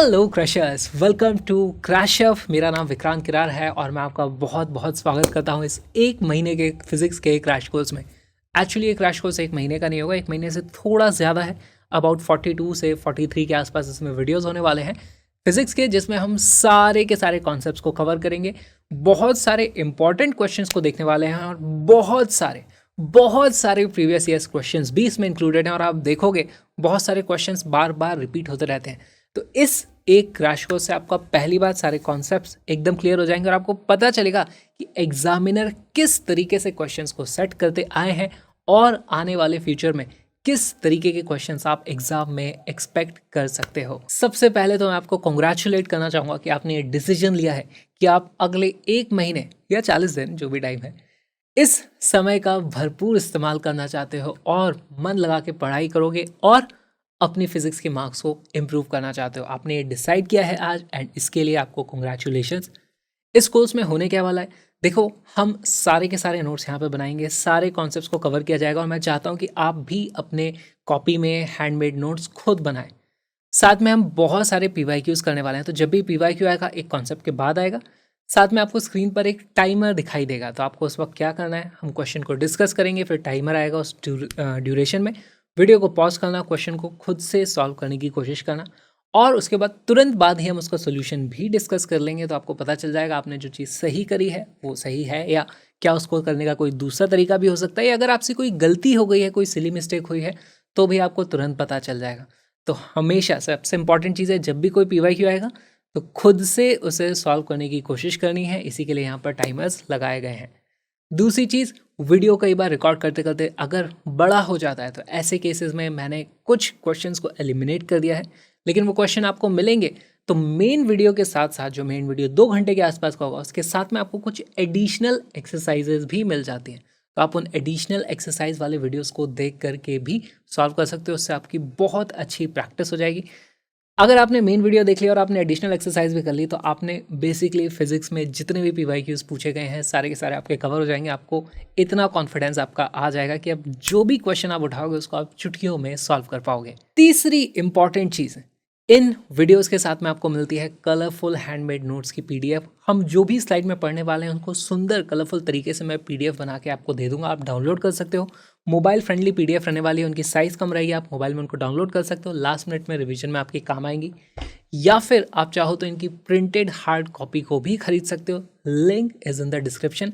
Hello crushers, welcome to crash off. मेरा नाम विक्रांत किरार है और मैं आपका बहुत बहुत स्वागत करता हूं इस एक महीने के फिजिक्स के क्रैश कोर्स में। एक्चुअली ये क्रैश कोर्स एक महीने का नहीं होगा, एक महीने से थोड़ा ज़्यादा है। अबाउट 42 से 43 के आसपास इसमें वीडियोस होने वाले हैं फिजिक्स के, जिसमें हम सारे के सारे कॉन्सेप्ट्स को कवर करेंगे। बहुत सारे इंपॉर्टेंट क्वेश्चंस को देखने वाले हैं और बहुत सारे प्रीवियस ईयर्स क्वेश्चंस भी इसमें इंक्लूडेड हैं। और आप देखोगे बहुत सारे क्वेश्चंस बार बार रिपीट होते रहते हैं। तो इस एक क्रैश कोर्स से आपका पहली बार सारे कॉन्सेप्ट्स एकदम क्लियर हो जाएंगे और आपको पता चलेगा कि एग्जामिनर किस तरीके से क्वेश्चंस को सेट करते आए हैं और आने वाले फ्यूचर में किस तरीके के क्वेश्चंस आप एग्जाम में एक्सपेक्ट कर सकते हो। सबसे पहले तो मैं आपको कॉन्ग्रेचुलेट करना चाहूँगा कि आपने ये डिसीजन लिया है कि आप अगले एक महीने या 40 दिन जो भी टाइम है, इस समय का भरपूर इस्तेमाल करना चाहते हो और मन लगा के पढ़ाई करोगे और अपनी फिजिक्स के मार्क्स को इम्प्रूव करना चाहते हो। आपने ये डिसाइड किया है आज, एंड इसके लिए आपको कॉन्ग्रेचुलेशंस। इस कोर्स में होने क्या वाला है, देखो हम सारे के सारे नोट्स यहाँ पे बनाएंगे, सारे कॉन्सेप्ट्स को कवर किया जाएगा और मैं चाहता हूँ कि आप भी अपने कॉपी में हैंडमेड नोट्स खुद बनाएं। साथ में हम बहुत सारे PYQs करने वाले हैं, तो जब भी PYQ आएगा एक कॉन्सेप्ट के बाद आएगा, साथ में आपको स्क्रीन पर एक टाइमर दिखाई देगा। तो आपको उस वक्त क्या करना है, हम क्वेश्चन को डिस्कस करेंगे, फिर टाइमर आएगा, उस ड्यूरेशन में वीडियो को पॉज करना, क्वेश्चन को खुद से सॉल्व करने की कोशिश करना और उसके बाद तुरंत बाद ही हम उसका सोल्यूशन भी डिस्कस कर लेंगे। तो आपको पता चल जाएगा आपने जो चीज़ सही करी है वो सही है या क्या उसको करने का कोई दूसरा तरीका भी हो सकता है, या अगर आपसे कोई गलती हो गई है, कोई सिली मिस्टेक हुई है, तो भी आपको तुरंत पता चल जाएगा। तो हमेशा सबसे इंपॉर्टेंट चीज़ है, जब भी कोई PYQ आएगा तो खुद से उसे सॉल्व करने की कोशिश करनी है। इसी के लिए यहाँ पर टाइमर्स लगाए गए हैं। दूसरी चीज़, वीडियो कई बार रिकॉर्ड करते करते अगर बड़ा हो जाता है तो ऐसे केसेस में मैंने कुछ क्वेश्चंस को एलिमिनेट कर दिया है, लेकिन वो क्वेश्चन आपको मिलेंगे तो मेन वीडियो के साथ साथ, जो मेन वीडियो 2 घंटे के आसपास का होगा, उसके साथ में आपको कुछ एडिशनल एक्सरसाइजेज भी मिल जाती हैं। तो आप उन एडिशनल एक्सरसाइज वाले वीडियोस को देख करके भी सॉल्व कर सकते हो। उससे आपकी बहुत अच्छी प्रैक्टिस हो जाएगी। अगर आपने मेन वीडियो देख लिया और आपने एडिशनल एक्सरसाइज भी कर ली, तो आपने बेसिकली फिजिक्स में जितने भी PYQs पूछे गए हैं सारे के सारे आपके कवर हो जाएंगे। आपको इतना कॉन्फिडेंस आपका आ जाएगा कि अब जो भी क्वेश्चन आप उठाओगे उसको आप चुटकियों में सॉल्व कर पाओगे। तीसरी इंपॉर्टेंट चीज़, इन वीडियोस के साथ में आपको मिलती है कलरफुल हैंडमेड नोट्स की PDF। हम जो भी स्लाइड में पढ़ने वाले हैं उनको सुंदर कलरफुल तरीके से मैं PDF बना के आपको दे दूंगा, आप डाउनलोड कर सकते हो। मोबाइल फ्रेंडली PDF रहने वाली है, उनकी साइज़ कम रहेगी, आप मोबाइल में उनको डाउनलोड कर सकते हो, लास्ट मिनट में रिवीजन में आपके काम आएंगी। या फिर आप चाहो तो इनकी प्रिंटेड हार्ड कॉपी को भी खरीद सकते हो, link is in the description.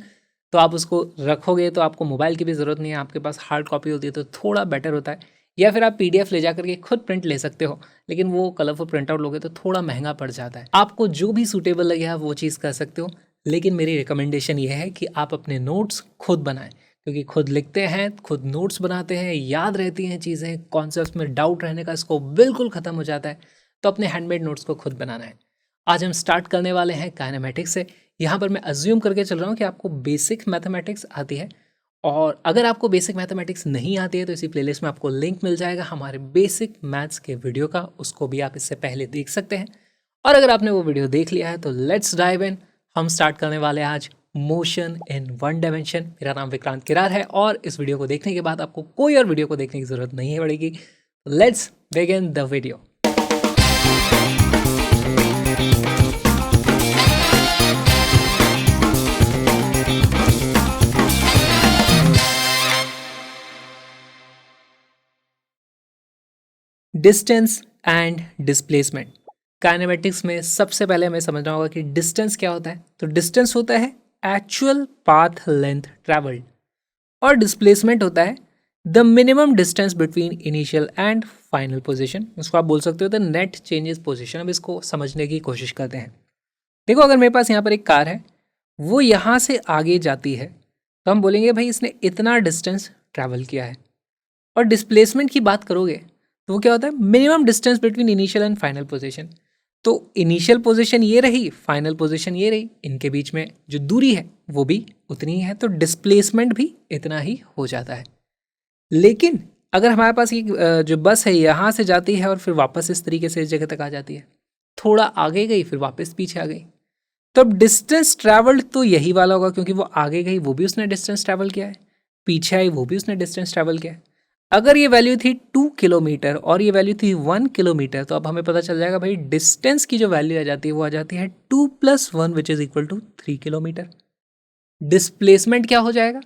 तो आप उसको रखोगे तो आपको मोबाइल की भी ज़रूरत नहीं है, आपके पास हार्ड कॉपी होती है तो थोड़ा बेटर होता है। या फिर आप PDF ले जा करके खुद प्रिंट ले सकते हो, लेकिन वो कलरफुल प्रिंट आउट लोगे तो थोड़ा महंगा पड़ जाता है। आपको जो भी सूटेबल लगे आप वो चीज़ कर सकते हो, लेकिन मेरी रिकमेंडेशन ये है कि आप अपने नोट्स खुद बनाएं, क्योंकि खुद लिखते हैं, खुद नोट्स बनाते हैं, याद रहती हैं चीज़ें, कॉन्सेप्ट्स में डाउट रहने का स्कोप बिल्कुल ख़त्म हो जाता है। तो अपने हैंडमेड नोट्स को खुद बनाना है। आज हम स्टार्ट करने वाले हैं काइनेमेटिक्स से। यहाँ पर मैं अज्यूम करके चल रहा हूँ कि आपको बेसिक मैथमेटिक्स आती है, और अगर आपको बेसिक मैथमेटिक्स नहीं आती है तो इसी प्लेलिस्ट में आपको लिंक मिल जाएगा हमारे बेसिक मैथ्स के वीडियो का, उसको भी आप इससे पहले देख सकते हैं। और अगर आपने वो वीडियो देख लिया है तो लेट्स डाइव इन। हम स्टार्ट करने वाले हैं आज मोशन इन 1 डायमेंशन। मेरा नाम विक्रांत किरार है और इस वीडियो को देखने के बाद आपको कोई और वीडियो को देखने की ज़रूरत नहीं पड़ेगी। Let's begin the video. Distance and displacement. Kinematics में सबसे पहले हमें समझना होगा कि डिस्टेंस क्या होता है। तो डिस्टेंस होता है एक्चुअल पाथ लेंथ ट्रैवल्ड, और डिस्प्लेसमेंट होता है the minimum distance between initial and final position. उसको आप बोल सकते हो द नेट चेंजेस पोजीशन। अब इसको समझने की कोशिश करते हैं। देखो, अगर मेरे पास यहाँ पर एक कार है, वो यहाँ से आगे जाती है, तो हम बोलेंगे भाई इसने इतना डिस्टेंस ट्रैवल किया है। और डिस्प्लेसमेंट की बात करोगे तो वो क्या होता है, minimum distance between initial and final position. तो इनिशियल पोजीशन ये रही, फाइनल पोजीशन ये रही, इनके बीच में जो दूरी है वो भी उतनी ही है, तो डिस्प्लेसमेंट भी इतना ही हो जाता है। लेकिन अगर हमारे पास ये जो बस है यहाँ से जाती है और फिर वापस इस तरीके से इस जगह तक आ जाती है, थोड़ा आगे गई फिर वापस पीछे आ गई, तो अब डिस्टेंस ट्रैवल्ड तो यही वाला होगा, क्योंकि वो आगे गई वो भी उसने डिस्टेंस ट्रैवल किया है, पीछे आई वो भी उसने डिस्टेंस ट्रैवल किया है। अगर ये वैल्यू थी 2 किलोमीटर और ये वैल्यू थी 1 किलोमीटर, तो अब हमें पता चल जाएगा भाई डिस्टेंस की जो वैल्यू आ जाती है वो आ जाती है 2 + 1 which is equal to 3 kilometre. Displacement क्या हो जाएगा?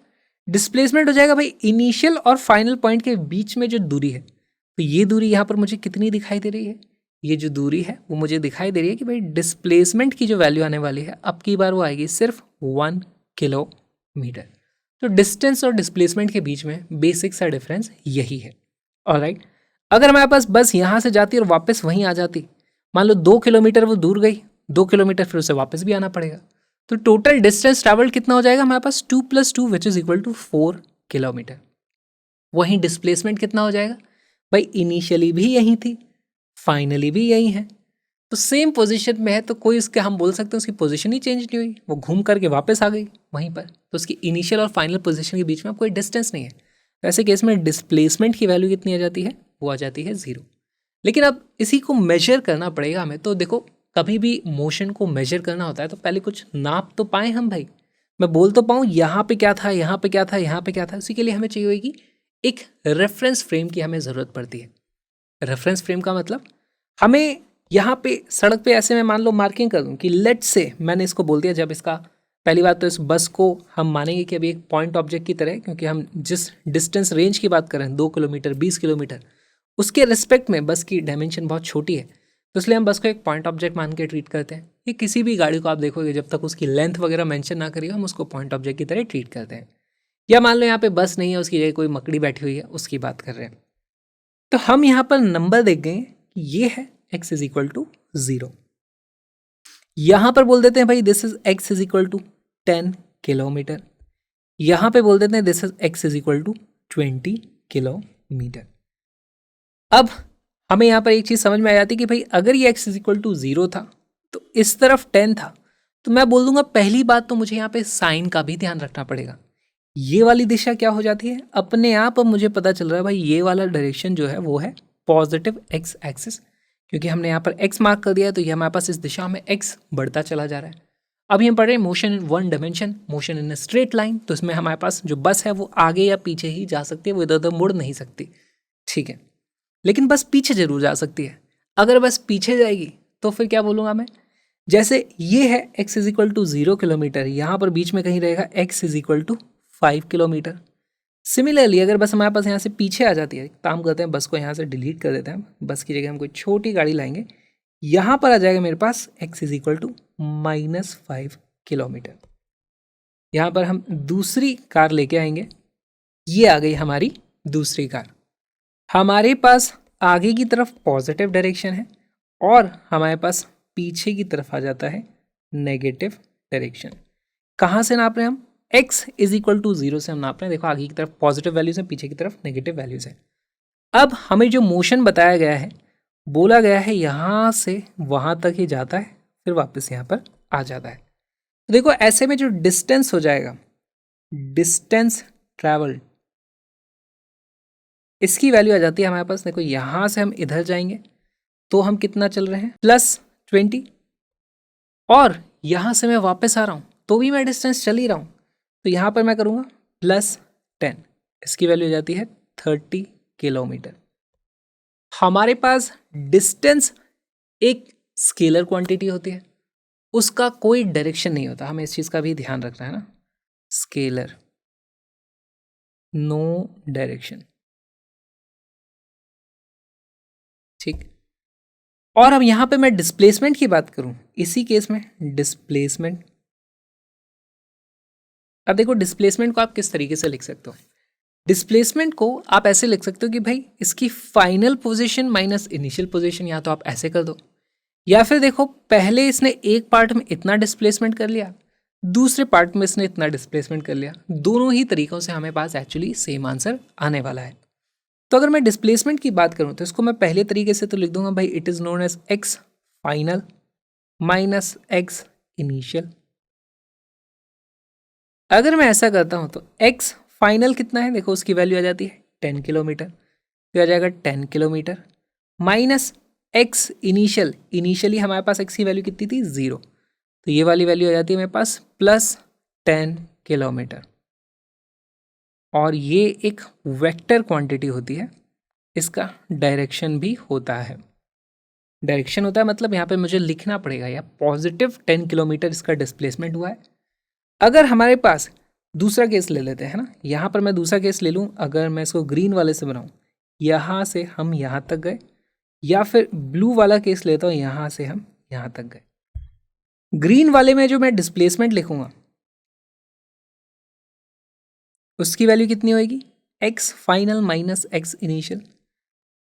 डिस्प्लेसमेंट हो जाएगा भाई इनिशियल और फाइनल पॉइंट के बीच में जो दूरी है, तो ये दूरी यहाँ पर मुझे कितनी दिखाई दे रही है? ये जो दूरी है वो मुझे दिखाई दे रही है कि भाई डिस्प्लेसमेंट की जो वैल्यू आने वाली है अब की बार वो आएगी सिर्फ 1 किलोमीटर। तो डिस्टेंस और डिस्प्लेसमेंट के बीच में बेसिक सा डिफरेंस यही है। ऑलराइट, अगर हमारे पास बस यहाँ से जाती और वापस वहीं आ जाती, मान लो 2 किलोमीटर वो दूर गई, 2 किलोमीटर फिर उसे वापस भी आना पड़ेगा, तो टोटल डिस्टेंस ट्रैवल कितना हो जाएगा हमारे पास? 2 + 2 which is equal to 4 kilometre. वहीं डिस्प्लेसमेंट कितना हो जाएगा भाई? इनिशियली भी यही थी, फाइनली भी यही है, तो सेम पोजीशन में है, तो कोई उसके हम बोल सकते हैं उसकी पोजीशन ही चेंज नहीं हुई, वो घूम करके वापस आ गई वहीं पर, तो उसकी इनिशियल और फाइनल पोजीशन के बीच में अब कोई डिस्टेंस नहीं है। ऐसे केस में डिस्प्लेसमेंट की वैल्यू कितनी आ जाती है? वो आ जाती है 0। लेकिन अब इसी को मेजर करना पड़ेगा हमें, तो देखो कभी भी मोशन को मेजर करना होता है तो पहले कुछ नाप तो पाएँ हम भाई, मैं बोल तो पाऊँ यहाँ पे क्या था, यहाँ पे क्या था, यहाँ पे क्या था। उसी के लिए हमें चाहिए होगी एक रेफरेंस फ्रेम की हमें ज़रूरत पड़ती है। रेफरेंस फ्रेम का मतलब हमें यहाँ पे सड़क पे ऐसे मैं मान लो मार्किंग कर दूँ कि लेट से मैंने इसको बोल दिया, जब इसका पहली बात तो इस बस को हम मानेंगे कि अभी एक पॉइंट ऑब्जेक्ट की तरह है, क्योंकि हम जिस डिस्टेंस रेंज की बात करें 2 किलोमीटर 20 किलोमीटर, उसके रिस्पेक्ट में बस की डायमेंशन बहुत छोटी है, तो इसलिए हम बस को एक पॉइंट ऑब्जेक्ट मान के ट्रीट करते हैं। ये किसी भी गाड़ी को आप देखोगे जब तक उसकी लेंथ वगैरह मेंशन ना करिए हम उसको पॉइंट ऑब्जेक्ट की तरह ट्रीट करते हैं। या मान लो यहाँ पे बस नहीं है, उसकी जगह कोई मकड़ी बैठी हुई है, उसकी बात कर रहे हैं, तो हम यहाँ पर नंबर देख गए कि ये है x इज इक्वल टू 0। यहाँ पर बोल देते हैं भाई this is x is equal to 10 kilometre. यहाँ पे बोल देते हैं this is x is equal to 20 kilometre. अब हमें यहाँ पर एक चीज़ समझ में आ जाती है कि भाई अगर ये x इज इक्वल टू 0 था तो इस तरफ 10 था, तो मैं बोल दूंगा पहली बात तो मुझे यहाँ पे साइन का भी ध्यान रखना पड़ेगा। ये वाली दिशा क्या हो जाती है अपने आप? अब मुझे पता चल रहा है भाई ये वाला डायरेक्शन जो है वो है पॉजिटिव x एक्सिस, क्योंकि हमने यहाँ पर x मार्क कर दिया है, तो ये हमारे पास इस दिशा में x बढ़ता चला जा रहा है। अभी हम पढ़ रहे हैं motion in one dimension, motion in straight line, तो इसमें हमारे पास जो बस है वो आगे या पीछे ही जा सकती है, वो इधर उधर मुड़ नहीं सकती, ठीक है। लेकिन बस पीछे जरूर जा सकती है। अगर बस पीछे जाएगी तो फिर क्या बोलूँगा मैं? जैसे ये है x is equal to 0 kilometre, यहाँ पर बीच में कहीं रहेगा x is equal to 5 kilometre. Similarly अगर बस हमारे पास यहाँ से पीछे आ जाती है, काम करते हैं बस को यहाँ से डिलीट कर देते हैं, बस की जगह हम कोई छोटी गाड़ी लाएंगे, यहाँ पर आ जाएगा मेरे पास x is equal to -5 kilometre. यहाँ पर हम दूसरी कार लेके आएंगे, ये आ गई हमारी दूसरी कार। हमारे पास आगे की तरफ पॉजिटिव डायरेक्शन है और हमारे पास पीछे की तरफ आ जाता है नेगेटिव डायरेक्शन। कहाँ से नाप रहे हैं हम? x इज इक्वल टू 0 से हम नाप रहे हैं। देखो आगे की तरफ पॉजिटिव वैल्यूज है, पीछे की तरफ नेगेटिव वैल्यूज है। अब हमें जो मोशन बताया गया है, बोला गया है यहाँ से वहाँ तक ही जाता है, फिर वापस यहाँ पर आ जाता है। तो देखो ऐसे में जो डिस्टेंस हो जाएगा, डिस्टेंस ट्रैवल्ड, इसकी वैल्यू आ जाती है हमारे पास। देखो यहाँ से हम इधर जाएंगे तो हम कितना चल रहे हैं? +20, और यहाँ से मैं वापस आ रहा हूँ तो भी मैं डिस्टेंस चल ही रहा हूँ, तो यहाँ पर मैं करूँगा +10, इसकी वैल्यू आ जाती है 30 किलोमीटर। हमारे पास डिस्टेंस एक स्केलर क्वांटिटी होती है, उसका कोई डायरेक्शन नहीं होता, हमें इस चीज़ का भी ध्यान रखना है ना। स्केलर, नो डायरेक्शन, ठीक। और अब यहाँ पे मैं डिस्प्लेसमेंट की बात करूँ, इसी केस में डिस्प्लेसमेंट, अब देखो डिस्प्लेसमेंट को आप किस तरीके से लिख सकते हो? डिस्प्लेसमेंट को आप ऐसे लिख सकते हो कि भाई इसकी final position minus initial position, या तो आप ऐसे कर दो, या फिर देखो पहले इसने एक पार्ट में इतना डिस्प्लेसमेंट कर लिया, दूसरे पार्ट में इसने इतना डिस्प्लेसमेंट कर लिया। दोनों ही तरीकों से हमें पास एक्चुअली सेम आंसर आने वाला है। तो अगर मैं डिस्प्लेसमेंट की बात करूं तो इसको मैं पहले तरीके से तो लिख दूंगा भाई it is known as x final minus x initial. अगर मैं ऐसा करता हूं तो x फाइनल कितना है? देखो उसकी वैल्यू आ जाती है 10 किलोमीटर, फिर आ जाएगा 10 kilometre minus x initial, initially हमारे पास x की वैल्यू कितनी थी? 0, तो ये वाली वैल्यू आ जाती है मेरे पास +10 किलोमीटर। और ये एक वेक्टर क्वांटिटी होती है, इसका डायरेक्शन भी होता है। डायरेक्शन होता है मतलब यहाँ पे मुझे लिखना पड़ेगा या पॉजिटिव 10 किलोमीटर इसका डिस्प्लेसमेंट हुआ है। अगर हमारे पास दूसरा केस ले लेते हैं ना, यहाँ पर मैं दूसरा केस ले लूँ, अगर मैं इसको ग्रीन वाले से बनाऊँ, यहाँ से हम यहाँ तक गए, या फिर ब्लू वाला केस लेता हूँ, यहाँ से हम यहाँ तक गए। ग्रीन वाले में जो मैं डिस्प्लेसमेंट लिखूंगा उसकी वैल्यू कितनी होगी, x final minus x initial.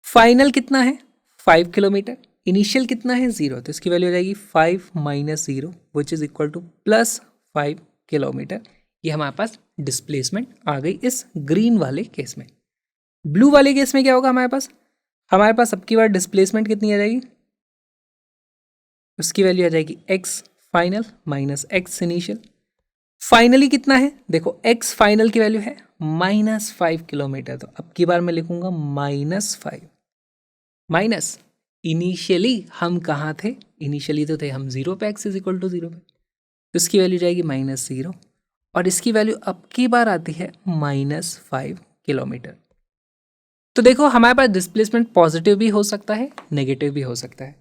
Final कितना है 5 किलोमीटर, इनिशियल कितना है 0, तो इसकी वैल्यू हो जाएगी 5 minus 0 which is equal two plus 5 kilometre. ये हमारे पास डिस्प्लेसमेंट आ गई इस ग्रीन वाले केस में। ब्लू वाले केस में क्या होगा हमारे पास अब की बार डिस्प्लेसमेंट कितनी आ जाएगी, उसकी वैल्यू आ जाएगी x final minus x initial. Finally कितना है, देखो एक्स फाइनल की वैल्यू है -5 किलोमीटर, तो अब की बार मैं लिखूंगा -5 माइनस इनिशियली हम कहाँ थे, इनिशियली तो थे हम 0 पे, एक्स इज इक्वल टू 0 पे, तो इसकी वैल्यू जाएगी -0 और इसकी वैल्यू अब की बार आती है -5 किलोमीटर। तो देखो हमारे पास डिस्प्लेसमेंट पॉजिटिव भी हो सकता है, नेगेटिव भी हो सकता है,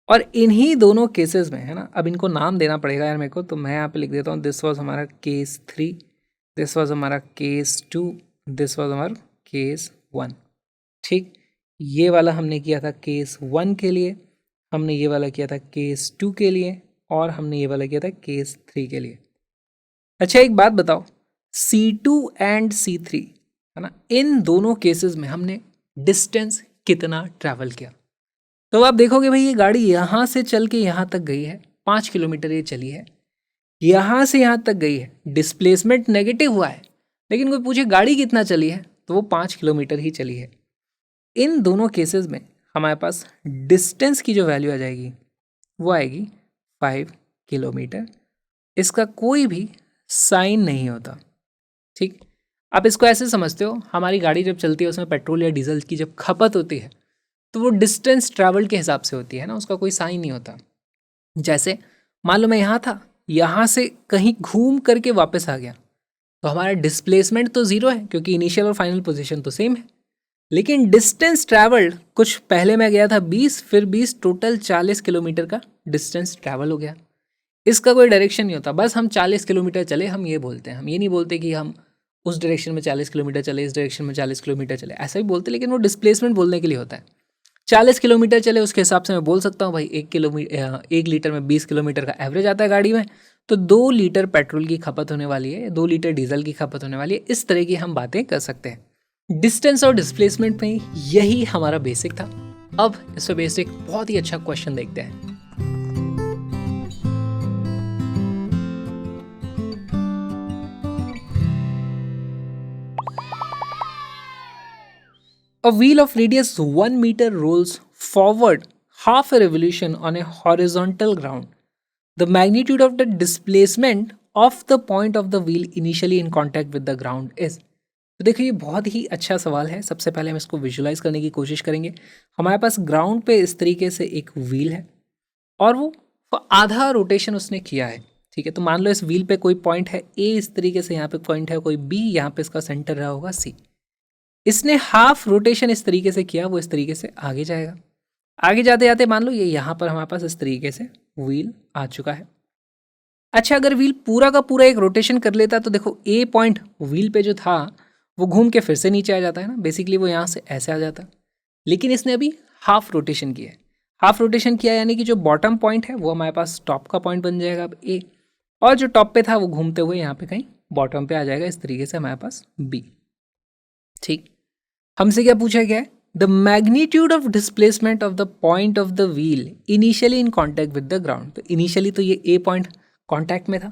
और इन्हीं दोनों केसेस में है ना, अब इनको नाम देना पड़ेगा यार मेरे को, तो मैं यहाँ पे लिख देता हूँ दिस वाज हमारा केस 3, दिस वाज हमारा केस 2, दिस वाज हमारा केस 1। ठीक, ये वाला हमने किया था केस 1 के लिए, हमने ये वाला किया था केस 2 के लिए, और हमने ये वाला किया था केस 3 के लिए। अच्छा एक बात बताओ, C2 एंड C3 है ना, इन दोनों केसेस में हमने डिस्टेंस कितना ट्रैवल किया? तो आप देखोगे भाई ये गाड़ी यहाँ से चल के यहाँ तक गई है, 5 किलोमीटर ये चली है, यहाँ से यहाँ तक गई है, डिस्प्लेसमेंट नेगेटिव हुआ है, लेकिन कोई पूछे गाड़ी कितना चली है तो वो 5 किलोमीटर ही चली है। इन दोनों केसेस में हमारे पास डिस्टेंस की जो वैल्यू आ जाएगी वो आएगी 5 किलोमीटर। इसका कोई भी साइन नहीं होता। ठीक, आप इसको ऐसे समझते हो, हमारी गाड़ी जब चलती है उसमें पेट्रोल या डीजल की जब खपत होती है तो वो डिस्टेंस ट्रैवल के हिसाब से होती है ना, उसका कोई साइन नहीं होता। जैसे मान लो मैं यहाँ था, यहाँ से कहीं घूम करके वापस आ गया, तो हमारा डिस्प्लेसमेंट तो 0 है क्योंकि इनिशियल और फाइनल पोजीशन तो सेम है, लेकिन डिस्टेंस ट्रैवल्ड कुछ पहले मैं गया था 20, फिर 20, टोटल 40 किलोमीटर का डिस्टेंस ट्रैवल हो गया। इसका कोई डायरेक्शन नहीं होता, बस हम 40 किलोमीटर चले, हम ये बोलते हैं, हम ये नहीं बोलते कि हम उस डायरेक्शन में 40 किलोमीटर चले, इस डायरेक्शन में 40 किलोमीटर चले, ऐसा ही बोलते, लेकिन वो डिस्प्लेसमेंट बोलने के लिए होता है। 40 किलोमीटर चले उसके हिसाब से मैं बोल सकता हूँ भाई 1 लीटर में 20 किलोमीटर का एवरेज आता है गाड़ी में, तो 2 लीटर पेट्रोल की खपत होने वाली है, 2 लीटर डीजल की खपत होने वाली है। इस तरह की हम बातें कर सकते हैं। डिस्टेंस और डिस्प्लेसमेंट में यही हमारा बेसिक था। अब इस पर बेसिक बहुत ही अच्छा क्वेश्चन देखते हैं। A wheel of radius 1 meter rolls forward half a revolution on a horizontal ground. The magnitude of the displacement of the point of the wheel initially in contact with the ground is. तो देखिए ये बहुत ही अच्छा सवाल है। सबसे पहले हम इसको विजुलाइज करने की कोशिश करेंगे। हमारे पास ग्राउंड पे इस तरीके से एक व्हील है और वो आधा रोटेशन उसने किया है। ठीक है, तो मान लो इस व्हील पे कोई पॉइंट है ए, इस तरीके से यहाँ पे पॉइंट है कोई बी, यहाँ पे इसका सेंटर रहा होगा सी। इसने हाफ रोटेशन इस तरीके से किया, वो इस तरीके से आगे जाएगा। आगे जाते जाते मान लो ये यहाँ पर हमारे पास इस तरीके से व्हील आ चुका है। अच्छा, अगर व्हील पूरा का पूरा एक रोटेशन कर लेता तो देखो ए पॉइंट व्हील पे जो था वो घूम के फिर से नीचे आ जाता है ना, बेसिकली वो यहाँ से ऐसे आ जाता। लेकिन इसने अभी हाफ रोटेशन किया है। हाफ रोटेशन किया यानी कि जो बॉटम पॉइंट है वो हमारे पास टॉप का पॉइंट बन जाएगा अब ए, और जो टॉप पे था वो घूमते हुए यहाँ पे कहीं बॉटम पे आ जाएगा, इस तरीके से हमारे पास बी। ठीक, हमसे क्या पूछा गया है? The magnitude of displacement of the point of the wheel initially in contact with the ground. तो इनिशियली तो ये ए पॉइंट कॉन्टैक्ट में था।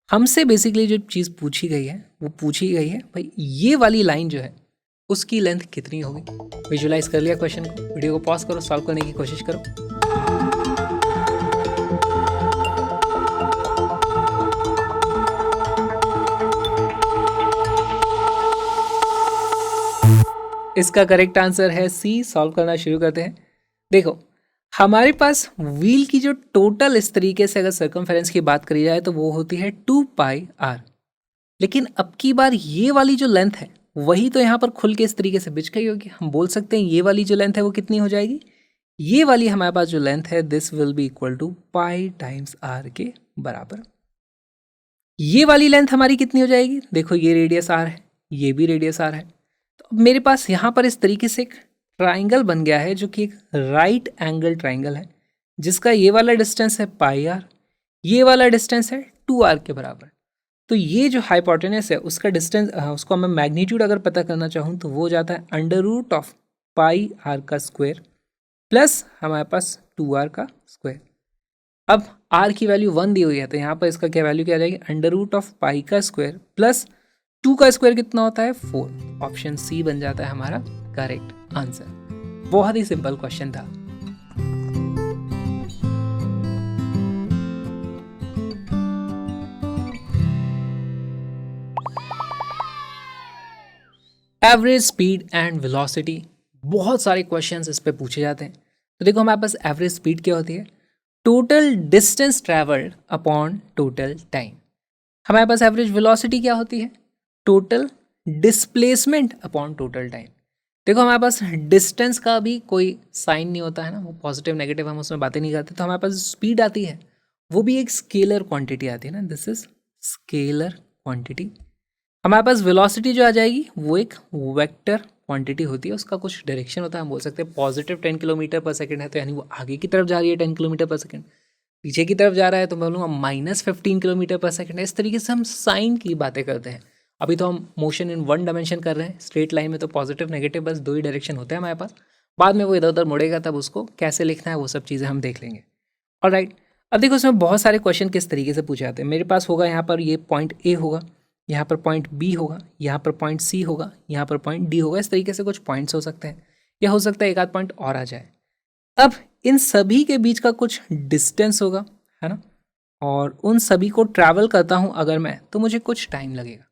हमसे बेसिकली जो चीज़ पूछी गई है वो पूछी गई है भाई ये वाली लाइन जो है उसकी लेंथ कितनी होगी। विजुलाइज कर लिया क्वेश्चन को, वीडियो को पॉज करो, सॉल्व करने की कोशिश करो। इसका करेक्ट आंसर है सी। सॉल्व करना शुरू करते हैं। देखो हमारे पास व्हील की जो टोटल इस तरीके से अगर सर्कमफेरेंस की बात करी जाए तो वो होती है 2 पाई आर, लेकिन अब की बार ये वाली जो लेंथ है वही तो यहाँ पर खुल के इस तरीके से बिछ गई होगी। हम बोल सकते हैं ये वाली जो लेंथ है वो कितनी हो जाएगी, ये वाली हमारे पास जो लेंथ है this will be equal to pi times r के बराबर। ये वाली लेंथ हमारी कितनी हो जाएगी, देखो ये रेडियस आर है, ये भी रेडियस आर है। तो अब मेरे पास यहाँ पर इस तरीके से एक ट्राइंगल बन गया है जो कि एक राइट एंगल ट्राइंगल है, जिसका ये वाला डिस्टेंस है पाई आर, ये वाला डिस्टेंस है 2r के बराबर। तो ये जो हाइपोटेनस है उसका डिस्टेंस, उसको मैं मैग्नीट्यूड अगर पता करना चाहूँ तो वो जाता है under root of pi r का स्क्वायर प्लस हमारे पास 2r का स्क्वायर। अब r की वैल्यू 1 दी हुई है तो यहाँ पर इसका क्या वैल्यू क्या आ जाएगी, अंडर रूट ऑफ पाई का स्क्वायर प्लस 2 का स्क्वायर कितना होता है 4। ऑप्शन सी बन जाता है हमारा करेक्ट आंसर। बहुत ही सिंपल क्वेश्चन था। एवरेज स्पीड एंड वेलोसिटी, बहुत सारे क्वेश्चंस इस पे पूछे जाते हैं। तो देखो हमारे पास एवरेज स्पीड क्या होती है, total distance travelled upon total time. हमारे पास एवरेज वेलोसिटी क्या होती है, total displacement upon total time. देखो हमारे पास डिस्टेंस का भी कोई साइन नहीं होता है ना, वो पॉजिटिव नेगेटिव हम उसमें बातें नहीं करते। तो हमारे पास स्पीड आती है वो भी एक स्केलर क्वांटिटी आती है ना, दिस इज स्केलर क्वांटिटी। हमारे पास वेलोसिटी जो आ जाएगी वो एक वेक्टर क्वांटिटी होती है, उसका कुछ डायरेक्शन होता है। हम बोल सकते हैं पॉजिटिव 10 किलोमीटर पर सेकंड है तो यानी वो आगे की तरफ जा रही है 10 किलोमीटर पर सेकंड, पीछे की तरफ जा रहा है तो मैं बोलूँगा -15 किलोमीटर पर सेकंड है। इस तरीके से हम साइन की बातें करते हैं। अभी तो हम मोशन इन 1 डायमेंशन कर रहे हैं, स्ट्रेट लाइन में तो पॉजिटिव नेगेटिव बस 2 ही डायरेक्शन होते हैं हमारे पास। बाद में वो इधर उधर मुड़ेगा तब उसको कैसे लिखना है वो सब चीज़ें हम देख लेंगे। ऑलराइट, अब देखो इसमें बहुत सारे क्वेश्चन किस तरीके से पूछे जाते हैं। मेरे पास होगा यहाँ पर ये पॉइंट ए होगा, यहाँ पर पॉइंट बी होगा, यहाँ पर पॉइंट सी होगा, यहाँ पर पॉइंट डी होगा। इस तरीके से कुछ पॉइंट्स हो सकते हैं, या हो सकता है एक आध पॉइंट और आ जाए। अब इन सभी के बीच का कुछ डिस्टेंस होगा, है ना, और उन सभी को ट्रैवल करता हूँ अगर मैं, तो मुझे कुछ टाइम लगेगा।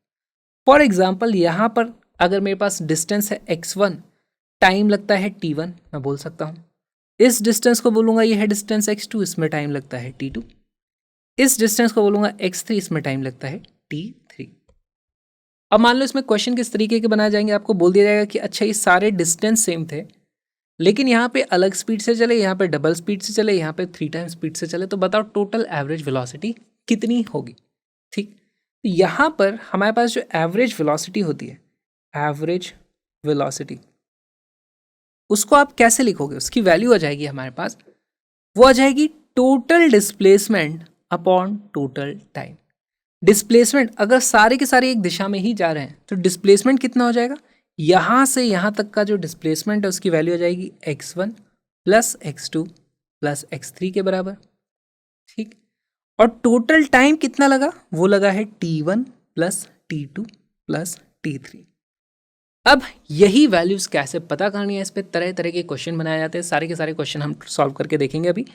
फॉर एग्जाम्पल यहाँ पर अगर मेरे पास डिस्टेंस है x1, टाइम लगता है t1, मैं बोल सकता हूँ। इस डिस्टेंस को बोलूँगा ये है डिस्टेंस x2, इसमें टाइम लगता है t2। इस डिस्टेंस को बोलूँगा x3, इसमें टाइम लगता है t3। अब मान लो इसमें क्वेश्चन किस तरीके के बनाए जाएंगे, आपको बोल दिया जाएगा कि अच्छा ये सारे डिस्टेंस सेम थे लेकिन यहाँ पे अलग स्पीड से चले, यहाँ पे डबल स्पीड से चले, यहाँ पे 3 टाइम स्पीड से चले, तो बताओ टोटल एवरेज वेलोसिटी कितनी होगी। ठीक, यहाँ पर हमारे पास जो एवरेज वेलोसिटी होती है, एवरेज वेलोसिटी, उसको आप कैसे लिखोगे, उसकी वैल्यू आ जाएगी हमारे पास, वो आ जाएगी total displacement upon total time. Displacement अगर सारे के सारे एक दिशा में ही जा रहे हैं तो डिस्प्लेसमेंट कितना हो जाएगा, यहाँ से यहाँ तक का जो डिस्प्लेसमेंट है उसकी वैल्यू आ जाएगी x1 plus x2 plus x3 के बराबर। ठीक, और टोटल टाइम कितना लगा, वो लगा है t1 plus t2 plus t3। अब यही वैल्यूज कैसे पता करनी है, इस पर तरह तरह के क्वेश्चन बनाए जाते हैं। सारे के सारे क्वेश्चन हम सॉल्व करके देखेंगे। अभी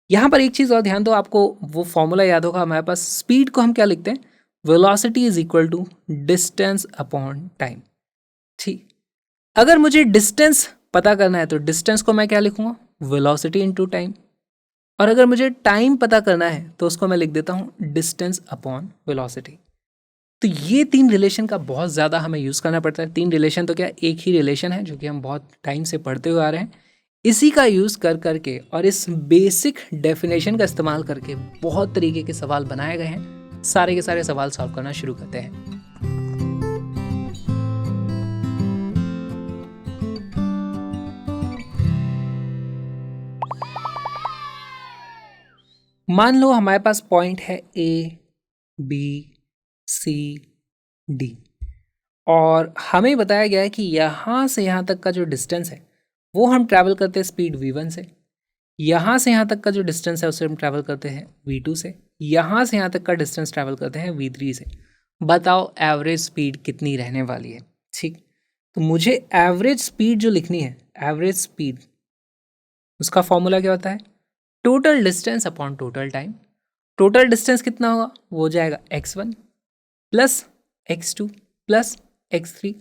यहाँ पर एक चीज़ और ध्यान दो, आपको वो फॉर्मूला याद होगा, हमारे पास स्पीड को हम क्या लिखते हैं, velocity is equal to distance upon time. ठीक, अगर मुझे डिस्टेंस पता करना है तो डिस्टेंस को मैं क्या लिखूंगा, वेलोसिटी इनटू टाइम, और अगर मुझे टाइम पता करना है तो उसको मैं लिख देता हूं डिस्टेंस अपॉन वेलोसिटी। तो ये 3 रिलेशन का बहुत ज़्यादा हमें यूज़ करना पड़ता है। 3 रिलेशन तो क्या एक ही रिलेशन है जो कि हम बहुत टाइम से पढ़ते हुए आ रहे हैं। इसी का यूज़ कर करके और इस बेसिक डेफिनेशन का इस्तेमाल करके बहुत तरीके के सवाल बनाए गए हैं। सारे के सारे सवाल सॉल्व करना शुरू करते हैं। मान लो हमारे पास पॉइंट है ए बी सी डी, और हमें बताया गया है कि यहाँ से यहाँ तक का जो डिस्टेंस है वो हम ट्रैवल करते हैं स्पीड v1 से, यहाँ से यहाँ तक का जो डिस्टेंस है उसे हम ट्रैवल करते हैं v2 से, यहाँ से यहाँ तक का डिस्टेंस ट्रैवल करते हैं v3 से। बताओ एवरेज स्पीड कितनी रहने वाली है। ठीक, तो मुझे एवरेज स्पीड जो लिखनी है, एवरेज स्पीड, उसका फॉर्मूला क्या होता है, total distance upon total time. Total distance कितना होगा, वो हो जाएगा x1 plus x2 plus x3।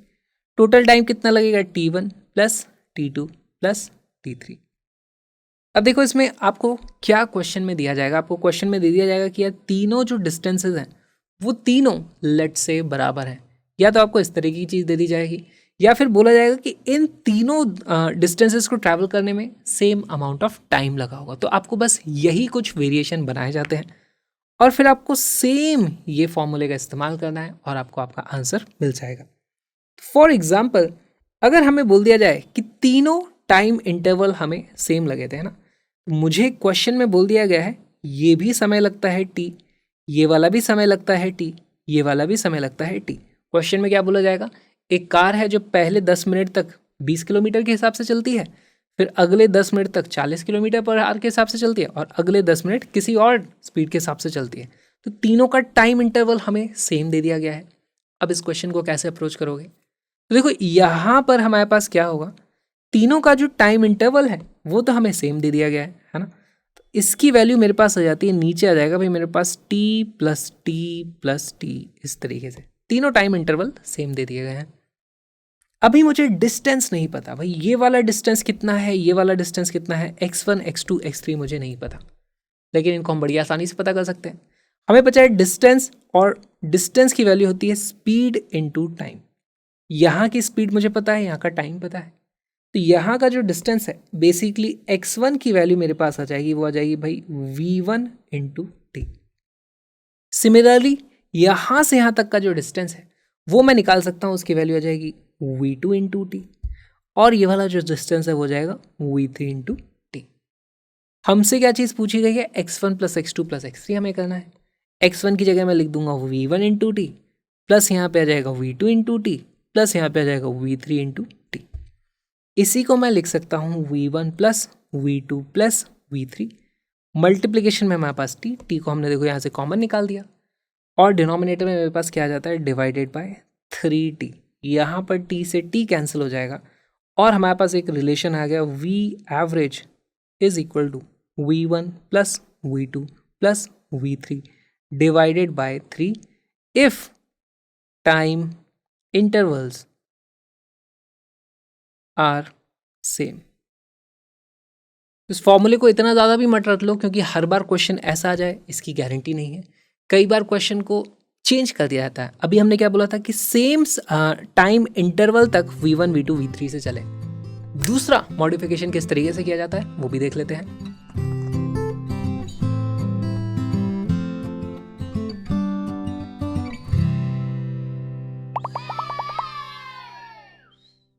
Total time कितना लगेगा, t1 plus t2 plus t3। अब देखो इसमें आपको क्या क्वेश्चन में दिया जाएगा, आपको क्वेश्चन में दे दिया जाएगा कि यार तीनों जो डिस्टेंसेस हैं वो तीनों लेट से बराबर हैं, या तो आपको इस तरह की चीज़ दे दी जाएगी, या फिर बोला जाएगा कि इन तीनों डिस्टेंसेस को ट्रैवल करने में सेम अमाउंट ऑफ टाइम लगा होगा। तो आपको बस यही कुछ वेरिएशन बनाए जाते हैं और फिर आपको सेम ये फॉर्मूले का इस्तेमाल करना है और आपको आपका आंसर मिल जाएगा। फॉर एग्जाम्पल, अगर हमें बोल दिया जाए कि तीनों टाइम इंटरवल हमें सेम लगे थे, है ना, मुझे क्वेश्चन में बोल दिया गया है ये भी समय लगता है टी, ये वाला भी समय लगता है टी, ये वाला भी समय लगता है टी। क्वेश्चन में क्या बोला जाएगा, एक कार है जो पहले 10 मिनट तक 20 किलोमीटर के हिसाब से चलती है, फिर अगले 10 मिनट तक 40 किलोमीटर पर आवर के हिसाब से चलती है और अगले 10 मिनट किसी और स्पीड के हिसाब से चलती है। तो तीनों का टाइम इंटरवल हमें सेम दे दिया गया है। अब इस क्वेश्चन को कैसे अप्रोच करोगे? तो देखो यहाँ पर हमारे पास क्या होगा, तीनों का जो टाइम इंटरवल है वो तो हमें सेम दे दिया गया है ना। तो इसकी वैल्यू मेरे पास आ जाती है, नीचे आ जाएगा भाई मेरे पास टी प्लस टी, इस तरीके से तीनों टाइम इंटरवल सेम दे दिए गए हैं। अभी मुझे डिस्टेंस नहीं पता भाई, ये वाला डिस्टेंस कितना है, ये वाला डिस्टेंस कितना है, x1 x2 x3 मुझे नहीं पता, लेकिन इनको हम बड़ी आसानी से पता कर सकते हैं। हमें पता है डिस्टेंस, और डिस्टेंस की वैल्यू होती है स्पीड इनटू टाइम। यहाँ की स्पीड मुझे पता है, यहाँ का टाइम पता है, तो यहाँ का जो डिस्टेंस है बेसिकली x1 की वैल्यू मेरे पास आ जाएगी, वो आ जाएगी भाई v1 इंटू टी। सिमिलरली यहाँ से यहाँ तक का जो डिस्टेंस है वो मैं निकाल सकता हूँ, उसकी वैल्यू आ जाएगी v2 इंटू टी, और ये वाला जो डिस्टेंस है वो जाएगा v3 इंटू टी। हमसे क्या चीज़ पूछी गई है, x1 plus x2 plus x3 हमें करना है। x1 की जगह मैं लिख दूंगा v1 इंटू टी, प्लस यहाँ पे आ जाएगा v2 इंटू टी, प्लस यहाँ पे आ जाएगा v3 इंटू टी। इसी को मैं लिख सकता हूँ v1 plus v2 plus v3, multiplication में हमारे पास टी को हमने देखो यहाँ से कॉमन निकाल दिया, और डिनोमिनेटर में मेरे पास क्या आ जाता है, डिवाइडेड बाय 3t। यहाँ पर t से t कैंसिल हो जाएगा और हमारे पास एक रिलेशन आ गया, v average is equal to v1 plus v2 plus v3 divided by 3 if time intervals are same. इस फॉर्मूले को इतना ज़्यादा भी मत रख लो, क्योंकि हर बार क्वेश्चन ऐसा आ जाए इसकी गारंटी नहीं है। कई बार क्वेश्चन को चेंज कर दिया जाता है। अभी हमने क्या बोला था कि सेम टाइम इंटरवल तक v1 v2 v3 से चले। दूसरा मॉडिफिकेशन किस तरीके से किया जाता है वो भी देख लेते हैं।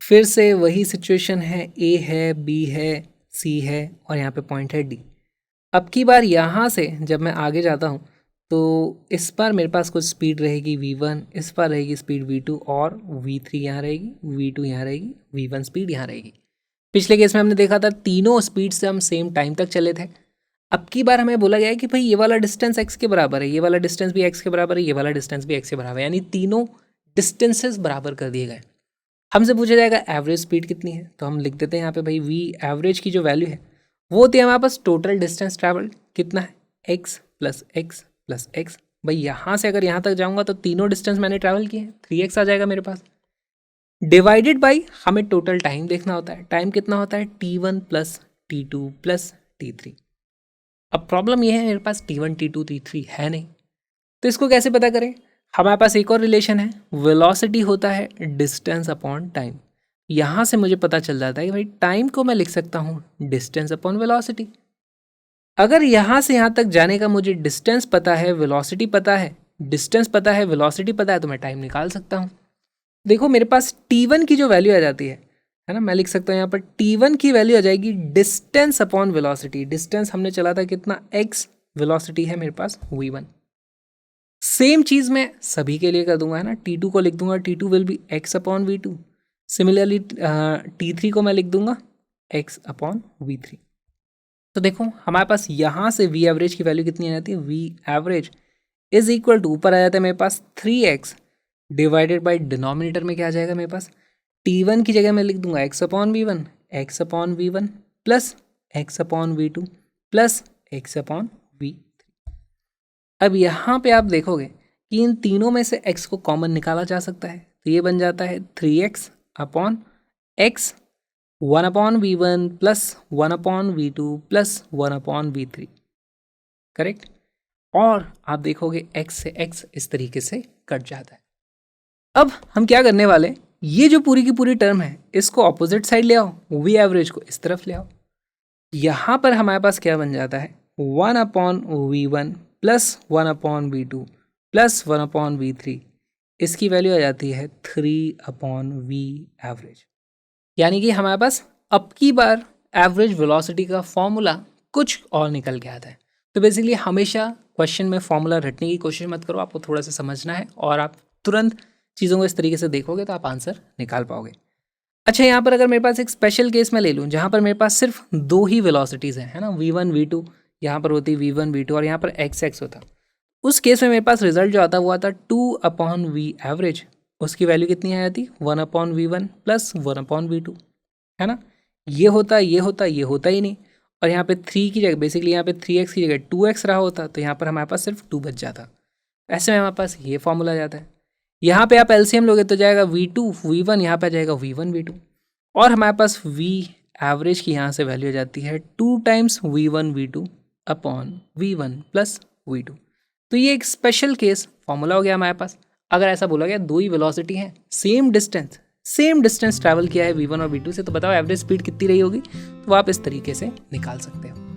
फिर से वही सिचुएशन है, a है, b है, c है और यहाँ पे पॉइंट है d। अब की बार यहाँ से जब मैं आगे जाता हूँ तो इस बार मेरे पास कुछ स्पीड रहेगी v1, इस बार रहेगी स्पीड v2 और v3 यहाँ रहेगी, v2 यहाँ रहेगी, v1 स्पीड यहाँ रहेगी। पिछले केस में हमने देखा था तीनों स्पीड से हम सेम टाइम तक चले थे। अब की बार हमें बोला गया है कि भाई ये वाला डिस्टेंस x के बराबर है, ये वाला डिस्टेंस भी x के बराबर है, ये वाला डिस्टेंस भी x के बराबर है, यानी तीनों डिस्टेंसेस बराबर कर दिए गए। हमसे पूछा जाएगा एवरेज स्पीड कितनी है, तो हम लिख देते हैं यहाँ पे भाई v एवरेज की जो वैल्यू है वो होती है हमारे पास टोटल डिस्टेंस ट्रैवल कितना है, x plus x plus x. भाई यहाँ से अगर यहाँ तक जाऊँगा तो तीनों डिस्टेंस मैंने ट्रैवल किए हैं, 3x आ जाएगा मेरे पास, डिवाइडेड बाई हमें टोटल टाइम देखना होता है। टाइम कितना होता है, t1 plus t2 plus t3। अब प्रॉब्लम यह है मेरे पास t1 t2 t3 है नहीं, तो इसको कैसे पता करें। हमारे पास एक और रिलेशन है, वेलोसिटी होता है डिस्टेंस अपॉन टाइम। यहाँ से मुझे पता चल जाता है कि भाई टाइम को मैं लिख सकता हूँ डिस्टेंस अपॉन वेलोसिटी। अगर यहाँ से यहाँ तक जाने का मुझे डिस्टेंस पता है, वेलोसिटी पता है, डिस्टेंस पता है, वेलोसिटी पता है, तो मैं टाइम निकाल सकता हूँ। देखो मेरे पास t1 की जो वैल्यू आ जाती है ना, मैं लिख सकता हूँ यहाँ पर t1 की वैल्यू आ जाएगी डिस्टेंस अपॉन वेलोसिटी। डिस्टेंस हमने चला था कितना, x, वेलोसिटी है मेरे पास v1। सेम चीज़ मैं सभी के लिए कर दूंगा, है ना, t2 को लिख दूंगा t2 will be x upon v2। Similarly t3 को मैं लिख दूंगा x अपॉन v3। तो देखो हमारे पास यहाँ से v एवरेज की वैल्यू कितनी आ जाती है, v average is equal to ऊपर आ जाता है मेरे पास 3x डिवाइडेड बाई डिनोमिनेटर में क्या आ जाएगा मेरे पास, t1 की जगह मैं लिख दूंगा x upon v1, x upon v1 plus x upon v2 plus x upon v3। अब यहाँ पे आप देखोगे कि इन तीनों में से x को कॉमन निकाला जा सकता है, तो ये बन जाता है 3x upon x 1 upon v1 plus 1 upon v2 plus 1 upon v3, correct. और आप देखोगे x से x इस तरीके से कट जाता है। अब हम क्या करने वाले, ये जो पूरी की पूरी टर्म है इसको ऑपोजिट साइड ले आओ, वी एवरेज को इस तरफ ले आओ। यहाँ पर हमारे पास क्या बन जाता है, 1/v1 plus 1/v2 plus 1/v3, इसकी वैल्यू आ जाती है 3/v एवरेज। यानी कि हमारे पास अब की बार एवरेज वेलोसिटी का फॉर्मूला कुछ और निकल के आता है। तो बेसिकली हमेशा क्वेश्चन में फॉर्मूला रटने की कोशिश मत करो, आपको थोड़ा सा समझना है और आप तुरंत चीज़ों को इस तरीके से देखोगे तो आप आंसर निकाल पाओगे। अच्छा, यहाँ पर अगर मेरे पास एक स्पेशल केस में ले लूँ जहाँ पर मेरे पास सिर्फ दो ही वेलोसिटीज़ हैं, है ना, v1 v2, यहाँ पर होती v1 v2 और यहाँ पर x होता, उस केस में मेरे पास रिजल्ट जो आता वो आता 2/v एवरेज। उसकी वैल्यू कितनी आ जाती, 1/v1 प्लस 1/v2, है ना। ये होता ही नहीं, और यहाँ पे 3 की जगह बेसिकली यहाँ पे 3x की जगह 2x रहा होता, तो यहाँ पर हमारे पास सिर्फ 2 बच जाता। ऐसे में हमारे पास ये फॉर्मूला जाता है। यहाँ पे आप एलसीएम लोगे तो जाएगा v2 v1, यहाँ पे आ जाएगा v1 v2, और हमारे पास v एवरेज की यहाँ से वैल्यू आ जाती है 2 times v1 v2 upon v1 plus v2। तो ये एक स्पेशल केस फॉर्मूला हो गया हमारे पास। अगर ऐसा बोला गया दो ही वेलोसिटी हैं, सेम डिस्टेंस ट्रैवल किया है v1 और v2 से, तो बताओ एवरेज स्पीड कितनी रही होगी, तो आप इस तरीके से निकाल सकते हो।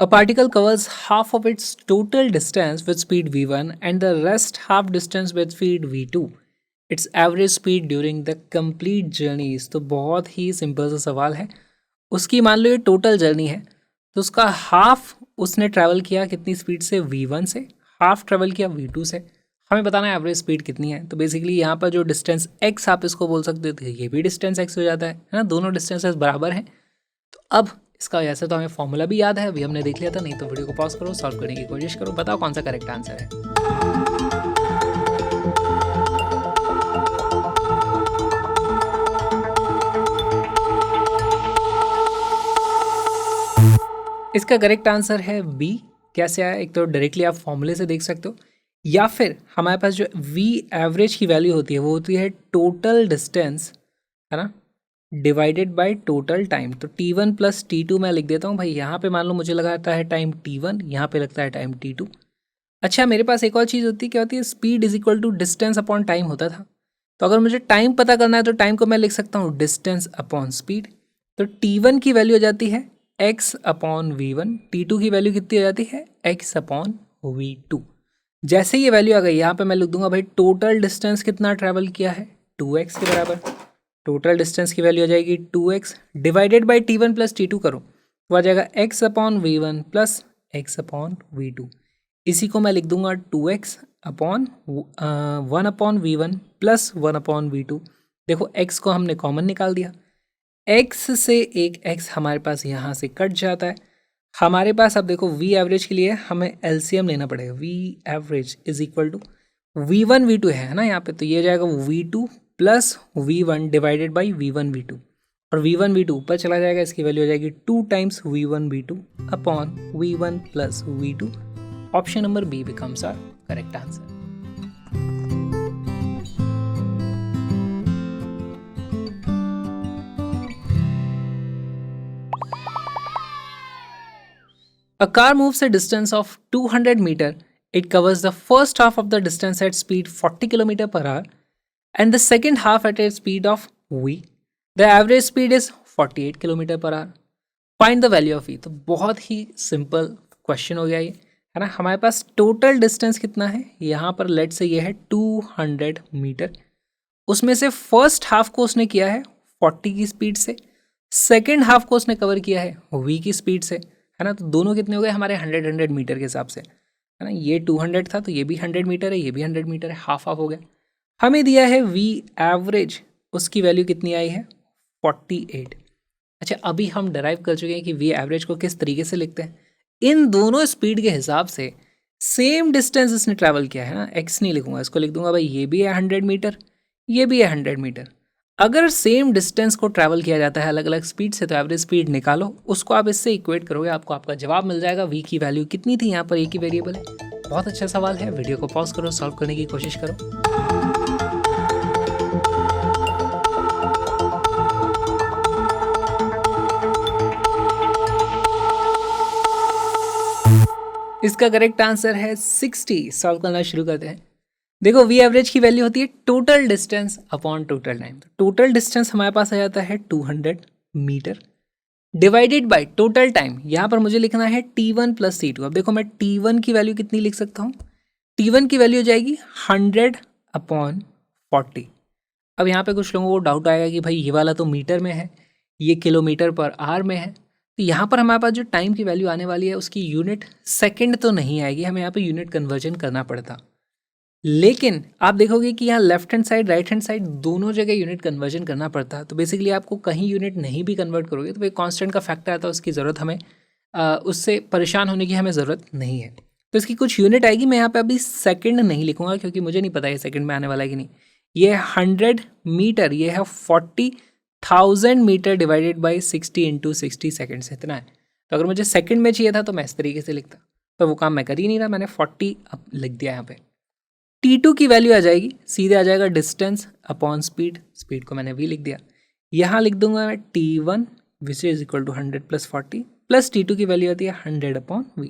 A particle covers half of its total distance with speed v1 and the rest half distance with speed v2. Its average speed during the complete journey is। तो बहुत ही सिंपल सा सवाल है। उसकी मान लो ये टोटल जर्नी है, तो उसका हाफ उसने ट्रैवल किया कितनी स्पीड से, v1 से, हाफ ट्रैवल किया v2 से। हमें बताना है एवरेज स्पीड कितनी है। तो बेसिकली यहाँ पर जो डिस्टेंस x आप इसको बोल सकते थे, ये भी डिस्टेंस x हो जाता है ना, दोनों डिस्टेंसेस बराबर हैं। तो अब इसका ऐसे तो हमें फॉर्मूला भी याद है, अभी हमने देख लिया था, नहीं तो वीडियो को पॉज करो, सॉल्व करने की कोशिश करो, बताओ कौन सा करेक्ट आंसर है। इसका करेक्ट आंसर है बी। कैसे आया, एक तो डायरेक्टली आप फॉर्मूले से देख सकते हो, या फिर हमारे पास जो वी एवरेज की वैल्यू होती है वो होती है टोटल डिस्टेंस, है ना, डिवाइडेड बाय टोटल टाइम। तो t1 प्लस t2 मैं लिख देता हूँ भाई। यहाँ पे मान लो मुझे लगाता है टाइम t1, यहाँ पे लगता है टाइम t2। अच्छा, मेरे पास एक और चीज़ होती है, क्या होती है, speed is equal to distance upon time होता था। तो अगर मुझे टाइम पता करना है तो टाइम को मैं लिख सकता हूँ डिस्टेंस अपॉन स्पीड। तो t1 की वैल्यू हो जाती है x अपॉन v1, t2 की वैल्यू कितनी हो जाती है x अपॉन v2। जैसे ये वैल्यू आ गई, यहाँ पे मैं लिख दूंगा भाई टोटल डिस्टेंस कितना ट्रैवल किया है, 2x के बराबर। टोटल डिस्टेंस की वैल्यू आ जाएगी 2x divided by t1 plus t2 करो तो आ जाएगा x upon v1 plus x upon v2। इसी को मैं लिख दूंगा 2x upon 1 upon v1 plus 1 upon v2। देखो x को हमने कॉमन निकाल दिया, x से एक x हमारे पास यहाँ से कट जाता है। हमारे पास अब देखो v एवरेज के लिए हमें एलसीएम लेना पड़ेगा। v average is equal to v1 v2 है ना यहाँ पे, तो ये जाएगा v2 plus v1 divided by v1 v2, और v1 v2 ऊपर चला जाएगा, इसकी वैल्यू हो जाएगी 2 times v1 v2 upon v1 plus v2। Option number B becomes our correct answer. A car moves a distance of 200 meter. It covers the first half of the distance at speed 40 km per hour and the second half at a speed of v. The average speed is 48 km per hour. Find the value of v। तो बहुत ही simple question हो गया ये, है ना। हमारे पास total distance कितना है, यहाँ पर लेट से ये है 200 मीटर। उसमें से फर्स्ट हाफ को उसने किया है 40 की स्पीड से, सेकेंड हाफ को उसने कवर किया है v की स्पीड से, है ना। तो दोनों कितने हो गए हमारे 100 मीटर के हिसाब से, है ना। ये 200 था तो ये भी 100 मीटर है, ये भी 100 मीटर है, हाफ हाफ हो गया। हमें दिया है v एवरेज, उसकी वैल्यू कितनी आई है 48। अच्छा, अभी हम डराइव कर चुके हैं कि v एवरेज को किस तरीके से लिखते हैं। इन दोनों स्पीड के हिसाब से सेम डिस्टेंस इसने ट्रैवल किया है ना, x नहीं लिखूंगा, इसको लिख दूंगा भाई ये भी है 100 मीटर, ये भी है 100 मीटर। अगर सेम डिस्टेंस को ट्रैवल किया जाता है अलग अलग स्पीड से, तो एवरेज स्पीड निकालो, उसको आप इससे इक्वेट करोगे, आपको आपका जवाब मिल जाएगा। v की वैल्यू कितनी थी, यहाँ पर एक ही वेरिएबल है। बहुत अच्छा सवाल है, वीडियो को पॉज करो, सॉल्व करने की कोशिश करो। इसका करेक्ट आंसर है 60। सॉल्व करना शुरू करते हैं। देखो वी एवरेज की वैल्यू होती है total distance upon total time. Total distance हमारे पास आ जाता है 200 metre divided by total time. यहाँ पर मुझे लिखना है T1 प्लस T2। अब देखो मैं T1 की वैल्यू कितनी लिख सकता हूँ, T1 की वैल्यू हो जाएगी 100 अपॉन 40। अब यहाँ पे कुछ लोगों को डाउट आएगा कि भाई ये वाला तो मीटर में है, ये किलोमीटर पर आवर में है, तो यहाँ पर हमारे पास जो टाइम की वैल्यू आने वाली है उसकी यूनिट सेकंड तो नहीं आएगी, हमें यहाँ पे यूनिट कन्वर्जन करना पड़ता। लेकिन आप देखोगे कि यहाँ left hand side right hand side दोनों जगह यूनिट कन्वर्जन करना पड़ता है। तो बेसिकली आपको कहीं यूनिट नहीं भी कन्वर्ट करोगे तो भाई कांस्टेंट का फैक्टर आता है, उसकी ज़रूरत हमें उससे परेशान होने की हमें ज़रूरत नहीं है। तो इसकी कुछ यूनिट आएगी, मैं यहाँ पे अभी सेकंड नहीं लिखूंगा क्योंकि मुझे नहीं पता ये सेकंड में आने वाला है कि नहीं। ये 100 मीटर, ये है 40,000 metre divided by 60 into 60 seconds, इतना है। तो अगर मुझे सेकंड में चाहिए था तो मैं इस तरीके से लिखता, पर वो काम मैं कर ही नहीं रहा, मैंने 40 अब लिख दिया यहाँ पे। T2 की वैल्यू आ जाएगी, सीधे आ जाएगा डिस्टेंस अपॉन स्पीड, स्पीड को मैंने v लिख दिया। यहाँ लिख दूंगा मैं T1 which is equal to 100 plus 40 plus T2 की वैल्यू आती है 100 अपॉन v।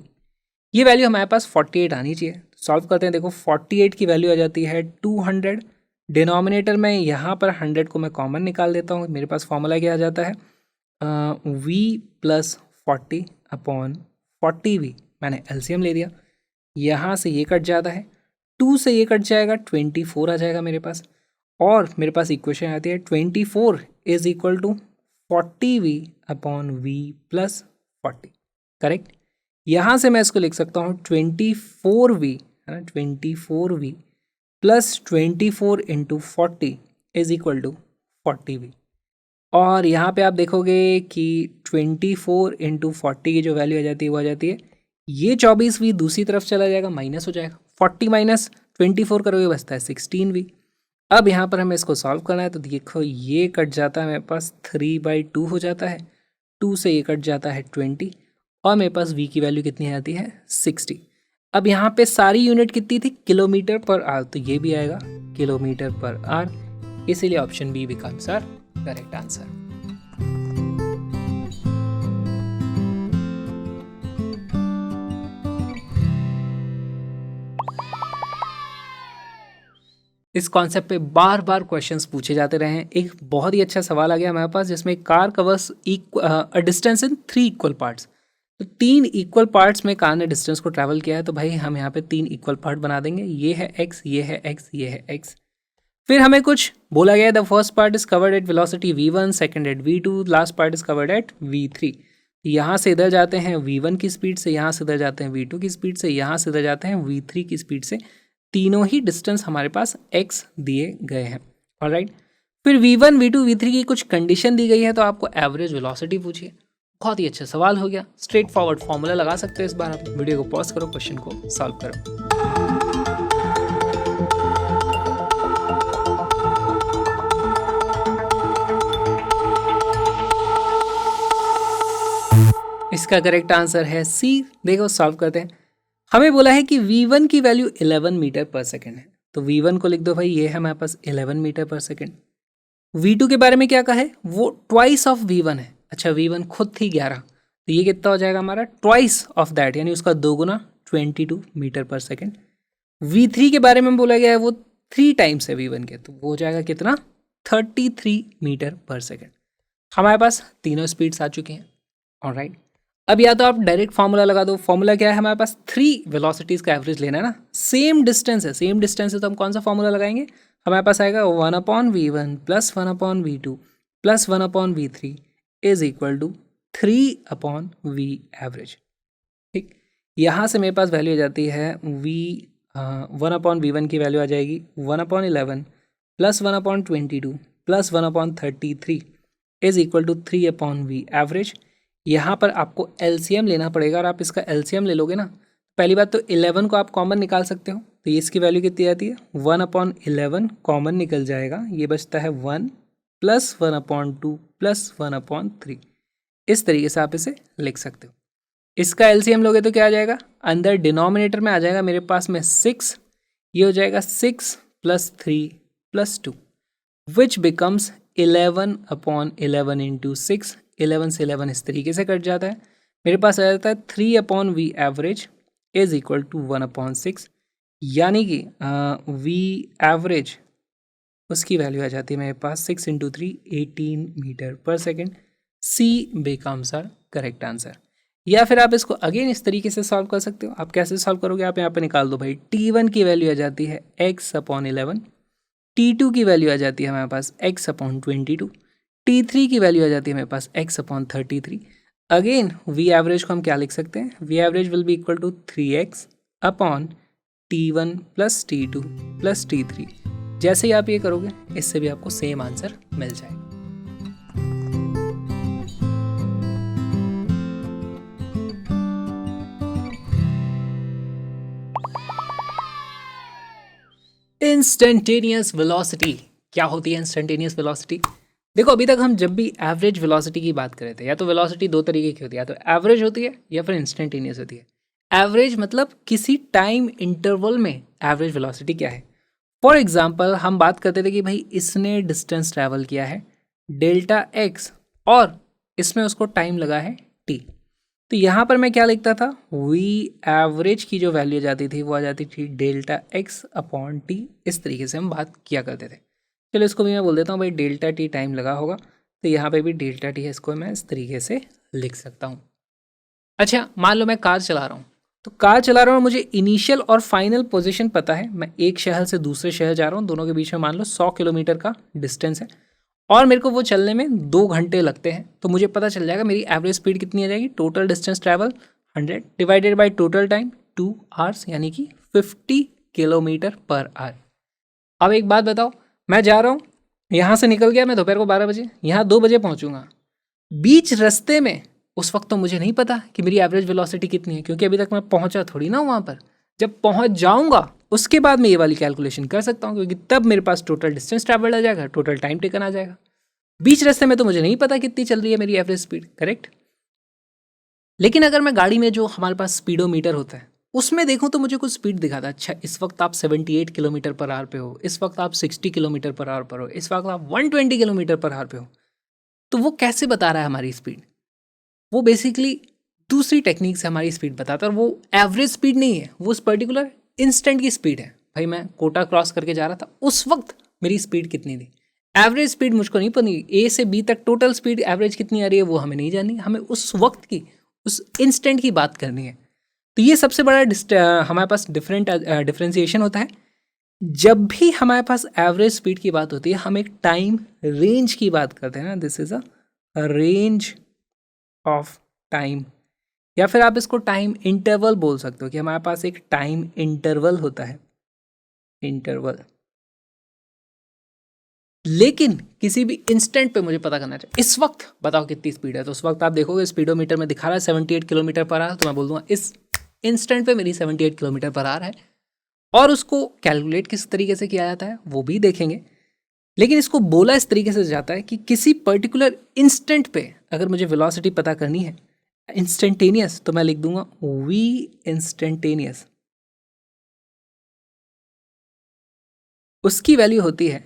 ये वैल्यू हमारे पास 48 आनी चाहिए। सॉल्व करते हैं। देखो 48 की वैल्यू आ जाती है 200, डिनोमिनेटर में यहाँ पर 100 को मैं कॉमन निकाल देता हूँ। मेरे पास फॉर्मूला क्या आ जाता है, v प्लस 40 अपॉन 40v, मैंने एलसीएम ले दिया। यहाँ से ये कट जाता है, 2 से ये कट जाएगा, 24 आ जाएगा मेरे पास। और मेरे पास इक्वेशन आती है 24 is equal to 40v upon v plus 40, correct. यहाँ से मैं इसको लिख सकता हूँ 24v, है ना, 24v plus 24 into 40 is equal to 40v। और यहाँ पे आप देखोगे कि 24 इंटू 40 की जो वैल्यू आ जाती है वो आ जाती है, ये 24v दूसरी तरफ चला जाएगा, माइनस हो जाएगा, 40 माइनस 24 करोगे बचता है 16v। अब यहाँ पर हमें इसको सॉल्व करना है, तो देखो ये कट जाता है मेरे पास 3/2 हो जाता है, 2 से ये कट जाता है 20 और मेरे पास v की वैल्यू कितनी आती है 60। अब यहाँ पे सारी यूनिट कितनी थी, किलोमीटर पर आवर, तो ये भी आएगा किलोमीटर पर आवर, इसीलिए option B becomes our correct answer. इस कॉन्सेप्ट पे बार बार क्वेश्चंस पूछे जाते रहे हैं। एक बहुत ही अच्छा सवाल आ गया हमारे पास जिसमें car covers a distance in 3 equal parts. तो 3 इक्वल पार्ट्स में कार ने डिस्टेंस को ट्रैवल किया है, तो भाई हम यहाँ पे 3 इक्वल पार्ट बना देंगे। ये है x, ये है x, ये है x। फिर हमें कुछ बोला गया है, the first part is covered at velocity v1, second at v2, last part is covered at v3। यहाँ से इधर जाते हैं v1 की स्पीड से, यहाँ से इधर जाते हैं v2 की स्पीड से, यहाँ से इधर जाते हैं v3 की स्पीड से। तीनों ही डिस्टेंस हमारे पास x दिए गए हैं, ऑलराइट। फिर v1, v2, v3 की कुछ कंडीशन दी गई है, तो आपको एवरेज वेलोसिटी पूछिए। बहुत ही अच्छा सवाल हो गया, स्ट्रेट फॉरवर्ड फॉर्मूला लगा सकते हो। इस बार आप वीडियो को पॉज करो, क्वेश्चन को सॉल्व करो। इसका करेक्ट आंसर है सी। देखो सॉल्व करते हैं। हमें बोला है कि v1 की वैल्यू 11 मीटर पर सेकंड है, तो v1 को लिख दो भाई, ये है हमारे पास 11 मीटर पर सेकंड। v2 के बारे में क्या कहा है, वो ट्वाइस ऑफ v1 है। अच्छा v1 खुद थी 11, तो ये कितना हो जाएगा हमारा ट्वाइस ऑफ दैट, यानी उसका दोगुना 22 मीटर पर सेकंड। v3 के बारे में बोला गया है वो 3 टाइम्स है v1 के, तो वो हो जाएगा कितना 33 मीटर पर सेकंड। हमारे पास तीनों स्पीड्स आ चुकी हैं, ऑलराइट। अब या तो आप डायरेक्ट फार्मूला लगा दो। फार्मूला क्या है, हमारे पास 3 वेलोसिटीज़ का एवरेज लेना है ना, सेम डिस्टेंस है, सेम डिस्टेंस है, तो हम कौन सा फार्मूला लगाएंगे, हमारे पास आएगा 1/v1 plus 1/v2 plus 1/v3 is equal to 3/v average. ठीक, यहाँ से मेरे पास वैल्यू आ जाती है v 1/v1 की वैल्यू आ जाएगी 1/11 plus 1/22 plus 1/33 is equal to 3/v average. यहाँ पर आपको एलसीएम लेना पड़ेगा, और आप इसका एलसीएम ले लोगे ना, पहली बात तो 11 को आप कॉमन निकाल सकते हो, तो ये इसकी वैल्यू कितनी आती है 1/11 कॉमन निकल जाएगा, ये बचता है 1 प्लस 1/2 प्लस 1/3। इस तरीके से आप इसे लिख सकते हो। इसका एलसीएम लोगे तो क्या आ जाएगा, अंदर डिनोमिनेटर में आ जाएगा मेरे पास में 6, ये हो जाएगा 6 plus 3 plus 2 which becomes 11/11 into 6। 11 से 11 इस तरीके से कट जाता है, मेरे पास आ जाता है 3/v average is equal to 1/6, यानी कि वी एवरेज उसकी वैल्यू आ जाती है मेरे पास 6 × 3 18 metre per second. C becomes our correct answer. या फिर आप इसको अगेन इस तरीके से सॉल्व कर सकते हो। आप कैसे सॉल्व करोगे, आप यहाँ पे निकाल दो भाई, T1 की वैल्यू आ जाती है x/11, T2 की वैल्यू आ जाती है हमारे पास x/22, T3 की वैल्यू आ जाती है मेरे पास x/33। अगेन वी एवरेज को हम क्या लिख सकते हैं, v average will be equal to 3x/T1 + T2 + T3। जैसे ही आप ये करोगे इससे भी आपको सेम आंसर मिल जाएगा। इंस्टेंटेनियस वेलोसिटी क्या होती है? इंस्टेंटेनियस वेलोसिटी, देखो अभी तक हम जब भी एवरेज वेलोसिटी की बात कर रहे थे, या तो वेलोसिटी दो तरीके की होती है, या तो एवरेज होती है या फिर इंस्टेंटेनियस होती है। एवरेज मतलब किसी टाइम इंटरवल में एवरेज वेलोसिटी क्या है। फॉर एग्जाम्पल हम बात करते थे कि भाई इसने डिस्टेंस ट्रैवल किया है Δx और इसमें उसको टाइम लगा है t, तो यहाँ पर मैं क्या लिखता था, वी एवरेज की जो वैल्यू जाती थी वो आ जाती थी Δx/t। इस तरीके से हम बात किया करते थे। चलो इसको भी मैं बोल देता हूँ भाई Δt टाइम लगा होगा, तो यहाँ पे भी Δt है, इसको मैं इस तरीके से लिख सकता हूँ। अच्छा मान लो मैं कार चला रहा हूँ, तो कार चला रहा हूँ, मुझे इनिशियल और फाइनल पोजीशन पता है, मैं एक शहर से दूसरे शहर जा रहा हूँ, दोनों के बीच में मान लो 100 किलोमीटर का डिस्टेंस है और मेरे को वो चलने में 2 घंटे लगते हैं, तो मुझे पता चल जाएगा मेरी एवरेज स्पीड कितनी आ जाएगी, total distance travel 100 divided by total time 2 hours, यानी कि 50 km/h। अब एक बात बताओ, मैं जा रहा हूँ, यहाँ से निकल गया मैं दोपहर को 12 बजे, यहाँ 2 बजे पहुँचूंगा, बीच रास्ते में उस वक्त तो मुझे नहीं पता कि मेरी एवरेज वेलोसिटी कितनी है, क्योंकि अभी तक मैं पहुंचा थोड़ी ना वहाँ पर। जब पहुंच जाऊंगा उसके बाद मैं ये वाली कैलकुलेशन कर सकता हूँ, क्योंकि तब मेरे पास टोटल डिस्टेंस ट्रैवल आ जाएगा, टोटल टाइम टेकन आ जाएगा। बीच रास्ते में तो मुझे नहीं पता कितनी चल रही है मेरी एवरेज स्पीड, करेक्ट। लेकिन अगर मैं गाड़ी में जो हमारे पास स्पीडोमीटर होता है उसमें देखूँ तो मुझे कुछ स्पीड दिखाता है, अच्छा इस वक्त आप 78 km/h पे हो, इस वक्त आप 60 km/h पर हो, इस वक्त आप 120 km/h पे हो, तो वो कैसे बता रहा है हमारी स्पीड? वो बेसिकली दूसरी टेक्निक से हमारी स्पीड बताता है, और वो एवरेज स्पीड नहीं है, वो उस पर्टिकुलर इंस्टेंट की स्पीड है। भाई मैं कोटा क्रॉस करके जा रहा था, उस वक्त मेरी स्पीड कितनी थी। एवरेज स्पीड मुझको नहीं पता, ए से बी तक टोटल स्पीड एवरेज कितनी आ रही है वो हमें नहीं जाननी, हमें उस वक्त की, उस इंस्टेंट की बात करनी है। तो ये सबसे बड़ा हमारे पास डिफरेंशिएशन होता है। जब भी हमारे पास एवरेज स्पीड की बात होती है हम एक टाइम रेंज की बात करते हैं ना, this is a range of time, या फिर आप इसको टाइम इंटरवल बोल सकते हो कि हमारे पास एक टाइम इंटरवल होता है, इंटरवल। लेकिन किसी भी इंस्टेंट पे मुझे पता करना चाहिए इस वक्त बताओ कितनी स्पीड है, तो उस वक्त आप देखोगे स्पीडोमीटर में दिखा रहा है 78 km/h, तो मैं बोल दूंगा इस इंस्टेंट पे मेरी 78 km/h है। और उसको कैलकुलेट किस तरीके से किया जाता है वो भी देखेंगे, लेकिन इसको बोला इस तरीके से जाता है कि किसी पर्टिकुलर इंस्टेंट पे अगर मुझे वेलोसिटी पता करनी है इंस्टेंटेनियस, तो मैं लिख दूंगा वी इंस्टेंटेनियस, उसकी वैल्यू होती है,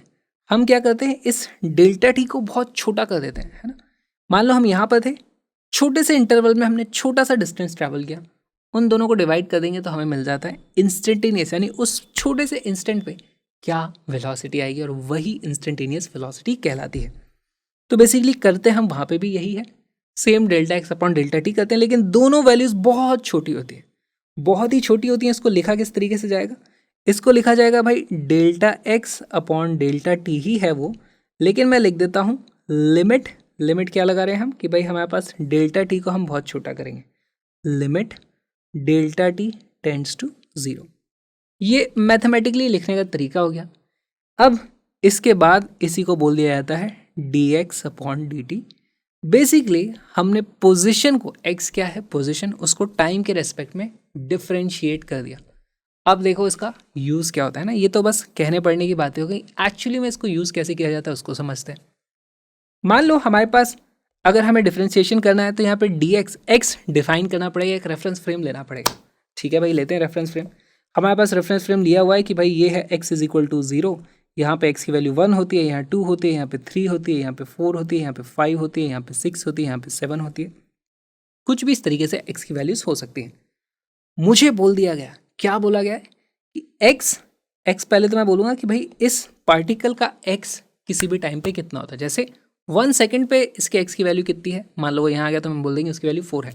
हम क्या करते हैं इस Δt को बहुत छोटा कर देते हैं, है ना। मान लो हम यहाँ पर थे, छोटे से इंटरवल में हमने छोटा सा डिस्टेंस ट्रैवल किया, उन दोनों को डिवाइड कर देंगे तो हमें मिल जाता है इंस्टेंटेनियस, यानी उस छोटे से इंस्टेंट पे क्या वेलोसिटी आएगी, और वही इंस्टेंटेनियस वेलोसिटी कहलाती है। तो बेसिकली करते हम वहाँ पे भी यही है, सेम Δx/Δt करते हैं, लेकिन दोनों वैल्यूज़ बहुत छोटी होती है, बहुत ही छोटी होती हैं। इसको लिखा किस तरीके से जाएगा, इसको लिखा जाएगा भाई Δx/Δt ही है वो, लेकिन मैं लिख देता हूँ लिमिट। लिमिट क्या लगा रहे हैं हम कि भाई हमारे पास Δt को हम बहुत छोटा करेंगे, लिमिट Δt टेंड्स टू 0। ये मैथमेटिकली लिखने का तरीका हो गया। अब इसके बाद इसी को बोल दिया जाता है dx/dt। बेसिकली हमने पोजीशन को, x क्या है पोजीशन, उसको टाइम के रेस्पेक्ट में डिफरेंशिएट कर दिया। अब देखो इसका यूज़ क्या होता है ना, ये तो बस कहने पढ़ने की बातें हो गई, एक्चुअली में इसको यूज़ कैसे किया जाता है उसको समझते हैं। मान लो हमारे पास अगर हमें डिफरेंशिएशन करना है तो यहाँ पे dx x डिफाइन करना पड़ेगा, एक रेफरेंस फ्रेम लेना पड़ेगा। ठीक है भाई, लेते हैं रेफरेंस फ्रेम। हमारे पास रेफरेंस फ्रेम लिया हुआ है कि भाई ये है x = 0, यहाँ पे x की वैल्यू 1 होती है, यहाँ 2 होती है, यहाँ पे 3 होती है, यहाँ पे 4 होती है, यहाँ पे 5 होती है, यहाँ पे 6 होती है, यहाँ पे 7 होती है, कुछ भी इस तरीके से x की वैल्यूज़ हो सकती हैं। मुझे बोल दिया गया, क्या बोला गया है कि एक्स पहले तो मैं बोलूँगा कि भाई इस पार्टिकल का एक्स किसी भी टाइम पे कितना होता है। जैसे 1 सेकेंड पे इसके एक्स की वैल्यू कितनी है, मान लो वो यहाँ आ गया तो हम बोल देंगे उसकी वैल्यू 4 है।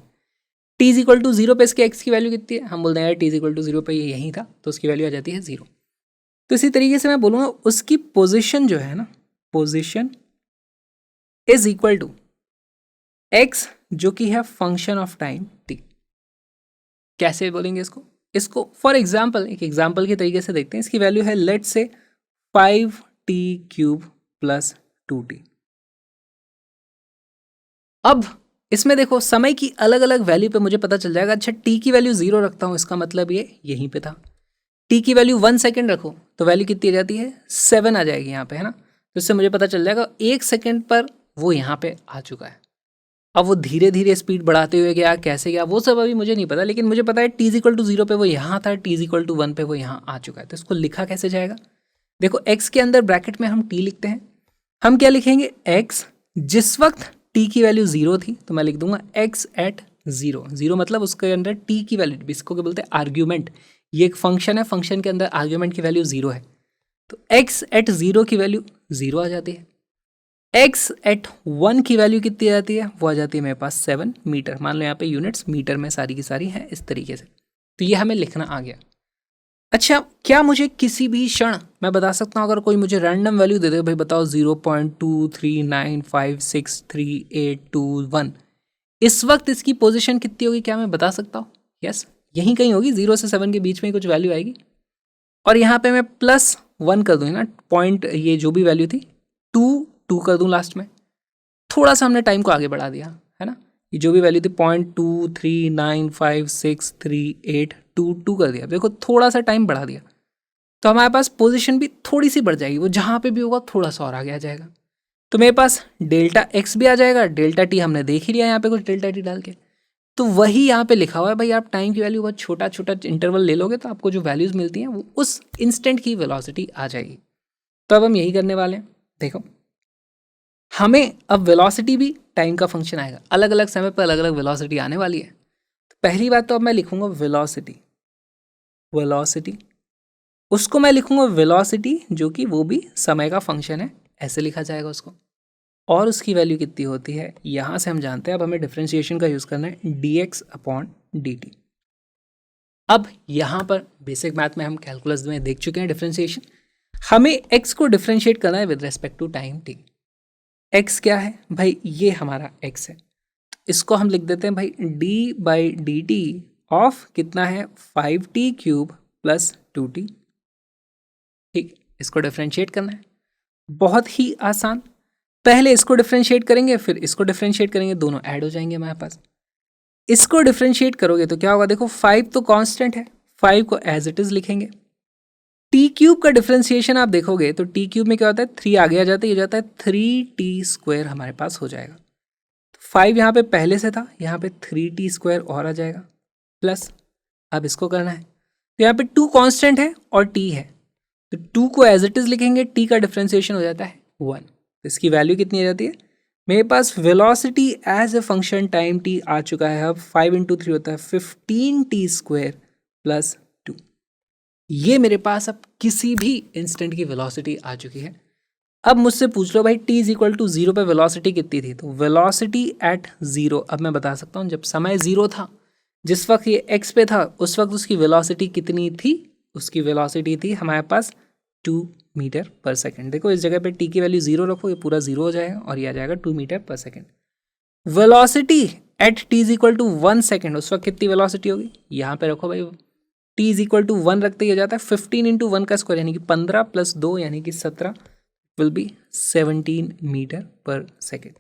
टी इज इक्वल टू 0 पे इसके एक्स की वैल्यू कितनी है, हम बोल देंगे टी इज इक्वल टू 0 पे ये यहीं था तो उसकी वैल्यू आ जाती है 0। तो इसी तरीके से मैं बोलूँगा उसकी पोजिशन जो है ना, position is equal to x जो कि है फंक्शन ऑफ टाइम टी। कैसे बोलेंगे इसको फॉर एग्जाम्पल, एक एग्जाम्पल के तरीके से देखते हैं। इसकी वैल्यू है लेट से 5t³ प्लस 2t। अब इसमें देखो समय की अलग अलग वैल्यू पे मुझे पता चल जाएगा, अच्छा टी की वैल्यू 0 रखता हूं, इसका मतलब ये यहीं पे था। टी की वैल्यू 1 सेकेंड रखो तो वैल्यू कितनी आ जाती है, 7 आ जाएगी यहाँ पे, है ना। तो इससे मुझे पता चल जाएगा 1 सेकेंड पर वो यहाँ पे आ चुका है। अब वो धीरे धीरे स्पीड बढ़ाते हुए गया, कैसे गया वो सब अभी मुझे नहीं पता, लेकिन मुझे पता है टी इज इक्वल टू 0 पे वो यहाँ था, टी इज इक्वल टू 1 पे वो यहाँ आ चुका है। तो इसको लिखा कैसे जाएगा, देखो एक्स के अंदर ब्रैकेट में हम टी लिखते हैं। हम क्या लिखेंगे, एक्स जिस वक्त टी की वैल्यू 0 थी तो मैं लिख दूंगा एक्स एट 0 मतलब उसके अंदर टी की वैल्यू, इसको क्या बोलते हैं आर्ग्यूमेंट, ये एक फंक्शन है, फंक्शन के अंदर आर्ग्यूमेंट की वैल्यू 0 है तो एक्स एट 0 की वैल्यू 0 आ जाती है। एक्स एट 1 की वैल्यू कितनी आ जाती है, वो आ जाती है मेरे पास 7 मीटर। मान लो यहाँ पे यूनिट्स मीटर में सारी की सारी हैं इस तरीके से, तो ये हमें लिखना आ गया। अच्छा, क्या मुझे किसी भी क्षण मैं बता सकता हूँ, अगर कोई मुझे रैंडम वैल्यू दे दे, भाई बताओ 0.239563821, इस वक्त इसकी पोजीशन कितनी होगी, क्या मैं बता सकता हूँ? यस, यहीं कहीं होगी, 0 से 7 के बीच में कुछ वैल्यू आएगी। और यहाँ पे मैं +1 कर दूँ ना, पॉइंट ये जो भी वैल्यू थी 2 कर दूँ लास्ट में, थोड़ा सा हमने टाइम को आगे बढ़ा दिया, है ना। ये जो भी वैल्यू थी 0.239563822 कर दिया, देखो थोड़ा सा टाइम बढ़ा दिया तो हमारे पास पोजीशन भी थोड़ी सी बढ़ जाएगी, वो जहाँ पे भी होगा थोड़ा सा और आगे आ जाएगा। तो मेरे पास डेल्टा एक्स भी आ जाएगा, डेल्टा टी हमने देख ही लिया यहाँ पे कुछ डेल्टा टी डाल के, तो वही यहाँ पे लिखा हुआ है। भाई आप टाइम की वैल्यू बहुत छोटा छोटा इंटरवल ले लोगे तो आपको जो वैल्यूज़ मिलती हैं वो उस इंस्टेंट की वेलोसिटी आ जाएगी। तो अब हम यही करने वाले हैं। देखो हमें अब वेलोसिटी भी टाइम का फंक्शन आएगा, अलग अलग समय पर अलग अलग वेलोसिटी आने वाली है। तो पहली बात तो अब मैं लिखूंगा वेलोसिटी, उसको मैं लिखूंगा वेलोसिटी जो कि वो भी समय का फंक्शन है, ऐसे लिखा जाएगा उसको। और उसकी वैल्यू कितनी होती है, यहाँ से हम जानते हैं। अब हमें डिफरेंशिएशन का यूज़ करना है, dx/dt। अब यहाँ पर बेसिक मैथ में हम कैलकुलस में देख चुके हैं डिफरेंशिएशन। हमें x को डिफरेंशिएट करना है with respect to time t। x क्या है भाई, ये हमारा x है, इसको हम लिख देते हैं भाई d/dt ऑफ कितना है 5t³ प्लस 2t। ठीक, इसको डिफरेंशिएट करना है, बहुत ही आसान। पहले इसको डिफरेंशिएट करेंगे फिर इसको डिफरेंशिएट करेंगे, दोनों ऐड हो जाएंगे हमारे पास। इसको डिफरेंशिएट करोगे तो क्या होगा, देखो 5 तो कांस्टेंट है, 5 को एज इट इज लिखेंगे। t³ का डिफरेंशिएशन आप देखोगे तो t³ में क्या होता है, 3 आगे आ जाता है, ये जाता है 3t² हमारे पास हो जाएगा। 5 यहाँ पे पहले से था, यहाँ पे 3t² और आ जाएगा प्लस, अब इसको करना है तो यहाँ पे 2 कांस्टेंट है और t है तो 2 को एज इट इज लिखेंगे, t का डिफरेंशिएशन हो जाता है 1। तो इसकी वैल्यू कितनी आ जाती है, मेरे पास velocity as a function time t आ चुका है। अब 5 × 3 होता है 15t² प्लस 2। ये मेरे पास अब किसी भी इंस्टेंट की वेलोसिटी आ चुकी है। अब मुझसे पूछ लो भाई t इज इक्वल टू 0 पे वेलोसिटी कितनी थी, तो वेलोसिटी एट 0 अब मैं बता सकता हूँ, जब समय 0 था, जिस वक्त ये x पे था उस वक्त उसकी वेलोसिटी कितनी थी, उसकी वेलोसिटी थी हमारे पास 2 मीटर पर सेकेंड। देखो इस जगह पे t की वैल्यू 0 रखो, ये पूरा 0 हो जाएगा और ये आ जाएगा 2 metre per second. Velocity at t is equal to 1 second, उस वक्त कितनी वेलोसिटी होगी, यहाँ पे रखो भाई, t इज इक्वल टू 1 रखते ही हो जाता है 15 × 1 का स्क्वायर यानी कि 15 + 2 यानी कि 17 will be 17 metre per second.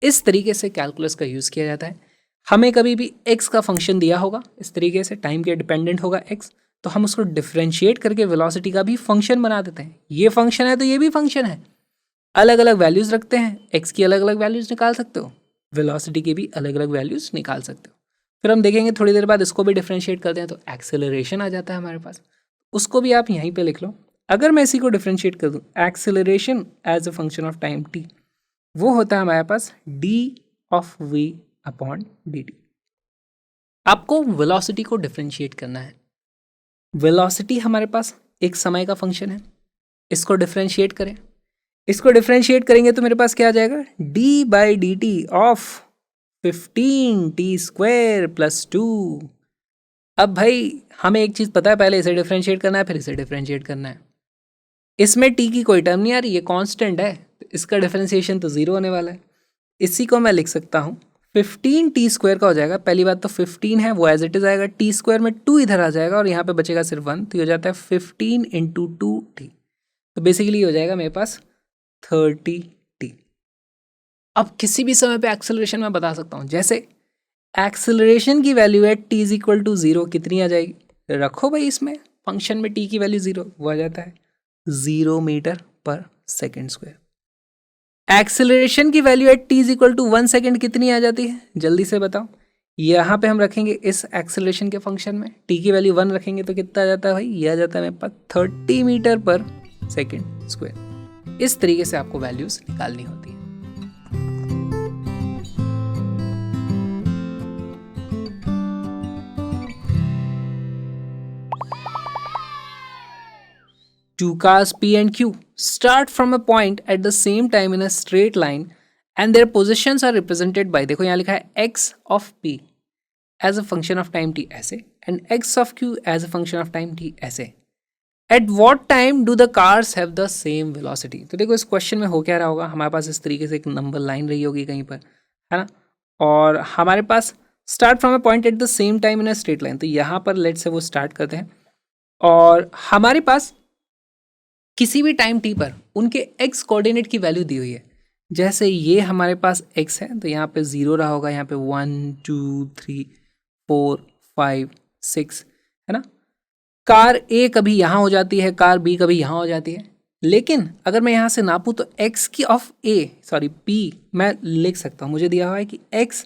इस तरीके से कैलकुलस का यूज़ किया जाता है। हमें कभी भी x का फंक्शन दिया होगा इस तरीके से, टाइम के डिपेंडेंट होगा x, तो हम उसको डिफरेंशिएट करके वेलोसिटी का भी फंक्शन बना देते हैं। ये फंक्शन है तो ये भी फंक्शन है, अलग अलग वैल्यूज़ रखते हैं, x की अलग अलग वैल्यूज़ निकाल सकते हो, वेलोसिटी की भी अलग अलग वैल्यूज़ निकाल सकते हो। फिर हम देखेंगे थोड़ी देर बाद इसको भी डिफरेंशिएट करते हैं तो एक्सेलरेशन आ जाता है हमारे पास, उसको भी आप यहीं पे लिख लो। अगर मैं इसी को डिफरेंशिएट कर दूं, acceleration as a function of time t, वो होता है हमारे पास d/v/dt। आपको वेलोसिटी को डिफरेंशिएट करना है। वेलोसिटी हमारे पास एक समय का फंक्शन है, इसको डिफरेंशिएट करें। इसको डिफरेंशिएट करेंगे तो मेरे पास क्या आ जाएगा, D by D T of 15t² + 2। अब भाई हमें एक चीज़ पता है, पहले इसे डिफरेंशिएट करना है फिर इसे डिफरेंशिएट करना है। इसमें t की कोई टर्म नहीं आ रही, ये कांस्टेंट है, तो इसका डिफरेंशिएशन तो ज़ीरो होने वाला है। इसी को मैं लिख सकता हूँ 15t² का हो जाएगा। पहली बात तो 15 है वो एज इट इज़ आएगा, t² में 2 इधर आ जाएगा और यहाँ पे बचेगा सिर्फ 1, तो ये हो जाता है 15 × 2t। तो बेसिकली हो जाएगा मेरे पास 30t। अब किसी भी समय पे एक्सेलरेशन मैं बता सकता हूँ, जैसे एक्सेलरेशन की वैल्यू है t = 0, कितनी आ जाएगी, रखो भाई इसमें फंक्शन में t की वैल्यू 0, वो आ जाता है 0 मीटर/s²। एक्सेलरेशन की वैल्यू एट t = 1 सेकेंड कितनी आ जाती है, जल्दी से बताओ। यहाँ पे हम रखेंगे इस एक्सेलरेशन के फंक्शन में t की वैल्यू 1 रखेंगे तो कितना आ जाता है भाई, ये आ जाता है मेरे पास 30 मीटर/s²। इस तरीके से आपको वैल्यूज निकालनी होती है। Two cars P and Q start from a point at the same time in a straight line and their positions are represented by, देखो यहाँ लिखा है x of P as a function of time t ऐसे and x of Q as a function of time t ऐसे। At what time do the cars have the same velocity? तो देखो इस question में हो क्या रहा होगा, हमारे पास इस तरीके से एक नंबर लाइन रही होगी कहीं पर, है ना, और हमारे पास start from a point at the same time in a straight line, तो यहाँ पर लेट से वो स्टार्ट करते हैं और हमारे पास किसी भी टाइम t पर उनके x कोऑर्डिनेट की वैल्यू दी हुई है। जैसे ये हमारे पास x है तो यहाँ पे 0 रहा होगा, यहाँ पे 1 2 3 4 5 6, है ना। कार A कभी यहाँ हो जाती है, कार B कभी यहाँ हो जाती है, लेकिन अगर मैं यहाँ से नापूँ तो x की ऑफ P मैं लिख सकता हूँ, मुझे दिया हुआ है कि x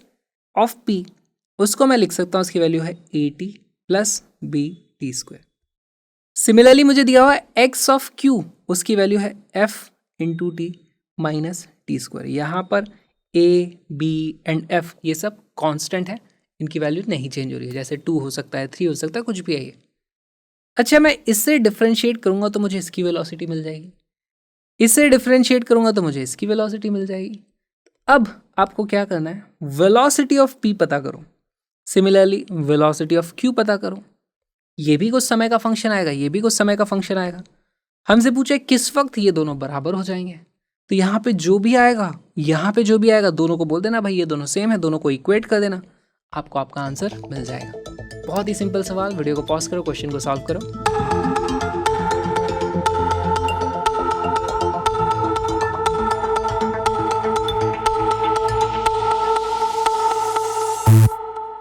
ऑफ P, उसको मैं लिख सकता हूँ, उसकी वैल्यू है AT + BT²। सिमिलरली मुझे दिया हुआ है x ऑफ q, उसकी वैल्यू है f × t - t²। यहाँ पर a b एंड f ये सब कांस्टेंट है, इनकी वैल्यू नहीं चेंज हो रही है, जैसे 2 हो सकता है, 3 हो सकता है, कुछ भी है ये। अच्छा, मैं इससे डिफरेंशिएट करूँगा तो मुझे इसकी वेलोसिटी मिल जाएगी, इससे डिफरेंशिएट करूँगा तो मुझे इसकी वेलोसिटी मिल जाएगी। अब आपको क्या करना है, वेलोसिटी ऑफ p पता करो, सिमिलरली वेलोसिटी ऑफ q पता करो। ये भी कुछ समय का फंक्शन आएगा, ये भी कुछ समय का फंक्शन आएगा। हमसे पूछे किस वक्त ये दोनों बराबर हो जाएंगे, तो यहाँ पे जो भी आएगा, यहाँ पे जो भी आएगा, दोनों को बोल देना भाई ये दोनों सेम है, दोनों को इक्वेट कर देना, आपको आपका आंसर मिल जाएगा। बहुत ही सिंपल सवाल। वीडियो को पॉज करो, क्वेश्चन को सॉल्व करो।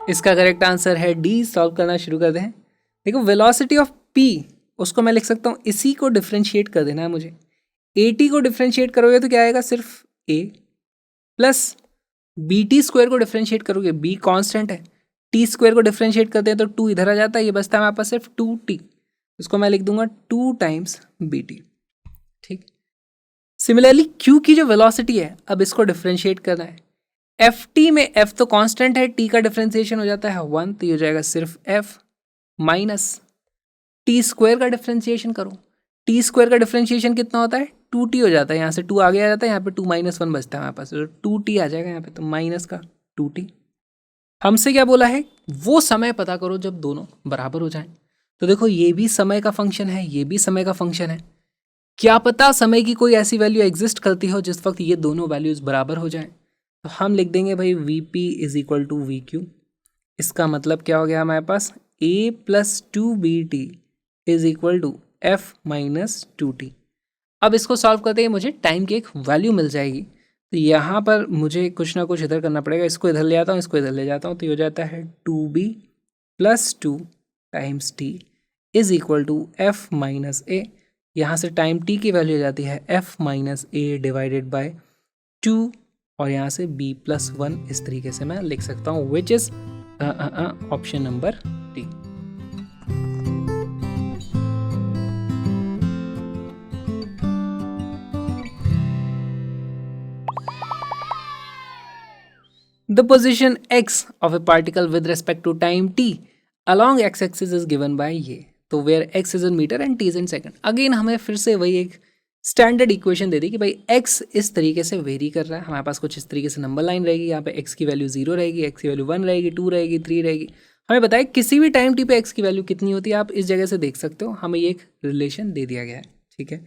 इसका करेक्ट आंसर है डी। सॉल्व करना शुरू करते हैं। देखो वेलोसिटी ऑफ p, उसको मैं लिख सकता हूँ, इसी को डिफरेंशिएट कर देना है मुझे। at को डिफरेंशिएट करोगे तो क्या आएगा, सिर्फ a प्लस bt² को डिफरेंशिएट करोगे, b कांस्टेंट है, t² को डिफरेंशिएट करते हैं तो 2 इधर आ जाता है, ये बचता है हमारे पास सिर्फ 2t, उसको मैं लिख दूंगा 2 × bt। ठीक। सिमिलरली q की जो वेलोसिटी है, अब इसको डिफरेंशिएट करना है। ft में f तो कांस्टेंट है, t का डिफरेंशिएशन हो जाता है 1, तो ये हो जाएगा सिर्फ f माइनस t² का डिफरेंशिएशन करो। t² का डिफरेंशिएशन कितना होता है, 2t हो जाता है, यहाँ से 2 आगे आ जाता है, यहाँ पे 2 - 1 बचता है हमारे पास, तो 2t आ जाएगा यहाँ पे, तो माइनस का 2t। हमसे क्या बोला है, वो समय पता करो जब दोनों बराबर हो जाएं। तो देखो ये भी समय का फंक्शन है, ये भी समय का फंक्शन है, क्या पता समय की कोई ऐसी वैल्यू एग्जिस्ट करती हो जिस वक्त ये दोनों वैल्यूज बराबर हो जाएं। तो हम लिख देंगे भाई vp = vq। इसका मतलब क्या हो गया हमारे पास, a + 2bt = f - 2t। अब इसको सॉल्व करते ही मुझे टाइम की एक वैल्यू मिल जाएगी, तो यहाँ पर मुझे कुछ ना कुछ इधर करना पड़ेगा, इसको इधर ले आता हूँ, इसको इधर ले जाता हूँ, तो ये हो जाता है 2b + 2 × t = f - a। यहाँ से टाइम t की वैल्यू हो जाती है f - a / 2, और यहाँ से b + 1, इस तरीके से मैं लिख सकता हूँ, which is option number D. The position x of a particle with respect to time t along x axis is given by ये, तो where x is in metre and t is in second. Again हमें फिर से वही एक standard equation दे दी कि भाई x इस तरीके से वेरी कर रहा है, हमारे पास कुछ इस तरीके से नंबर लाइन रहेगी, यहाँ पे x की वैल्यू 0 रहेगी, x की वैल्यू 1 रहेगी, 2 रहेगी, 3 रहेगी। हमें बताए किसी भी टाइम t पे x की वैल्यू कितनी होती है, आप इस जगह से देख सकते हो, हमें ये एक रिलेशन दे दिया गया है, ठीक है।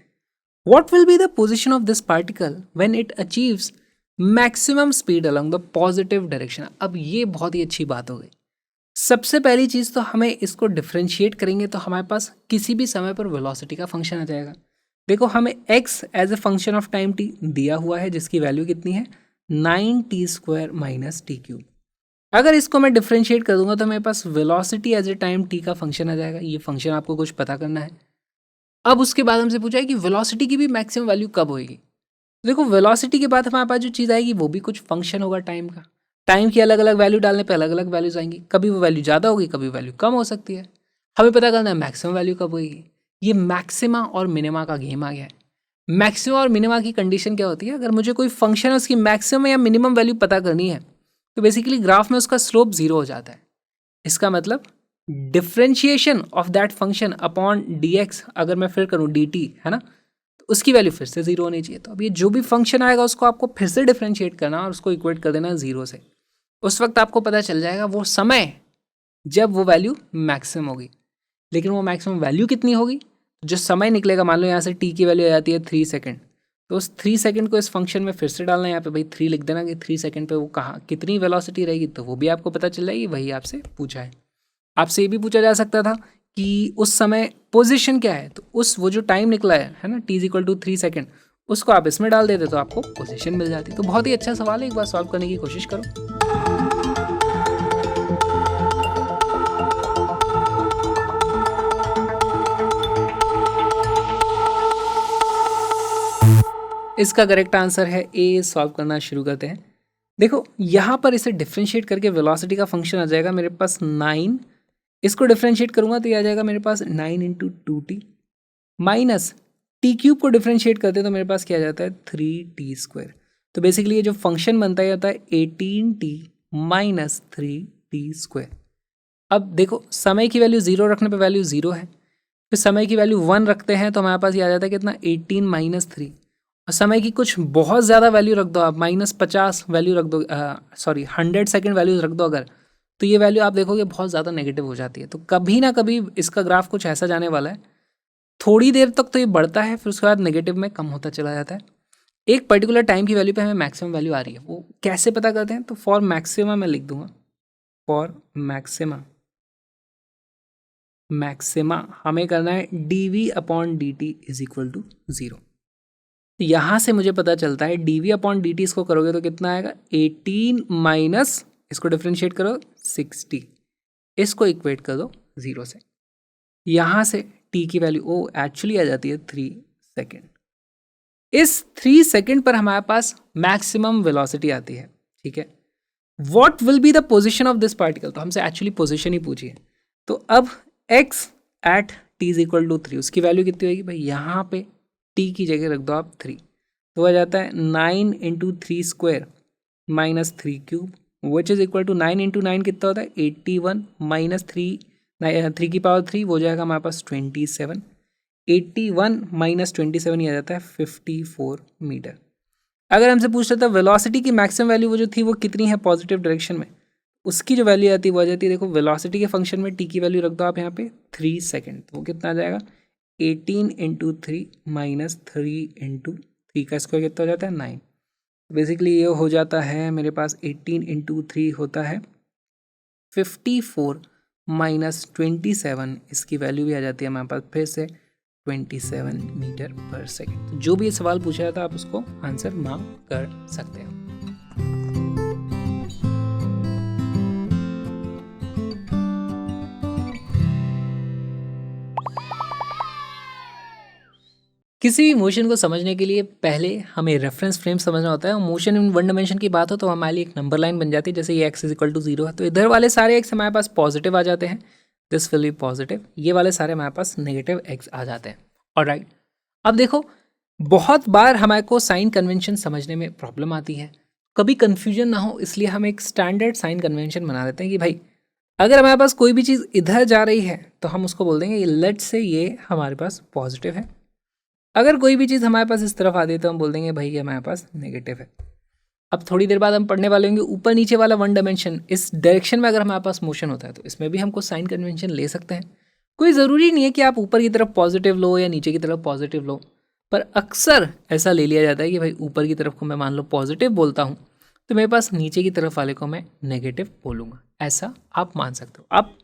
What will be the position of this particle when it achieves maximum speed along the positive direction? अब ये बहुत ही अच्छी बात हो गई। सबसे पहली चीज़ तो हमें इसको डिफ्रेंशिएट करेंगे तो हमारे पास किसी भी समय पर वेलोसिटी का फंक्शन आ जाएगा। देखो हमें x as a function of time t दिया हुआ है जिसकी वैल्यू कितनी है 9t² माइनस t³। अगर इसको मैं डिफ्रेंशिएट कर दूंगा तो मेरे पास velocity as a time t का फंक्शन आ जाएगा। ये फंक्शन आपको कुछ पता करना है। अब उसके बाद हमसे पूछा है कि वेलोसिटी की भी मैक्सिमम वैल्यू कब होगी। देखो वेलोसिटी के बाद हमारे पास जो चीज़ आएगी वो भी कुछ फंक्शन होगा टाइम का। टाइम की अलग अलग वैल्यू डालने पे अलग अलग वैल्यूज आएंगी, कभी वो वैल्यू ज़्यादा होगी, कभी वैल्यू कम हो सकती है। हमें पता करना है मैक्सिमम वैल्यू कब होगी। ये मैक्सिमा और मिनिमा का गेम आ गया है। मैक्सिमा और मिनिमा की कंडीशन क्या होती है, अगर मुझे कोई फंक्शन है उसकी मैक्सिमम या मिनिमम वैल्यू पता करनी है तो बेसिकली ग्राफ में उसका स्लोप 0 हो जाता है। इसका मतलब differentiation of that function upon dx अगर मैं फिर करूँ dt, है ना, तो उसकी वैल्यू फिर से 0 होनी चाहिए। तो अब ये जो भी फंक्शन आएगा उसको आपको फिर से डिफ्रेंशिएट करना और उसको इक्वेट कर देना 0 से। उस वक्त आपको पता चल जाएगा वो समय जब वो वैल्यू मैक्सिमम होगी। लेकिन वो मैक्सिमम वैल्यू कितनी होगी, जो समय निकलेगा, मान लो यहाँ से t की वैल्यू आ जाती है 3 सेकेंड, तो उस 3 सेकेंड को इस फंक्शन में फिर से डालना है। यहाँ पे भाई 3 लिख देना कि 3 सेकेंड पे वो कहाँ कितनी वेलोसिटी रहेगी, तो वो भी आपको पता चल जाएगी। वही आपसे पूछा है। आपसे ये भी पूछा जा सकता था कि उस समय पोजीशन क्या है, तो उस वो जो टाइम निकला है ना t = 3 सेकेंड, उसको आप इसमें डाल देते तो आपको पोजीशन मिल जाती। तो बहुत ही अच्छा सवाल है, एक बार सॉल्व करने की कोशिश करो। इसका करेक्ट आंसर है ए। सॉल्व करना शुरू करते हैं। देखो यहाँ पर इसे डिफ्रेंशिएट करके वेलोसिटी का फंक्शन आ जाएगा मेरे पास 9। इसको डिफ्रेंशिएट करूँगा तो ये आ जाएगा मेरे पास 9 × 2t माइनस t³ को डिफ्रेंशिएट करते हैं तो मेरे पास क्या आ जाता है 3t²। तो बेसिकली ये जो फंक्शन बनता है होता है 18t माइनस 3t²। अब देखो समय की वैल्यू 0 रखने पे वैल्यू 0 है, फिर समय की वैल्यू 1 रखते हैं तो हमारे पास ये आ जाता है कितना 18 माइनस 3। और समय की कुछ बहुत ज़्यादा वैल्यू रख दो आप, -50 वैल्यू रख दो, 100 सेकेंड वैल्यूज रख दो अगर, तो ये वैल्यू आप देखोगे बहुत ज़्यादा नेगेटिव हो जाती है। तो कभी ना कभी इसका ग्राफ कुछ ऐसा जाने वाला है। थोड़ी देर तक तो ये बढ़ता है, फिर उसके बाद नेगेटिव में कम होता चला जाता है। एक पर्टिकुलर टाइम की वैल्यू पे हमें मैक्सिमम वैल्यू आ रही है, वो कैसे पता करते हैं, तो फॉर मैक्सिमा मैं लिख दूंगा, फॉर मैक्सिमा हमें करना है dv/dt = 0। यहाँ से मुझे पता चलता है dv/dt इसको करोगे तो कितना आएगा 18 माइनस, इसको डिफ्रेंशिएट करो 60, इसको इक्वेट कर दो 0 से। यहाँ से t की वैल्यू एक्चुअली आ जाती है 3 सेकेंड। इस 3 सेकेंड पर हमारे पास मैक्सिमम वेलोसिटी आती है, ठीक है। What will be the position of this particle, तो हमसे एक्चुअली पोजीशन ही पूछी है। तो अब x एट t = 3 उसकी वैल्यू कितनी होगी भाई, यहाँ पे t की जगह रख दो आप 3, तो आ जाता है 9 × 3² minus 3³ which is equal to 9 × 9 कितना होता है 81 माइनस 3 की पावर 3 हो जाएगा हमारे पास 27। 81 माइनस 27 ये आ जाता है 54 मीटर। अगर हमसे पूछ रहा था वेलोसिटी की मैक्सिमम वैल्यू वो जो थी वो कितनी है पॉजिटिव डायरेक्शन में, उसकी जो वैल्यू आती है वो आ जाती है, देखो वेलोसिटी के फंक्शन में t की वैल्यू रख दो आप यहाँ पे 3 सेकेंड, तो वो कितना आ जाएगा 18 × 3 माइनस 3 × 3 का स्क्वायर कितना हो जाता है 9। बेसिकली ये हो जाता है मेरे पास 18 × 3 होता है 54 माइनस 27, इसकी वैल्यू भी आ जाती है हमारे पास फिर से 27 मीटर पर सेकेंड। तो जो भी ये सवाल पूछा जाता है आप उसको आंसर मार्क कर सकते हो। किसी भी मोशन को समझने के लिए पहले हमें रेफरेंस फ्रेम समझना होता है। मोशन इन वन डायमेंशन की बात हो तो हमारे लिए एक नंबर लाइन बन जाती है, जैसे ये x = 0 है तो इधर वाले सारे x हमारे पास पॉजिटिव आ जाते हैं, दिस विल बी पॉजिटिव, ये वाले सारे हमारे पास नेगेटिव x आ जाते हैं। ऑलराइट, अब देखो बहुत बार हमारे को साइन कन्वेंशन समझने में प्रॉब्लम आती है। कभी कन्फ्यूजन ना हो इसलिए हम एक स्टैंडर्ड साइन कन्वेंशन बना देते हैं कि भाई अगर हमारे पास कोई भी चीज़ इधर जा रही है तो हम उसको बोल देंगे लेट से ये हमारे पास पॉजिटिव है। अगर कोई भी चीज़ हमारे पास इस तरफ आती है तो हम बोल देंगे भाई ये हमारे पास नेगेटिव है। अब थोड़ी देर बाद हम पढ़ने वाले होंगे ऊपर नीचे वाला वन डायमेंशन, इस डायरेक्शन में अगर हमारे पास मोशन होता है तो इसमें भी हमको साइन कन्वेंशन ले सकते हैं। कोई ज़रूरी नहीं है कि आप ऊपर की तरफ पॉजिटिव लो या नीचे की तरफ पॉजिटिव लो, पर अक्सर ऐसा ले लिया जाता है कि भाई ऊपर की तरफ को मैं मान लो पॉजिटिव बोलता हूँ तो मेरे पास नीचे की तरफ वाले को मैं नेगेटिव बोलूँगा, ऐसा आप मान सकते हो। आप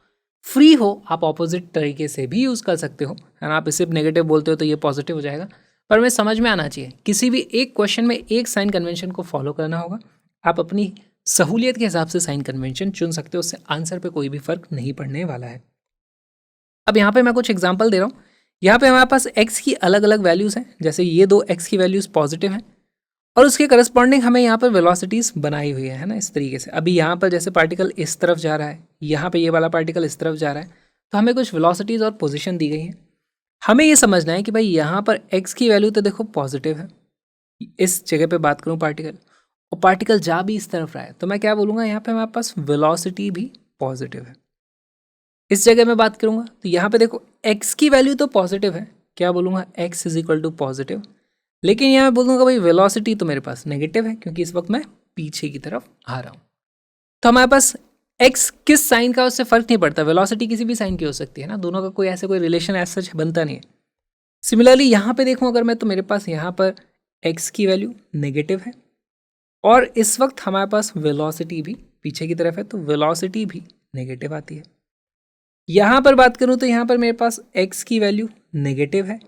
फ्री हो, आप ऑपोजिट तरीके से भी यूज़ कर सकते हो, है ना। आप सिर्फ नेगेटिव बोलते हो तो ये पॉजिटिव हो जाएगा, पर हमें समझ में आना चाहिए किसी भी एक क्वेश्चन में एक साइन कन्वेंशन को फॉलो करना होगा। आप अपनी सहूलियत के हिसाब से साइन कन्वेंशन चुन सकते हो, उससे आंसर पे कोई भी फर्क नहीं पड़ने वाला है। अब यहाँ पे मैं कुछ एग्जांपल दे रहा हूँ। यहाँ पे हमारे पास x की अलग अलग वैल्यूज़ हैं, जैसे ये दो x की वैल्यूज़ पॉजिटिव हैं और उसके करस्पॉन्डिंग हमें यहाँ पर वेलोसिटीज़ बनाई हुई है ना, इस तरीके से। अभी यहाँ पर जैसे पार्टिकल इस तरफ जा रहा है, यहाँ पे ये वाला पार्टिकल इस तरफ जा रहा है, तो हमें कुछ वेलोसिटीज़ और पोजीशन दी गई है। हमें ये समझना है कि भाई यहाँ पर x की वैल्यू तो देखो पॉजिटिव है, इस जगह पे बात करूँ पार्टिकल, और पार्टिकल जा भी इस तरफ रहा है, तो मैं क्या बोलूँगा यहाँ पे हमारे पास वेलोसिटी भी पॉजिटिव है। इस जगह मैं बात करूँगा तो यहाँ पे देखो x की वैल्यू तो पॉजिटिव है, क्या बोलूँगा x is equal to positive, लेकिन यहाँ मैं बोलूँगा भाई वेलोसिटी तो मेरे पास नेगेटिव है क्योंकि इस वक्त मैं पीछे की तरफ आ रहा हूँ। तो हमारे पास x किस साइन का उससे फ़र्क नहीं पड़ता, वेलोसिटी किसी भी साइन की हो सकती है ना, दोनों का कोई ऐसे कोई रिलेशन ऐसा सच बनता नहीं है। सिमिलरली यहाँ पे देखूँ अगर मैं, तो मेरे पास यहाँ पर x की वैल्यू नेगेटिव है और इस वक्त हमारे पास वेलोसिटी भी पीछे की तरफ है, तो वेलोसिटी भी नेगेटिव आती है। यहाँ पर बात करूँ तो यहाँ पर मेरे पास x की वैल्यू नेगेटिव है,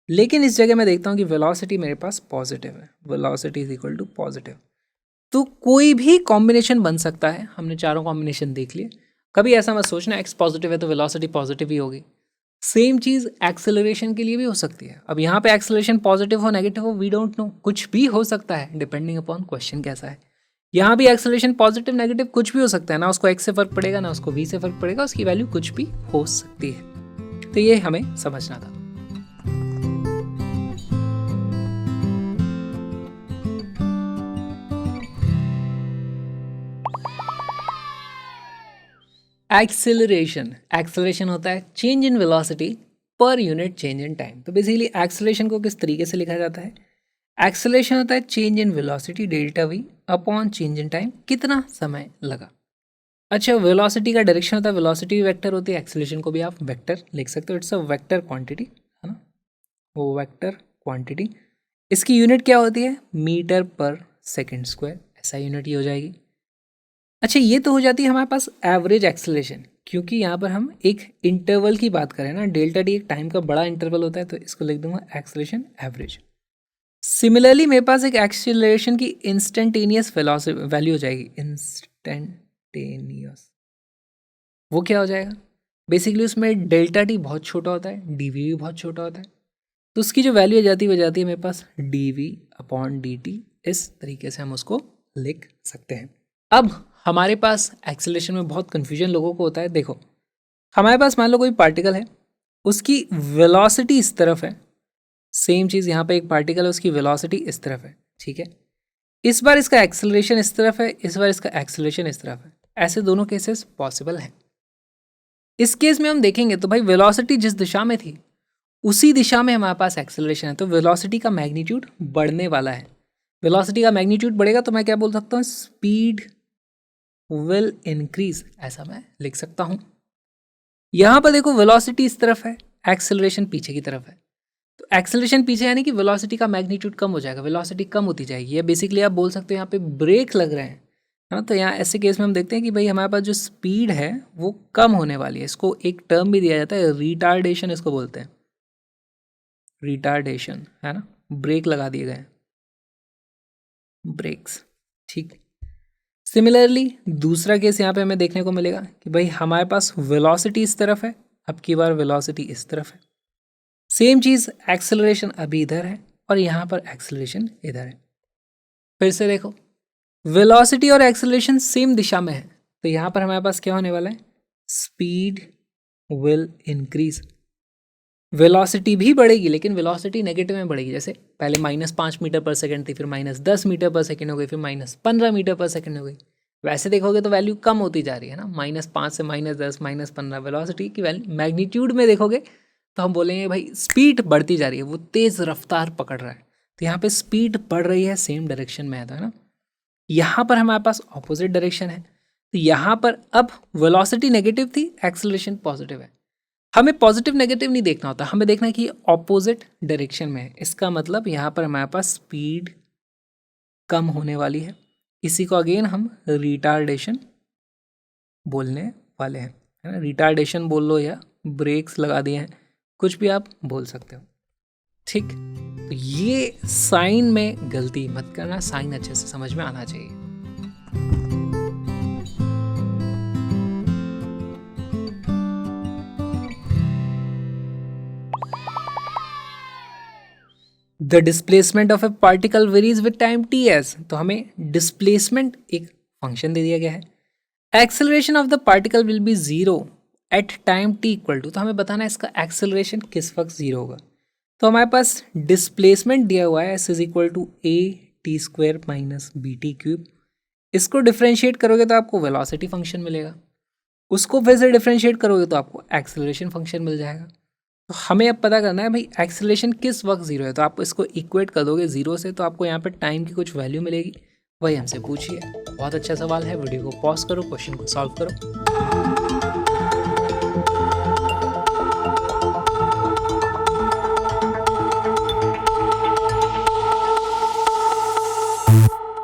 लेकिन इस जगह मैं देखता हूँ कि वेलोसिटी मेरे पास पॉजिटिव है, velocity is equal to positive. तो कोई भी कॉम्बिनेशन बन सकता है, हमने चारों कॉम्बिनेशन देख लिए। कभी ऐसा मत सोचना x पॉजिटिव है तो वेलोसिटी पॉजिटिव ही होगी। सेम चीज़ एक्सेलरेशन के लिए भी हो सकती है। अब यहाँ पे एक्सेलरेशन पॉजिटिव हो नेगेटिव हो वी डोंट नो, कुछ भी हो सकता है डिपेंडिंग अपॉन क्वेश्चन कैसा है। यहाँ भी एक्सेलरेशन पॉजिटिव नेगेटिव कुछ भी हो सकता है, ना उसको x से फर्क पड़ेगा ना उसको v से फर्क पड़ेगा, उसकी वैल्यू कुछ भी हो सकती है। तो ये हमें समझना था। एक्सेलरेशन होता है change in velocity per unit change in time. तो बेसिकली एक्सेलरेशन को किस तरीके से लिखा जाता है, एक्सेलरेशन होता है change in velocity delta v upon change in time, कितना समय लगा। अच्छा, वेलोसिटी का डायरेक्शन होता है, वेलोसिटी वेक्टर होती है, एक्सेलरेशन को भी आप वेक्टर लिख सकते हो, इट्स अ वेक्टर क्वांटिटी, है ना, वो वेक्टर क्वांटिटी। इसकी यूनिट क्या होती है, मीटर पर सेकेंड स्क्वायर, ऐसा यूनिट ही हो जाएगी। अच्छा, ये तो हो जाती है हमारे पास एवरेज एक्सेलरेशन, क्योंकि यहाँ पर हम एक इंटरवल की बात करें ना, डेल्टा डी एक टाइम का बड़ा इंटरवल होता है, तो इसको लिख दूंगा एक्सेलरेशन एवरेज। सिमिलरली मेरे पास एक एक्सेलरेशन की इंस्टेंटेनियस वैल्यू हो जाएगी, इंस्टेंटेनियस। वो क्या हो जाएगा, बेसिकली उसमें डेल्टा टी बहुत छोटा होता है, डी वी भी बहुत छोटा होता है, तो उसकी जो वैल्यू हो जाती है मेरे पास D we upon D T. इस तरीके से हम उसको लिख सकते हैं। अब हमारे पास एक्सेलरेशन में बहुत कन्फ्यूजन लोगों को होता है। देखो, हमारे पास मान लो कोई पार्टिकल है, उसकी वेलोसिटी इस तरफ है, सेम चीज़ यहाँ पे एक पार्टिकल है, उसकी वेलोसिटी इस तरफ है, ठीक है। इस बार इसका एक्सेलरेशन इस तरफ है, इस बार इसका एक्सेलरेशन इस तरफ है, ऐसे दोनों केसेस पॉसिबल हैं। इस केस में हम देखेंगे तो भाई वेलोसिटी जिस दिशा में थी उसी दिशा में हमारे पास एक्सेलरेशन है, तो वेलोसिटी का मैग्नीट्यूड बढ़ने वाला है। वेलोसिटी का मैग्नीट्यूड बढ़ेगा तो मैं क्या बोल सकता हूँ, स्पीड विल इंक्रीज, ऐसा मैं लिख सकता हूँ। यहाँ पर देखो वेलोसिटी इस तरफ है, एक्सेलरेशन पीछे की तरफ है, तो एक्सेलरेशन पीछे यानी कि वेलोसिटी का मैग्नीट्यूड कम हो जाएगा, वेलोसिटी कम होती जाएगी। या बेसिकली आप बोल सकते हो यहाँ पे ब्रेक लग रहे हैं, है ना। तो यहाँ ऐसे केस में हम देखते हैं कि भाई हमारे पास जो स्पीड है वो कम होने वाली है। इसको एक टर्म भी दिया जाता है, रिटार्डेशन इसको बोलते हैं, रिटार्डेशन, है ना, ब्रेक लगा दिए गए, ब्रेक्स, ठीक। सिमिलरली दूसरा केस यहाँ पे हमें देखने को मिलेगा कि भाई हमारे पास वेलोसिटी इस तरफ है, अब की बार वेलोसिटी इस तरफ है, सेम चीज़ एक्सेलरेशन अभी इधर है और यहाँ पर एक्सेलरेशन इधर है। फिर से देखो, वेलोसिटी और एक्सेलरेशन सेम दिशा में है, तो यहाँ पर हमारे पास क्या होने वाला है, स्पीड विल इंक्रीज। वेलोसिटी भी बढ़ेगी, लेकिन वेलोसिटी नेगेटिव में बढ़ेगी। जैसे पहले -5 मीटर पर सेकेंड थी, फिर -10 मीटर पर सेकेंड हो गई, फिर -15 मीटर पर सेकेंड हो गई। वैसे देखोगे तो वैल्यू कम होती जा रही है ना, -5 से -10 -15। वेलोसिटी की वैल्यू मैग्नीट्यूड में देखोगे तो हम बोलेंगे भाई स्पीड बढ़ती जा रही है, वो तेज़ रफ्तार पकड़ रहा है। तो यहाँ पे स्पीड बढ़ रही है, सेम डायरेक्शन में है, तो है ना। यहाँ पर हमारे पास ऑपोजिट डायरेक्शन है, तो यहाँ पर अब वेलोसिटी नेगेटिव थी, एक्सेलरेशन पॉजिटिव है। हमें पॉजिटिव नेगेटिव नहीं देखना होता, हमें देखना है कि ऑपोजिट डायरेक्शन में है। इसका मतलब यहाँ पर हमारे पास स्पीड कम होने वाली है। इसी को अगेन हम रिटार्डेशन बोलने वाले हैं, है ना। रिटार्डेशन बोल लो या ब्रेक्स लगा दिए हैं, कुछ भी आप बोल सकते हो, ठीक। तो ये साइन में गलती मत करना, साइन अच्छे से समझ में आना चाहिए। The displacement of a particle varies with time t as. तो हमें डिस्प्लेसमेंट एक फंक्शन दे दिया गया है। Acceleration of the particle will be zero at time t equal to, तो हमें बताना है इसका एक्सेलरेशन किस वक्त जीरो होगा। तो हमारे पास डिस्प्लेसमेंट दिया हुआ है, s is equal to a T square minus b t cube. इसको डिफ्रेंशिएट करोगे तो आपको वेलोसिटी फंक्शन मिलेगा, उसको फिर से डिफ्रेंशिएट करोगे तो आपको एक्सेलरेशन फंक्शन मिल जाएगा। तो हमें अब पता करना है भाई एक्सेलरेशन किस वक्त जीरो है। तो आप इसको इक्वेट कर दोगे जीरो से, तो आपको यहाँ पे टाइम की कुछ वैल्यू मिलेगी, वही हमसे पूछिए। बहुत अच्छा सवाल है, वीडियो को पॉज करो, क्वेश्चन को सॉल्व करो।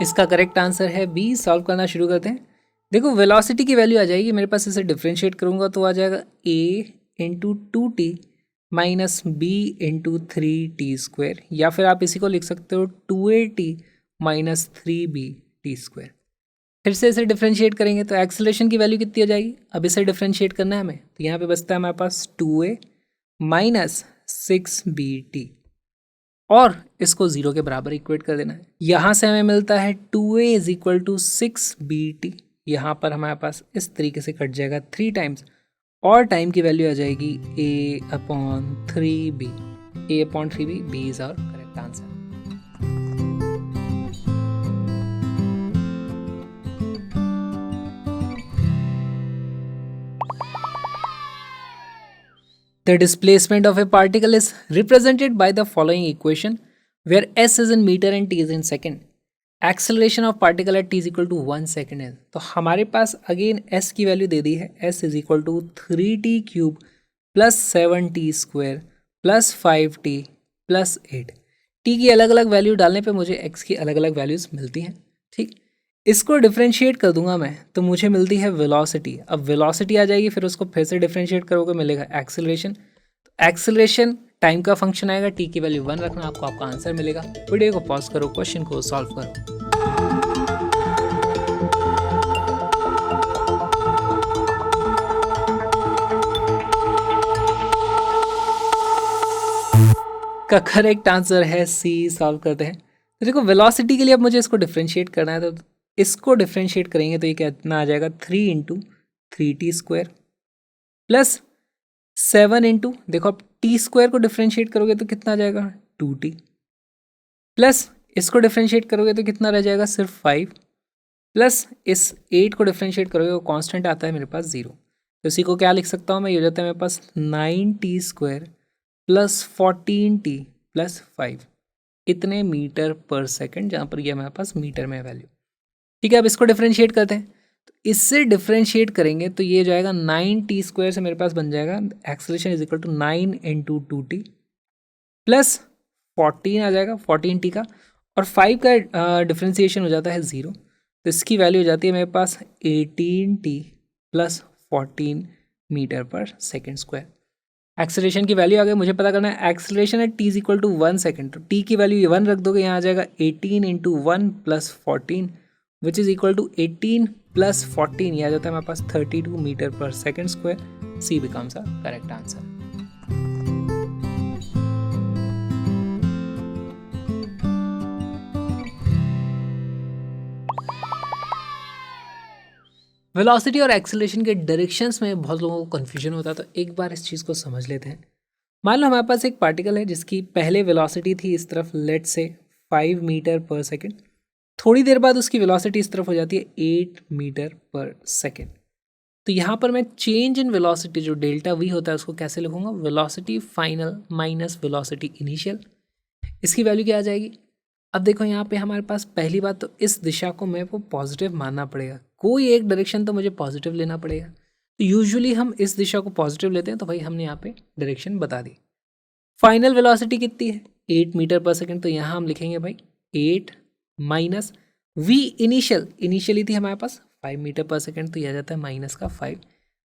इसका करेक्ट आंसर है बी। सॉल्व करना शुरू करते हैं। देखो वेलोसिटी की वैल्यू आ जाएगी मेरे पास, इसे डिफ्रेंशिएट करूंगा तो आ जाएगा a into 2t minus b into 3t square, या फिर आप इसी को लिख सकते हो 2at माइनस 3bt स्क्वायर। फिर से इसे डिफ्रेंशिएट करेंगे तो एक्सेलरेशन की वैल्यू कितनी आ जाएगी। अब इसे डिफ्रेंशिएट करना है हमें, तो यहाँ पे बचता है हमारे पास 2a माइनस 6bt, और इसको जीरो के बराबर इक्वेट कर देना है। यहाँ से हमें मिलता है 2a is equal to 6bt। यहाँ पर हमारे पास इस तरीके से कट जाएगा 3 टाइम्स, और टाइम की वैल्यू आ जाएगी a/3b। a/3b, b is our correct answer. The displacement of a particle is represented by the following equation, where s is in meter and t is in second. Acceleration of particle at t is equal to 1 second है। तो हमारे पास again s की value दे दी है, s is equal to 3t cube plus 7t square plus 5t plus 8। t की अलग अलग वैल्यू डालने पे मुझे x की अलग अलग वैल्यूज मिलती हैं, ठीक। इसको डिफरेंशिएट कर दूंगा मैं तो मुझे मिलती है वेलोसिटी। अब वेलोसिटी आ जाएगी, फिर उसको फिर से डिफरेंशिएट करोगे मिलेगा एक्सेलरेशन। तो एक्सेलरेशन टाइम का फंक्शन आएगा, टी की वैल्यू 1 रखना, आपको आपका आंसर मिलेगा। वीडियो को पॉज करो, क्वेश्चन को सॉल्व करो। का करेक्ट आंसर है सी। सॉल्व करते हैं। तो देखो वेलोसिटी के लिए अब मुझे इसको डिफरेंशिएट करना है, तो इसको डिफरेंशिएट करेंगे तो ये कितना आ जाएगा 3 into 3t square plus 7 into, देखो अब टी स्क्वायर को डिफरेंशिएट करोगे तो कितना आ जाएगा 2t, प्लस इसको डिफरेंशिएट करोगे तो कितना रह जाएगा सिर्फ 5, प्लस इस 8 को डिफरेंशिएट करोगे वो कांस्टेंट आता है मेरे पास 0। तो इसी को क्या लिख सकता हूँ मैं, ये हो जाता है मेरे पास 9t square plus 14t plus 5, इतने मीटर पर सेकंड, जहाँ पर ये हमारे पास मीटर में वैल्यू, ठीक है। अब इसको डिफरेंशिएट करते हैं, तो इससे डिफरेंशिएट करेंगे तो ये जाएगा 9t स्क्वायर से मेरे पास बन जाएगा acceleration is equal to 9 into 2t plus 14 आ जाएगा 14t का, और 5 का डिफ्रेंसिएशन हो जाता है 0, तो इसकी वैल्यू हो जाती है मेरे पास 18t प्लस 14 metre per second square. Acceleration की वैल्यू आ गई, मुझे पता करना है acceleration at t is equal to 1 second. तो t की वैल्यू 1 रख दोगे, यहाँ आ जाएगा 18 into 1 plus 14 which is equal to 18 plus 14, यह आ जाता है हमारे पास 32 metre per second square. C becomes a correct answer. Velocity और एक्सेलरेशन के डायरेक्शंस में बहुत लोगों को कन्फ्यूजन होता है, तो एक बार इस चीज़ को समझ लेते हैं। मान लो हमारे पास एक पार्टिकल है जिसकी पहले वेलोसिटी थी इस तरफ, लेट से 5 मीटर पर सेकेंड। थोड़ी देर बाद उसकी वेलोसिटी इस तरफ हो जाती है 8 मीटर पर सेकेंड। तो यहाँ पर मैं चेंज इन वेलोसिटी जो डेल्टा वी होता है उसको कैसे लिखूंगा, velocity final minus velocity initial. इसकी वैल्यू क्या आ जाएगी। अब देखो यहाँ पे हमारे पास पहली बात तो इस दिशा को मेरे को पॉजिटिव मानना पड़ेगा, कोई एक डायरेक्शन तो मुझे पॉजिटिव लेना पड़ेगा। तो यूजुअली हम इस दिशा को पॉजिटिव लेते हैं, तो भाई हमने यहाँ पे डायरेक्शन बता दी। फाइनल वेलोसिटी कितनी है 8 मीटर पर सेकेंड, तो यहाँ हम लिखेंगे भाई 8 माइनस वी इनिशियली थी हमारे पास 5 मीटर पर सेकेंड, तो यह जाता है माइनस का 5।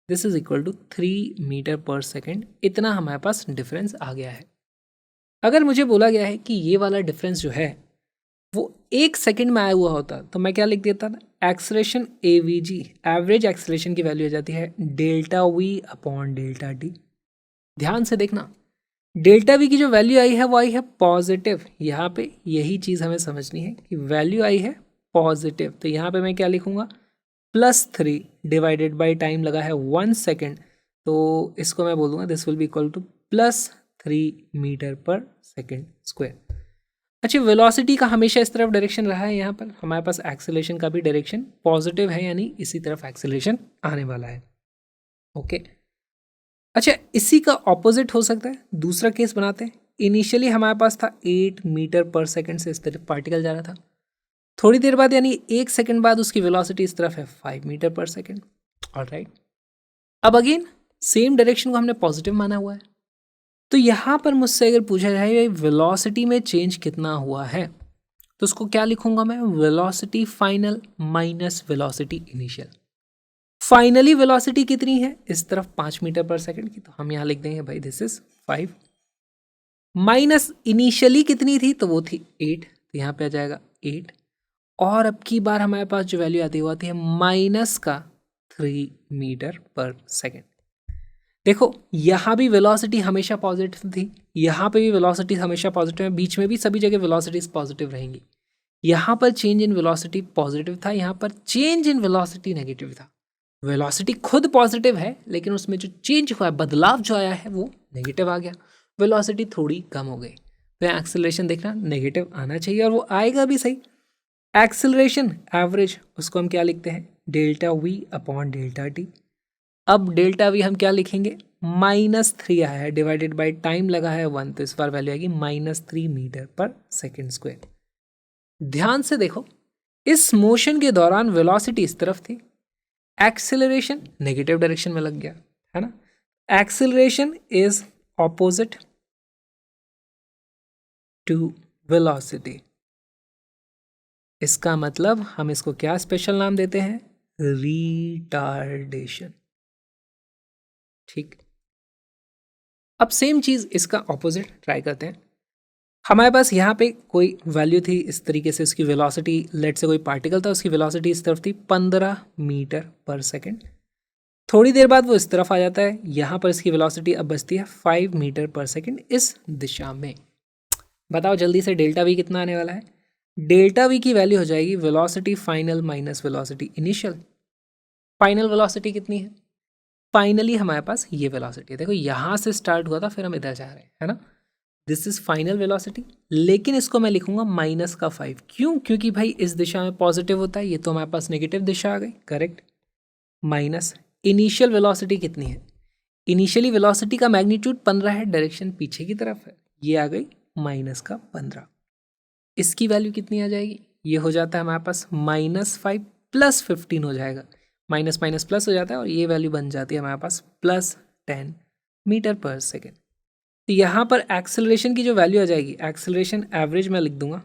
This is equal to 3 metre per second. इतना हमारे पास डिफरेंस आ गया है। अगर मुझे बोला गया है कि ये वाला डिफरेंस जो है वो 1 सेकेंड में आया हुआ होता तो मैं क्या लिख देता ना, एक्सेलरेशन AVG, एवरेज एक्सेलरेशन की वैल्यू आ जाती है delta v upon delta T. ध्यान से देखना, डेल्टा वी की जो वैल्यू आई है वो आई है पॉजिटिव। यहाँ पे यही चीज़ हमें समझनी है कि वैल्यू आई है पॉजिटिव, तो यहाँ पे मैं क्या लिखूंगा, +3 डिवाइडेड बाई टाइम लगा है 1 सेकेंड, तो इसको मैं बोल दूंगा this will be equal to +3 metre per second square. अच्छा, वेलोसिटी का हमेशा इस तरफ डायरेक्शन रहा है, यहाँ पर हमारे पास एक्सेलरेशन का भी डायरेक्शन पॉजिटिव है, यानी इसी तरफ एक्सेलरेशन आने वाला है। ओके, अच्छा इसी का ऑपोजिट हो सकता है, दूसरा केस बनाते हैं। इनिशियली हमारे पास था 8 मीटर पर सेकेंड से इस तरफ पार्टिकल जा रहा था, थोड़ी देर बाद यानी 1 सेकेंड बाद उसकी वेलोसिटी इस तरफ है 5 मीटर पर सेकेंड। ऑलराइट, अब अगेन सेम डायरेक्शन को हमने पॉजिटिव माना हुआ है, तो यहाँ पर मुझसे अगर पूछा जाए वेलोसिटी में चेंज कितना हुआ है, तो उसको क्या लिखूंगा मैं, velocity final minus velocity initial. Finally velocity कितनी है इस तरफ 5 मीटर पर सेकेंड की, तो हम यहाँ लिख देंगे भाई दिस इज 5, माइनस इनिशियली कितनी थी तो वो थी 8, तो यहाँ पे आ जाएगा 8, और अब की बार हमारे पास जो वैल्यू आती है वो आती है माइनस का 3 मीटर पर सेकेंड। देखो यहाँ भी वेलोसिटी हमेशा पॉजिटिव थी, यहाँ पे भी वेलोसिटी हमेशा पॉजिटिव है, बीच में भी सभी जगह वेलोसिटीज पॉजिटिव रहेंगी। यहाँ पर चेंज इन वेलोसिटी पॉजिटिव था, यहाँ पर चेंज इन वेलोसिटी नेगेटिव था। वेलोसिटी खुद पॉजिटिव है लेकिन उसमें जो चेंज हुआ है, बदलाव जो आया है वो नेगेटिव आ गया, वेलोसिटी थोड़ी कम हो गई। तो एक्सेलरेशन देखना नेगेटिव आना चाहिए और वो आएगा भी सही। एक्सेलरेशन एवरेज उसको हम क्या लिखते हैं, delta v upon delta T. अब डेल्टा वी हम क्या लिखेंगे, -3 आया है, डिवाइडेड बाई टाइम लगा है 1, तो इस बार वैल्यू आएगी -3 मीटर पर सेकेंड स्क्वायर। ध्यान से देखो, इस मोशन के दौरान वेलोसिटी इस तरफ थी, एक्सेलरेशन नेगेटिव डायरेक्शन में लग गया है ना। Acceleration is opposite to velocity, इसका मतलब हम इसको क्या स्पेशल नाम देते हैं, रिटार्डेशन। ठीक, अब सेम चीज इसका ऑपोजिट ट्राई करते हैं। हमारे पास यहाँ पे कोई वैल्यू थी इस तरीके से, उसकी वेलोसिटी, लेट से कोई पार्टिकल था, उसकी वेलोसिटी इस तरफ थी 15 मीटर पर सेकेंड। थोड़ी देर बाद वो इस तरफ आ जाता है, यहाँ पर इसकी वेलोसिटी अब बचती है 5 मीटर पर सेकेंड इस दिशा में। बताओ जल्दी से डेल्टा वी कितना आने वाला है। डेल्टा वी की वैल्यू हो जाएगी velocity final minus velocity initial. Final velocity कितनी है, फाइनली हमारे पास ये वेलोसिटी है, देखो यहाँ से स्टार्ट हुआ था फिर हम इधर जा रहे हैं, है ना। दिस इज फाइनल वेलोसिटी, लेकिन इसको मैं लिखूंगा माइनस का 5। क्यों, क्योंकि भाई इस दिशा में पॉजिटिव होता है, ये तो हमारे पास नेगेटिव दिशा आ गई, करेक्ट। माइनस इनिशियल वेलोसिटी कितनी है, इनिशियली वेलोसिटी का मैग्नीट्यूड 15 है, डायरेक्शन पीछे की तरफ है, ये आ गई माइनस का 15। इसकी वैल्यू कितनी आ जाएगी, ये हो जाता है हमारे पास -5 + 15 हो जाएगा, माइनस माइनस प्लस हो जाता है और ये वैल्यू बन जाती है हमारे पास +10 मीटर पर सेकेंड। तो यहाँ पर एक्सेलरेशन की जो वैल्यू आ जाएगी, एक्सेलरेशन एवरेज मैं लिख दूंगा,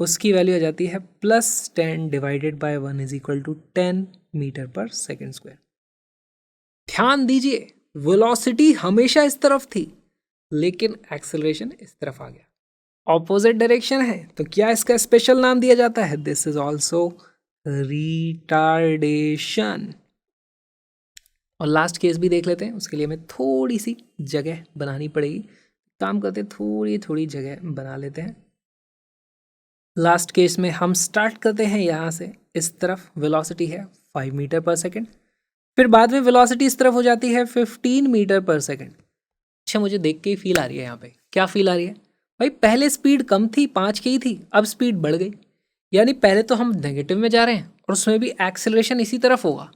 उसकी वैल्यू आ जाती है +10 divided by 1 is equal to 10 metre per second square. ध्यान दीजिए, वेलोसिटी हमेशा इस तरफ थी लेकिन एक्सेलरेशन इस तरफ आ गया, ऑपोजिट डायरेक्शन है, तो क्या इसका स्पेशल नाम दिया जाता है, दिस इज ऑल्सो रिटार्डेशन। और लास्ट केस भी देख लेते हैं, उसके लिए हमें थोड़ी सी जगह बनानी पड़ेगी, काम करते थोड़ी थोड़ी जगह बना लेते हैं। लास्ट केस में हम स्टार्ट करते हैं यहाँ से, इस तरफ वेलोसिटी है 5 मीटर पर सेकेंड, फिर बाद में वेलोसिटी इस तरफ हो जाती है 15 मीटर पर सेकेंड। अच्छा मुझे देख के ही फील आ रही है यहाँ पे, क्या फील आ रही है भाई, पहले स्पीड कम थी 5 की ही थी, अब स्पीड बढ़ गई, यानी पहले तो हम नेगेटिव में जा रहे हैं और उसमें भी एक्सेलरेशन इसी तरफ होगा,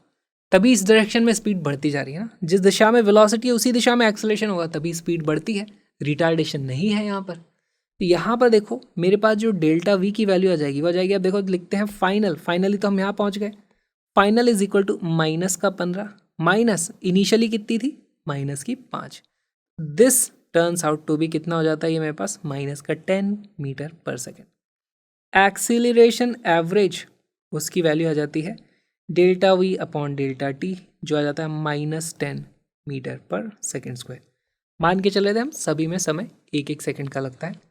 तभी इस डायरेक्शन में स्पीड बढ़ती जा रही है ना, जिस दिशा में वेलोसिटी है उसी दिशा में एक्सेलरेशन होगा, तभी स्पीड बढ़ती है, रिटार्डेशन नहीं है यहाँ पर। तो यहाँ पर देखो मेरे पास जो डेल्टा वी की वैल्यू आ जाएगी वो आ जाएगी, अब देखो लिखते हैं फाइनली तो हम यहाँ पहुँच गए, final is equal to -15 minus initially कितनी थी -5, this turns out to be कितना हो जाता है ये मेरे पास -10 metre per second. Acceleration average उसकी वैल्यू आ जाती है delta v upon delta t, जो आ जाता है -10 मीटर पर सेकेंड स्क्वायर। मान के चले थे हम सभी में समय 1-1 सेकेंड का लगता है।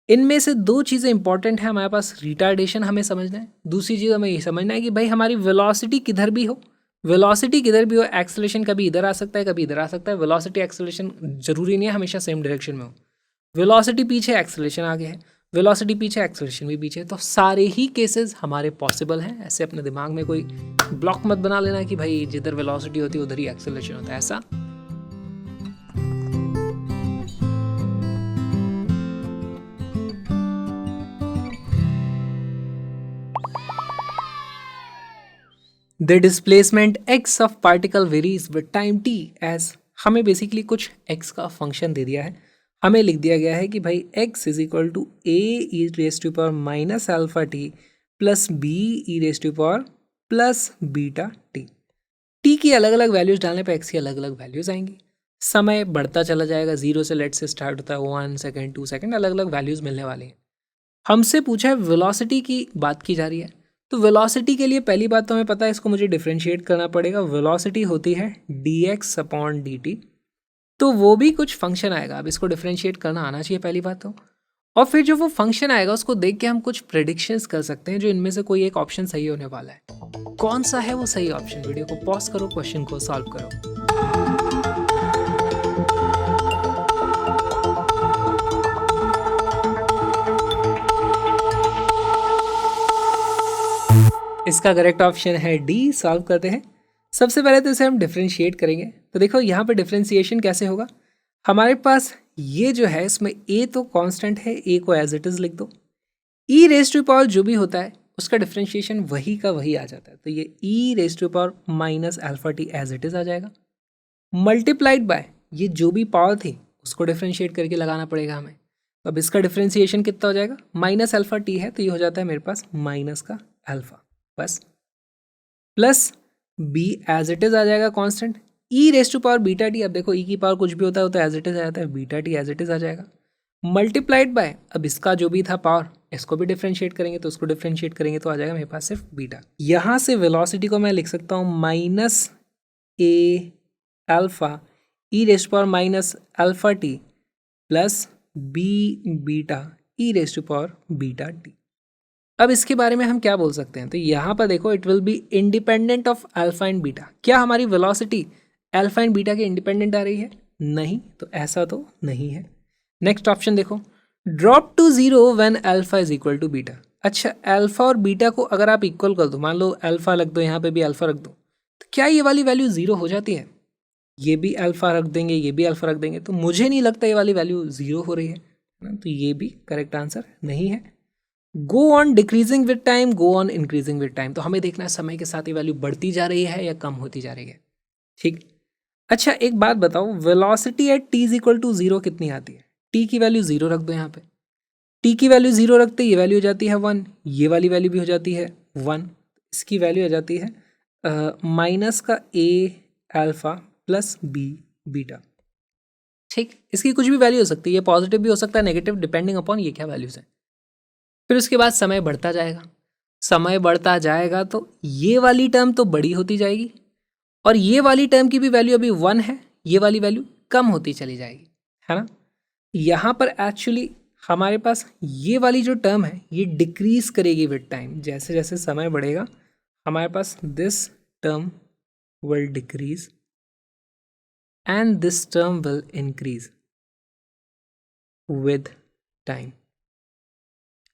इनमें से दो चीज़ें इंपॉर्टेंट हैं हमारे पास, रिटार्डेशन हमें समझना है, दूसरी चीज़ हमें ये समझना है कि भाई हमारी वेलोसिटी किधर भी हो, वेलोसिटी किधर भी हो, एक्सेलरेशन कभी इधर आ सकता है कभी इधर आ सकता है, वेलोसिटी एक्सेलरेशन जरूरी नहीं है हमेशा सेम डायरेक्शन में हो, वेलोसिटी पीछे एक्सेलरेशन आगे है, वेलोसिटी पीछे एक्सेलरेशन भी पीछे है, तो सारे ही केसेस हमारे पॉसिबल हैं। ऐसे अपने दिमाग में कोई ब्लॉक मत बना लेना कि भाई जिधर वेलोसिटी होती है उधर ही एक्सेलरेशन होता है, ऐसा the displacement x of particle varies with time t as, हमें बेसिकली कुछ x का फंक्शन दे दिया है, हमें लिख दिया गया है कि भाई x इज इक्वल टू a e raise to power minus alpha t plus b e raise to power plus beta t. t की अलग अलग वैल्यूज डालने पर x की अलग अलग वैल्यूज आएंगी, समय बढ़ता चला जाएगा, 0 से लेट से स्टार्ट होता है 1 सेकेंड 2 सेकेंड, अलग अलग वैल्यूज मिलने वाली हैं। हमसे पूछा है वेलोसिटी की बात की जा रही है, तो वेलोसिटी के लिए पहली बात तो हमें पता है इसको मुझे डिफरेंशिएट करना पड़ेगा, वेलोसिटी होती है dx अपॉन dt, तो वो भी कुछ फंक्शन आएगा, अब इसको डिफरेंशिएट करना आना चाहिए पहली बात तो, और फिर जो वो फंक्शन आएगा उसको देख के हम कुछ प्रेडिक्शंस कर सकते हैं जो इनमें से कोई एक ऑप्शन सही होने वाला है। कौन सा है वो सही ऑप्शन, वीडियो को पॉज करो, क्वेश्चन को सॉल्व करो। इसका करेक्ट ऑप्शन है डी, सॉल्व करते हैं। सबसे पहले तो इसे हम डिफरेंशिएट करेंगे, तो देखो यहाँ पे डिफरेंशिएशन कैसे होगा, हमारे पास ये जो है इसमें a तो कांस्टेंट है, a को एज इट इज लिख दो, e रेस टू पावर जो भी होता है उसका डिफरेंशिएशन वही का वही आ जाता है, तो ये e raise to power minus alpha T as it is आ जाएगा, मल्टीप्लाइड बाय ये जो भी पावर थी उसको डिफरेंशिएट करके लगाना पड़ेगा हमें, तो अब इसका डिफरेंशिएशन कितना हो जाएगा, माइनस अल्फा टी है तो ये हो जाता है मेरे पास माइनस का अल्फा बस, plus b as it is आ जाएगा constant, e raise to power beta T, अब देखो e की पावर कुछ भी होता है तो एज इट इज आ जाता है, beta T as it is आ जाएगा, मल्टीप्लाइड बाय अब इसका जो भी था पावर इसको भी डिफरेंशिएट करेंगे तो उसको डिफरेंशिएट करेंगे तो आ जाएगा मेरे पास सिर्फ बीटा। यहाँ से वेलोसिटी को मैं लिख सकता हूँ minus a alpha e raise to power minus alpha t plus b beta e raise to power beta T. अब इसके बारे में हम क्या बोल सकते हैं, तो यहाँ पर देखो it will be independent of alpha and beta, क्या हमारी वेलोसिटी अल्फा एंड बीटा के इंडिपेंडेंट आ रही है, नहीं, तो ऐसा तो नहीं है। नेक्स्ट ऑप्शन देखो, drop to zero when alpha is equal to beta, अच्छा अल्फा और बीटा को अगर आप इक्वल कर दो, मान लो अल्फा रख दो यहाँ पे भी अल्फा रख दो, तो क्या ये वाली वैल्यू जीरो हो जाती है, ये भी अल्फा रख देंगे ये भी अल्फा रख देंगे, तो मुझे नहीं लगता ये वाली वैल्यू जीरो हो रही है ना, तो ये भी करेक्ट आंसर नहीं है। Go on decreasing with time, go on increasing with time, तो हमें देखना है समय के साथ ये वैल्यू बढ़ती जा रही है या कम होती जा रही है, ठीक। अच्छा एक बात बताओ, velocity at t is equal to zero कितनी आती है, टी की वैल्यू जीरो रख दो यहाँ पे, टी की वैल्यू जीरो रखते ये वैल्यू हो जाती है 1, ये वाली वैल्यू भी हो जाती है 1, इसकी वैल्यू आ जाती है माइनस का ए अल्फा प्लस बी बीटा, ठीक। इसकी कुछ भी वैल्यू हो सकती है, ये पॉजिटिव भी हो सकता है नेगेटिव डिपेंडिंग अपॉन ये क्या वैल्यूज हैं। फिर उसके बाद समय बढ़ता जाएगा, समय बढ़ता जाएगा तो ये वाली टर्म तो बड़ी होती जाएगी और ये वाली टर्म की भी वैल्यू अभी 1 है, ये वाली वैल्यू कम होती चली जाएगी, है ना। यहाँ पर एक्चुअली हमारे पास ये वाली जो टर्म है ये डिक्रीज करेगी विद टाइम, जैसे जैसे समय बढ़ेगा हमारे पास this term will decrease and this term will increase with time.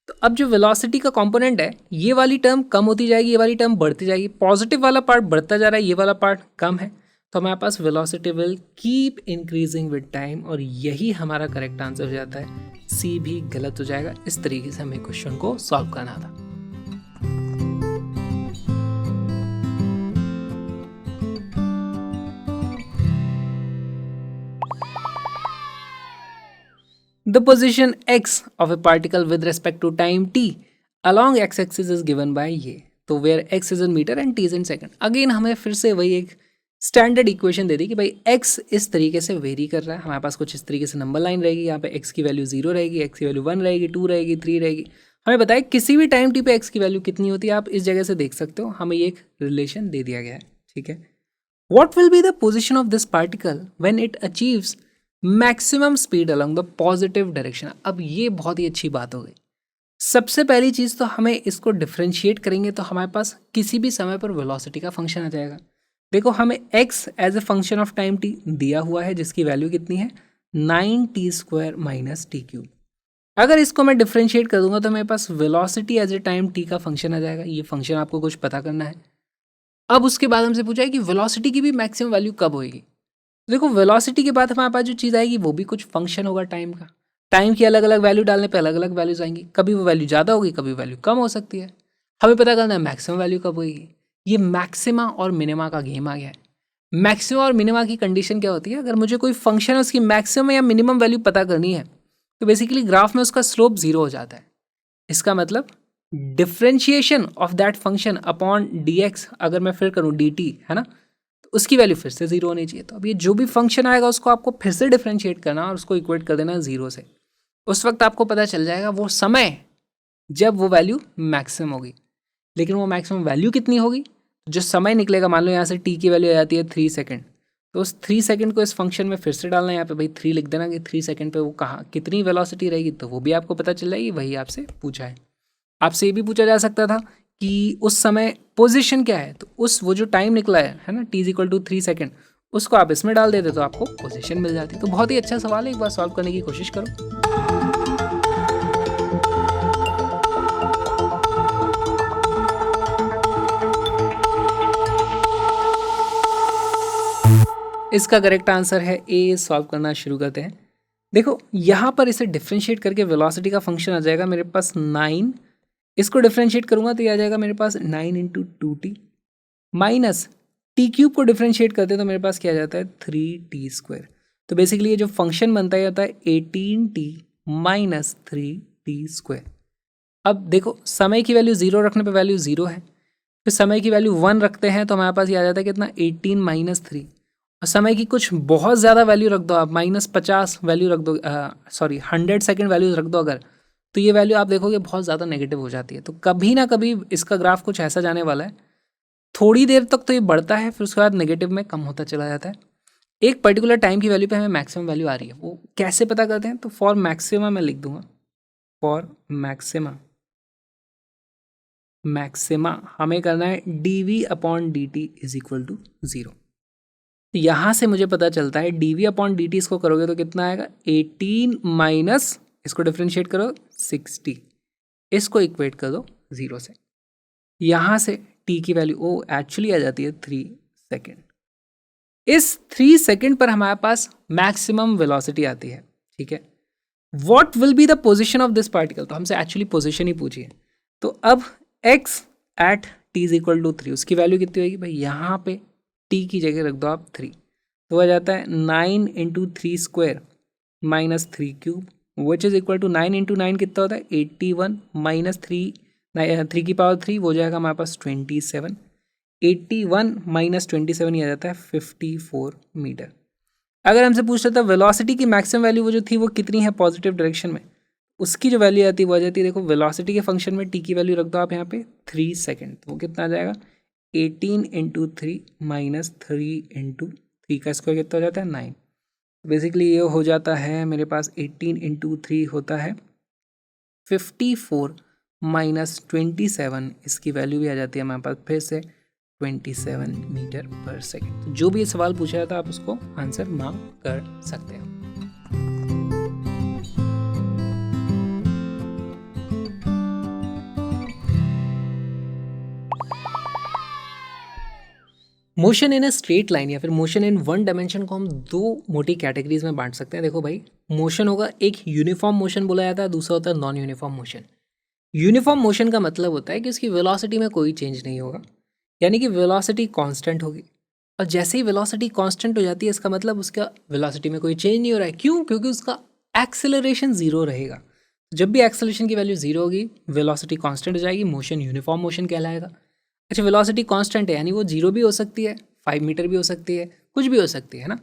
तो अब जो वेलोसिटी का कंपोनेंट है ये वाली टर्म कम होती जाएगी, ये वाली टर्म बढ़ती जाएगी, पॉजिटिव वाला पार्ट बढ़ता जा रहा है, ये वाला पार्ट कम है, तो हमारे पास velocity will keep increasing with time, और यही हमारा करेक्ट आंसर हो जाता है। सी भी गलत हो जाएगा। इस तरीके से हमें क्वेश्चन को सॉल्व करना था। The position x of a particle with respect to time t along x-axis is given by ये, तो where x is in meter and t is in second। Again हमें फिर से वही एक स्टैंडर्ड इक्वेशन दे दी कि भाई x इस तरीके से वेरी कर रहा है, हमारे पास कुछ इस तरीके से नंबर लाइन रहेगी, यहाँ पे x की वैल्यू 0 रहेगी, x की वैल्यू 1 रहेगी, 2 रहेगी, 3 रहेगी। हमें बताए किसी भी टाइम t पे x की वैल्यू कितनी होती है, आप इस जगह से देख सकते हो, हमें ये एक रिलेशन दे दिया गया है, ठीक है। What will be the position of this particle when it achieves maximum speed along the positive direction? अब ये बहुत ही अच्छी बात हो गई। सबसे पहली चीज़ तो हमें इसको डिफ्रेंशिएट करेंगे तो हमारे पास किसी भी समय पर वेलोसिटी का फंक्शन आ जाएगा। देखो हमें x as a function of time t दिया हुआ है, जिसकी वैल्यू कितनी है 9t² माइनस टी क्यूब। अगर इसको मैं डिफ्रेंशिएट कर दूंगा तो मेरे पास velocity as a time t का फंक्शन आ जाएगा। ये फंक्शन आपको कुछ पता करना है। अब उसके बाद हमसे पूछा है कि वेलोसिटी की भी मैक्सिमम वैल्यू कब होगी। देखो वेलोसिटी के बाद हमारे पास जो चीज़ आएगी वो भी कुछ फंक्शन होगा टाइम का। टाइम की अलग अलग वैल्यू डालने पे अलग अलग वैल्यूज आएंगी, कभी वो वैल्यू ज़्यादा होगी, कभी वैल्यू कम हो सकती है। हमें पता करना है मैक्सिमम वैल्यू कब होगी। ये मैक्सिमा और मिनिमा का गेम आ गया है। मैक्सिमम और मिनिमा की कंडीशन क्या होती है, अगर मुझे कोई फंक्शन है उसकी मैक्सिमम या मिनिमम वैल्यू पता करनी है तो बेसिकली ग्राफ में उसका स्लोप 0 हो जाता है। इसका मतलब differentiation of that function upon dx अगर मैं फिर करूँ dt, है ना, तो उसकी वैल्यू फिर से 0 होनी चाहिए। तो अब ये जो भी फंक्शन आएगा उसको आपको फिर से डिफ्रेंशिएट करना और उसको इक्वेट कर देना 0 से। उस वक्त आपको पता चल जाएगा वो समय जब वो वैल्यू मैक्सिमम होगी। लेकिन वो मैक्सिमम वैल्यू कितनी होगी, जो समय निकलेगा, मान लो यहाँ से t की वैल्यू आ जाती है 3 सेकेंड, तो उस 3 सेकेंड को इस फंक्शन में फिर से डालना है। यहाँ पे भाई 3 लिख देना कि 3 सेकेंड पे वो कहाँ कितनी वेलोसिटी रहेगी, तो वो भी आपको पता चल जाएगी। वही आपसे पूछा है। आपसे ये भी पूछा जा सकता था कि उस समय पोजीशन क्या है, तो उस वो जो टाइम निकला है ना t = 3 सेकेंड, उसको आप इसमें डाल देते तो आपको पोजीशन मिल जाती। तो बहुत ही अच्छा सवाल है, एक बार सॉल्व करने की कोशिश करो। इसका करेक्ट आंसर है ए। सॉल्व करना शुरू करते हैं। देखो यहाँ पर इसे डिफ्रेंशिएट करके वेलोसिटी का फंक्शन आ जाएगा मेरे पास 9। इसको डिफ्रेंशिएट करूंगा तो ये आ जाएगा मेरे पास 9 × 2t माइनस टी क्यूब को डिफ्रेंशिएट करते हैं तो मेरे पास क्या आ जाता है 3t²। तो बेसिकली ये जो फंक्शन बनता है होता है 18t माइनस 3t²। अब देखो समय की वैल्यू 0 रखने पे वैल्यू 0 है, फिर समय की वैल्यू 1 रखते हैं तो हमारे पास ये आ जाता है कितना 18 माइनस 3। और समय की कुछ बहुत ज़्यादा वैल्यू रख दो आप, -50 वैल्यू रख दो, 100 सेकेंड वैल्यूज रख दो अगर, तो ये वैल्यू आप देखोगे बहुत ज़्यादा नेगेटिव हो जाती है। तो कभी ना कभी इसका ग्राफ कुछ ऐसा जाने वाला है। थोड़ी देर तक तो ये बढ़ता है, फिर उसके बाद नेगेटिव में कम होता चला जाता है। एक पर्टिकुलर टाइम की वैल्यू पे हमें मैक्सिमम वैल्यू आ रही है, वो कैसे पता करते हैं, तो फॉर मैक्सिमा मैं लिख दूंगा, फॉर मैक्सिमा हमें करना है dv/dt = 0। यहाँ से मुझे पता चलता है dv/dt इसको करोगे तो कितना आएगा 18 माइनस, इसको डिफ्रेंशिएट करो 60, इसको इक्वेट कर दो 0 से। यहाँ से t की वैल्यू एक्चुअली आ जाती है 3 सेकेंड। इस 3 सेकेंड पर हमारे पास मैक्सिमम वेलोसिटी आती है, ठीक है। What will be the position of this particle, तो हमसे एक्चुअली पोजीशन ही पूछी है। तो अब x एट t = 3 उसकी वैल्यू कितनी होगी भाई, यहाँ पे t की जगह रख दो आप 3, तो आ जाता है 9 × 3² minus 3 cube which is equal to 9 × 9 कितना होता है 81 माइनस 3 की पावर 3 हो जाएगा हमारे पास 27। 81 माइनस 27 ये आ जाता है 54 मीटर। अगर हमसे पूछ रहा था वेलोसिटी की मैक्सिमम वैल्यू वो जो थी वो कितनी है पॉजिटिव डायरेक्शन में, उसकी जो वैल्यू आती है वो आ जाती है, देखो वेलोसिटी के फंक्शन में टी की वैल्यू रख दो आप यहाँ पे 3 सेकेंड, तो वो कितना आ जाएगा 18 × 3 माइनस 3 × 3 का स्क्वायर कितना हो जाता है 9। बेसिकली ये हो जाता है मेरे पास 18 × 3 होता है 54 माइनस 27, इसकी वैल्यू भी आ जाती है हमारे पास फिर से 27 मीटर पर सेकेंड। जो भी ये सवाल पूछा जाता है आप उसको आंसर मार्क कर सकते हो। Motion in a straight line या फिर मोशन इन वन डायमेंशन को हम दो मोटी कैटेगरीज में बांट सकते हैं। देखो भाई, मोशन होगा, एक यूनिफॉर्म मोशन बोला जाता है, दूसरा होता है non uniform motion. Uniform motion का मतलब होता है कि उसकी वेलोसिटी में कोई चेंज नहीं होगा, यानी कि वेलोसिटी कांस्टेंट होगी। और जैसे ही वेलोसिटी कांस्टेंट हो जाती है, इसका मतलब उसका वेलोसिटी में कोई चेंज नहीं हो रहा है। क्यों? क्योंकि उसका एक्सेलरेशन जीरो रहेगा। जब भी एक्सेलरेशन की वैल्यू जीरो होगी, वेलोसिटी कांस्टेंट हो जाएगी, मोशन यूनिफॉर्म मोशन कहलाएगा। अच्छा, वेलोसिटी कांस्टेंट है यानी वो जीरो भी हो सकती है, 5 मीटर भी हो सकती है, कुछ भी हो सकती है ना,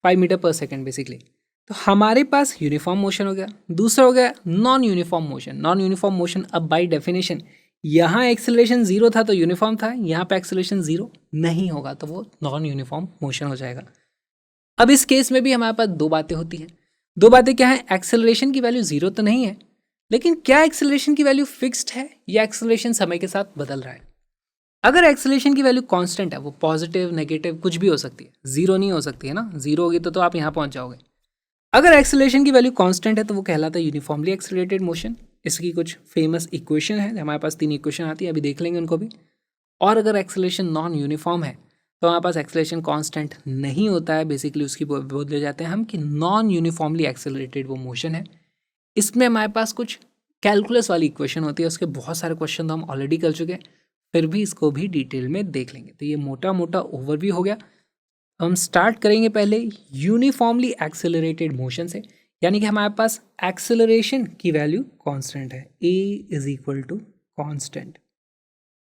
5 मीटर पर सेकेंड बेसिकली। तो हमारे पास यूनिफॉर्म मोशन हो गया। दूसरा हो गया non uniform motion. Non uniform motion अब बाय डेफिनेशन, यहाँ एक्सेलरेशन जीरो था तो यूनिफॉर्म था, यहाँ पे एक्सेलरेशन जीरो नहीं होगा तो वो नॉन यूनिफॉर्म मोशन हो जाएगा। अब इस केस में भी हमारे पास दो बातें होती हैं। दो बातें क्या है? एक्सेलरेशन की वैल्यू जीरो तो नहीं है, लेकिन क्या एक्सेलरेशन की वैल्यू फिक्स्ड है या एक्सेलरेशन समय के साथ बदल रहा है? अगर एक्सेलरेशन की वैल्यू कांस्टेंट है, वो पॉजिटिव नेगेटिव कुछ भी हो सकती है, जीरो नहीं हो सकती है ना। जीरो होगी तो आप यहाँ पहुंच जाओगे। अगर एक्सेलरेशन की वैल्यू कांस्टेंट है तो वो कहलाता है यूनिफॉर्मली एक्सेलरेटेड मोशन। इसकी कुछ फेमस इक्वेशन है, हमारे पास 3 इक्वेशन आती है, अभी देख लेंगे उनको भी। और अगर एक्सेलरेशन नॉन यूनिफॉर्म है तो हमारे पास एक्सेलरेशन कांस्टेंट नहीं होता है, बेसिकली उसकी बोल ले जाते हैं हम कि नॉन यूनिफॉर्मली एक्सेलरेटेड वो मोशन है। इसमें हमारे पास कुछ कैलकुलस वाली इक्वेशन होती है, उसके बहुत सारे क्वेश्चन तो हम ऑलरेडी कर चुके हैं, फिर भी इसको भी डिटेल में देख लेंगे। तो ये मोटा मोटा ओवरव्यू हो गया। हम स्टार्ट करेंगे पहले यूनिफॉर्मली एक्सेलरेटेड मोशन से, यानी कि हमारे पास एक्सेलरेशन की वैल्यू कांस्टेंट है, a is equal to constant.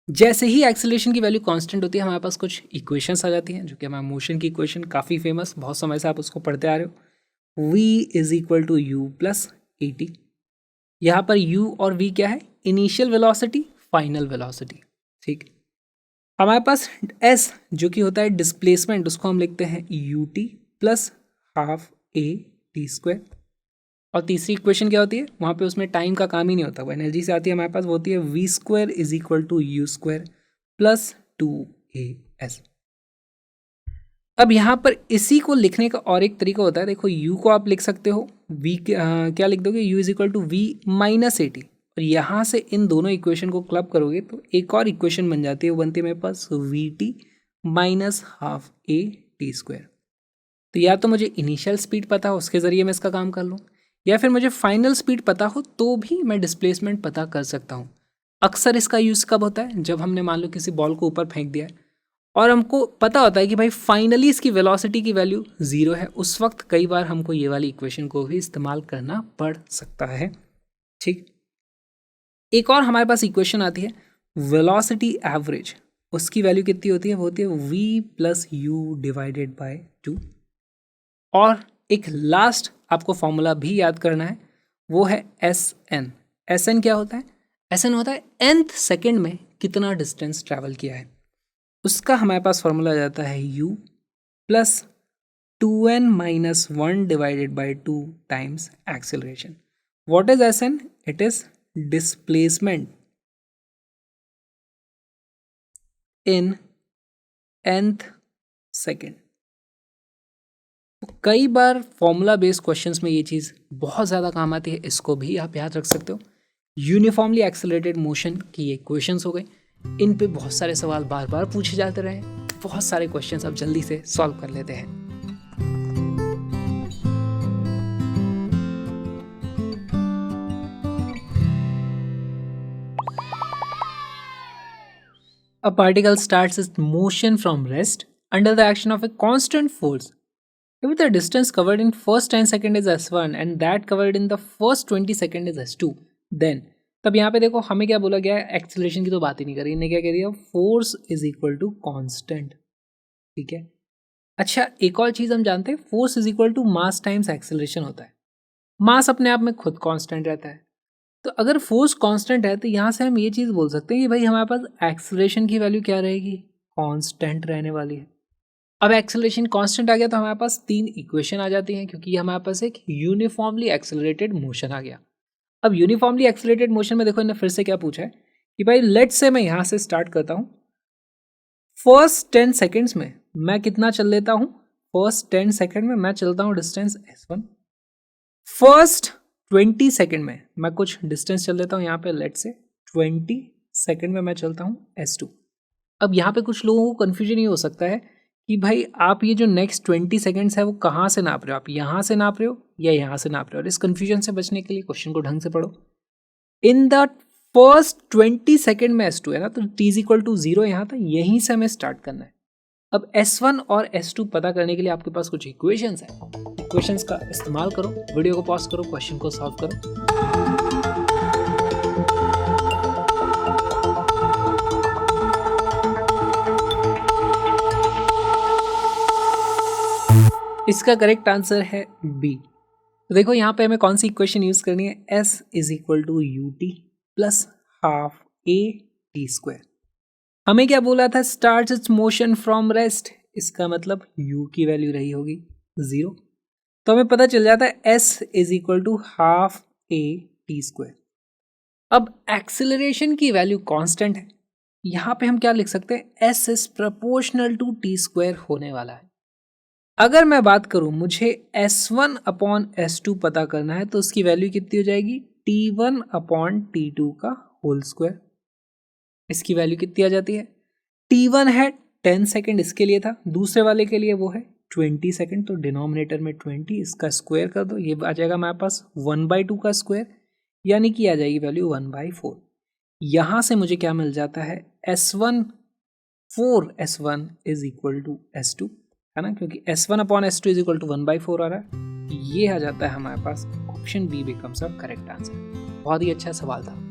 जैसे ही एक्सेलरेशन की वैल्यू कांस्टेंट होती है, हमारे पास कुछ इक्वेशंस आ जाती हैं, जो कि हमारे मोशन की इक्वेशन काफ़ी फेमस, बहुत समय से आप उसको पढ़ते आ रहे हो। v is equal to u plus a t. यहाँ पर u और v क्या है? Initial velocity, final velocity. ठीक, हमारे पास s जो कि होता है डिस्प्लेसमेंट, उसको हम लिखते हैं you t plus half A T square. और तीसरी इक्वेशन क्या होती है? वहाँ पे उसमें टाइम का काम ही नहीं होता, वो एनर्जी से आती है हमारे पास, वो होती है v square is equal to u square plus 2as। अब यहाँ पर इसी को लिखने का और एक तरीका होता है। देखो, u को आप लिख सकते हो v क्या लिख दोगे? u is equal to v minus a t. और यहाँ से इन दोनों इक्वेशन को क्लब करोगे तो एक और इक्वेशन बन जाती है, वो बनती है मेरे पास V T minus half A T square. तो या तो मुझे इनिशियल स्पीड पता हो, उसके ज़रिए मैं इसका काम कर लूँ, या फिर मुझे फाइनल स्पीड पता हो तो भी मैं डिस्प्लेसमेंट पता कर सकता हूँ। अक्सर इसका यूज़ कब होता है? जब हमने मान लो किसी बॉल को ऊपर फेंक दिया है और हमको पता होता है कि भाई फाइनली इसकी वेलोसिटी की वैल्यू ज़ीरो है, उस वक्त कई बार हमको ये वाली इक्वेशन को भी इस्तेमाल करना पड़ सकता है। ठीक, एक और हमारे पास इक्वेशन आती है वेलोसिटी एवरेज। उसकी वैल्यू कितनी होती है? वो होती है v plus you divided by 2। और एक लास्ट आपको फॉर्मूला भी याद करना है, वो है एस एन। एस एन क्या होता है? एस एन होता है nth सेकेंड में कितना डिस्टेंस ट्रैवल किया है। उसका हमारे पास फॉर्मूला आ जाता है u plus 2n minus 1 divided by 2 times acceleration. What is s n? It is displacement in nth second. कई बार फॉर्मूला बेस्ड क्वेश्चंस में ये चीज़ बहुत ज़्यादा काम आती है, इसको भी आप याद रख सकते हो। यूनिफॉर्मली एक्सेलरेटेड मोशन की ये क्वेश्चंस हो गए, इन पे बहुत सारे सवाल बार बार पूछे जाते रहे, बहुत सारे क्वेश्चंस आप जल्दी से सॉल्व कर लेते हैं। A particle starts its motion from rest under the action of a constant force. If the distance covered in first 10 seconds is s1 and that covered in the first 20 seconds is s2, then तब यहाँ पे देखो हमें क्या बोला गया है? Acceleration की तो बात ही नहीं करी, इन्हें क्या कह दिया? Force is equal to constant. ठीक है, अच्छा एक और चीज़ हम जानते हैं, force is equal to mass times acceleration होता है। मास अपने आप में खुद कांस्टेंट रहता है, तो अगर फोर्स कांस्टेंट है तो यहाँ से हम ये चीज़ बोल सकते हैं कि भाई हमारे पास एक्सेलरेशन की वैल्यू क्या रहेगी? कांस्टेंट रहने वाली है। अब एक्सेलरेशन कांस्टेंट आ गया तो हमारे पास 3 इक्वेशन आ जाती हैं, क्योंकि हमारे पास एक यूनिफॉर्मली एक्सेलरेटेड मोशन आ गया। अब यूनिफॉर्मली एक्सेलरेटेड मोशन में देखो इन्हें फिर से क्या पूछा है कि भाई लेट से मैं यहाँ से स्टार्ट करता हूँ, फर्स्ट 10 सेकेंड्स में मैं कितना चल लेता हूँ? फर्स्ट 10 सेकेंड में मैं चलता हूँ डिस्टेंस s1। फर्स्ट 20 सेकेंड में मैं कुछ डिस्टेंस चल लेता हूँ, यहाँ पे लेट से 20 सेकेंड में मैं चलता हूँ s2। अब यहाँ पे कुछ लोगों को कन्फ्यूजन ये हो सकता है कि भाई आप ये जो नेक्स्ट 20 सेकेंड्स है वो कहाँ से नाप रहे हो, आप यहाँ से नाप रहे हो या यहाँ से नाप रहे हो। और इस कन्फ्यूजन से बचने के लिए क्वेश्चन को ढंग से पढ़ो। इन द फर्स्ट 20 सेकेंड में S2 है ना, तो t इज इक्वल टू 0 यहाँ था, यहीं से हमें स्टार्ट करना है। अब S1 और S2 पता करने के लिए आपके पास कुछ इक्वेशंस है, इक्वेशंस का इस्तेमाल करो, वीडियो को पॉज करो, क्वेश्चन को सॉल्व करो। इसका करेक्ट आंसर है बी। तो देखो यहाँ पे हमें कौन सी इक्वेशन यूज करनी है, S is equal to u t plus half A T square. हमें क्या बोला था, starts its motion from rest, इसका मतलब u की वैल्यू रही होगी 0। तो हमें पता चल जाता है S is equal to half A T square. अब एक्सेलरेशन की वैल्यू कांस्टेंट है, यहाँ पे हम क्या लिख सकते हैं, S is proportional to t square होने वाला है। अगर मैं बात करूं मुझे S1 अपॉन S2 पता करना है तो उसकी वैल्यू कितनी हो जाएगी, T1 अपॉन T2 का होल स्क्वायर। इसकी वैल्यू कितनी आ जाती है, T1 है 10 सेकेंड, इसके लिए था, दूसरे वाले के लिए वो है 20 सेकेंड, तो डिनोमिनेटर में 20, इसका स्क्वायर कर दो, ये आ जाएगा हमारे पास 1/2 का स्क्वायर, यानी कि आ जाएगी वैल्यू 1/4। यहाँ से मुझे क्या मिल जाता है, S1 4S1 is equal to S2, है ना, क्योंकि S1 अपॉन S2 इज इक्वल टू 1/4 आ रहा है। ये आ जाता है हमारे पास, option B becomes a correct answer. बहुत ही अच्छा सवाल था।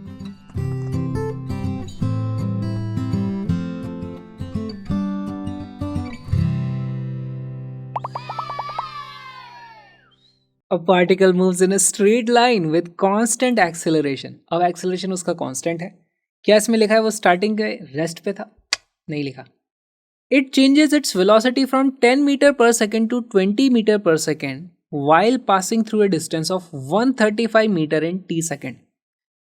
A particle moves in a straight line with constant acceleration। अब एक्सेलरेशन उसका कांस्टेंट है। क्या इसमें लिखा है वो स्टार्टिंग के रेस्ट पे था, नहीं लिखा। It changes its velocity from 10 meter per second to 20 meter per second while passing through a distance of 135 meter in t second.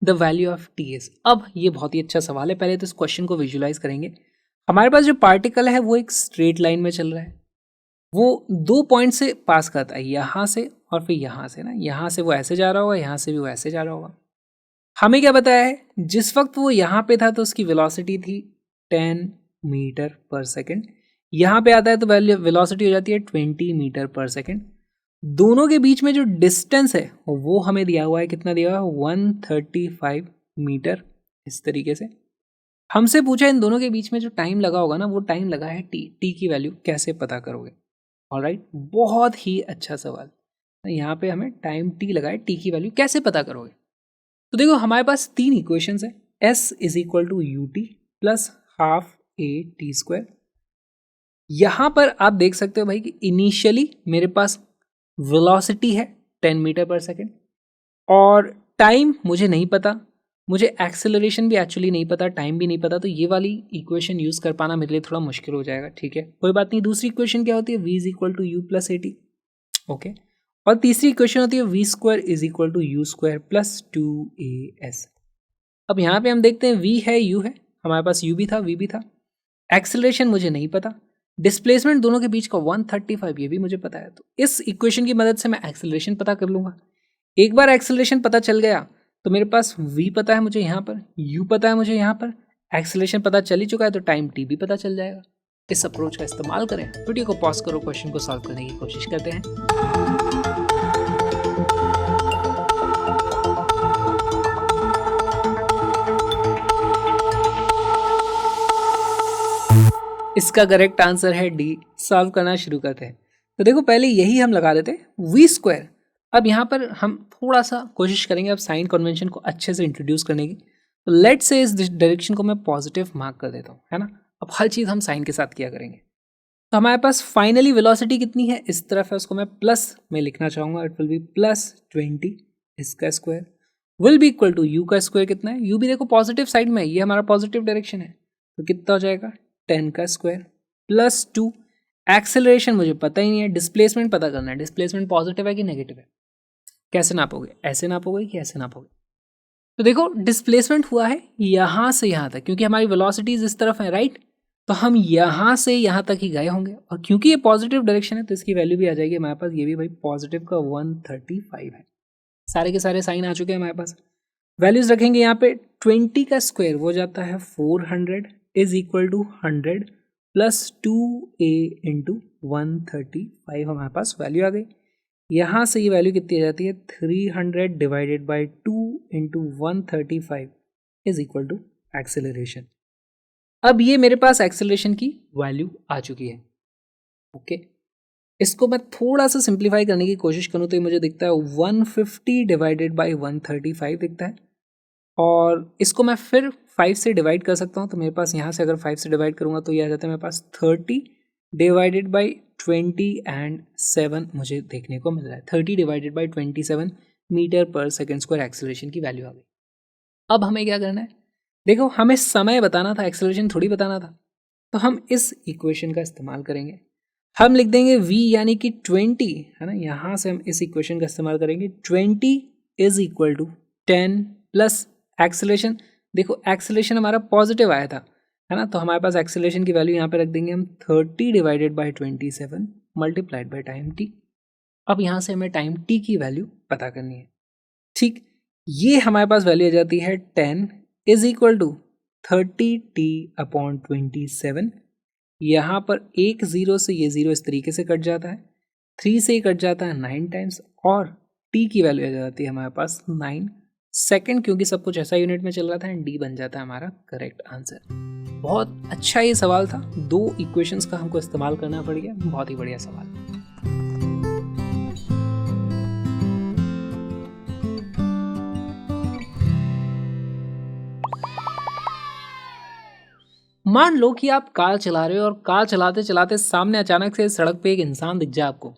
The value of t is। अब ये बहुत ही अच्छा सवाल है, पहले तो इस क्वेश्चन को विजुलाइज करेंगे। हमारे पास जो पार्टिकल है वो एक स्ट्रेट लाइन में चल रहा है, वो 2 पॉइंट से पास करता है, यहाँ से और फिर यहाँ से ना, यहाँ से वो ऐसे जा रहा होगा, यहाँ से भी वो ऐसे जा रहा होगा। हमें क्या बताया है, जिस वक्त वो यहाँ पे था तो उसकी वेलोसिटी थी 10 मीटर पर सेकेंड, यहाँ पे आता है तो वेलोसिटी हो जाती है 20 मीटर पर सेकेंड। दोनों के बीच में जो डिस्टेंस है वो हमें दिया हुआ है, कितना दिया हुआ है, 135 मीटर। इस तरीके से हमसे पूछा इन दोनों के बीच में जो टाइम लगा होगा ना, वो टाइम लगा है टी की वैल्यू कैसे पता करोगे। ऑलराइट, बहुत ही अच्छा सवाल। यहाँ पे हमें टाइम टी लगा है, टी की वैल्यू कैसे पता करोगे। तो देखो हमारे पास 3 इक्वेशंस है, S is equal to u t plus half A T square. यहां पर आप देख सकते हो भाई कि इनिशियली मेरे पास वेलोसिटी है 10 मीटर पर सेकेंड और टाइम मुझे नहीं पता, मुझे एक्सेलरेशन भी एक्चुअली नहीं पता, टाइम भी नहीं पता, तो ये वाली इक्वेशन यूज कर पाना मेरे लिए थोड़ा मुश्किल हो जाएगा। ठीक है, कोई बात नहीं। दूसरी इक्वेशन क्या होती है, v is equal to u plus a t. Okay, और तीसरी इक्वेशन होती है v square is equal to u square plus 2as। अब यहाँ पे हम देखते हैं v है u है, हमारे पास u भी था v भी था। एक्सेलरेशन मुझे नहीं पता, डिस्प्लेसमेंट दोनों के बीच का 135 ये भी मुझे पता है, तो इस इक्वेशन की मदद से मैं एक्सेलरेशन पता कर लूंगा। एक बार एक्सेलरेशन पता चल गया तो मेरे पास v पता है मुझे यहाँ पर, u पता है मुझे यहाँ पर, एक्सेलरेशन पता चल ही चुका है तो टाइम t भी पता चल जाएगा। इस अप्रोच का इस्तेमाल करें, वीडियो को पॉज करो, क्वेश्चन को सॉल्व करने की कोशिश करते हैं। इसका करेक्ट आंसर है डी। सॉल्व करना शुरू करते हैं। तो देखो पहले यही हम लगा देते v स्क्वायर। अब यहाँ पर हम थोड़ा सा कोशिश करेंगे अब साइन कन्वेंशन को अच्छे से इंट्रोड्यूस करने की। तो लेट्स से इस डायरेक्शन को मैं पॉजिटिव मार्क कर देता हूँ, है ना। अब हर चीज़ हम साइन के साथ किया करेंगे। तो हमारे पास फाइनली वेलोसिटी कितनी है, इस तरफ है, उसको मैं प्लस में लिखना चाहूँगा। इट विल बी प्लस 20, इसका square will be equal to u का स्क्वायर कितना है, यू भी देखो पॉजिटिव साइड में, ये हमारा पॉजिटिव डायरेक्शन है, तो कितना हो जाएगा 10 का स्क्वायर प्लस 2। एक्सेलरेशन मुझे पता ही नहीं है, डिस्प्लेसमेंट पता करना है, डिस्प्लेसमेंट पॉजिटिव है कि नेगेटिव है। कैसे नापोगे, ऐसे नापोगे कि ऐसे नापोगे। तो देखो डिस्प्लेसमेंट हुआ है यहाँ से यहाँ तक, क्योंकि हमारी वेलोसिटीज इस तरफ है, राइट। तो हम यहाँ से यहाँ तक ही गए होंगे, और क्योंकि ये पॉजिटिव डायरेक्शन है तो इसकी वैल्यू भी आ जाएगी हमारे पास, ये भी भाई पॉजिटिव का 135 है। सारे के सारे साइन आ चुके हैं हमारे पास। वैल्यूज रखेंगे यहाँ पे, 20 का स्क्वायर वो जाता है 400, इज इक्वल टू 100 प्लस 2a इंटू 135 हमारे पास वैल्यू आ गई। यहाँ से ये वैल्यू कितनी आ जाती है 300 divided by 2 into 135 is equal to acceleration. अब ये मेरे पास एक्सेलरेशन की वैल्यू आ चुकी है। ओके, इसको मैं थोड़ा सा सिंप्लीफाई करने की कोशिश करूँ तो ये मुझे दिखता है 150 डिवाइडेड बाई 135 दिखता है, और इसको मैं फिर 5 से डिवाइड कर सकता हूँ। तो मेरे पास यहाँ से अगर 5 से डिवाइड करूँगा तो ये आ जाता है मेरे पास 30 डिवाइडेड बाई 20 एंड 7 मुझे देखने को मिल रहा है। 30 divided by 27 metre per second square acceleration की वैल्यू आ गई। अब हमें क्या करना है, देखो हमें समय बताना था, एक्सेलरेशन थोड़ी बताना था। तो हम इस इक्वेशन का इस्तेमाल करेंगे। हम लिख देंगे v यानी कि 20 है ना, यहाँ से हम इस इक्वेशन का इस्तेमाल करेंगे। 20 is equal to 10 plus acceleration. देखो एक्सेलरेशन हमारा पॉजिटिव आया था, है ना, तो हमारे पास एक्सेलरेशन की वैल्यू यहाँ पे रख देंगे हम 30 divided by 27 multiplied by time t। अब यहाँ से हमें टाइम t की वैल्यू पता करनी है। ठीक, ये हमारे पास वैल्यू आ जाती है 10 is equal to 30t upon 27। यहाँ पर एक जीरो से ये जीरो इस तरीके से कट जाता है, 3 से ही कट जाता है 9 टाइम्स, और t की वैल्यू आ जाती है हमारे पास 9 सेकंड, क्योंकि सब कुछ ऐसा यूनिट में चल रहा था, एंड d बन जाता है हमारा करेक्ट आंसर। बहुत अच्छा ये सवाल था, 2 इक्वेशंस का हमको इस्तेमाल करना पड़ गया, बहुत ही बढ़िया सवाल। मान लो कि आप कार चला रहे हो और कार चलाते चलाते सामने अचानक से सड़क पे एक इंसान दिख जाए आपको,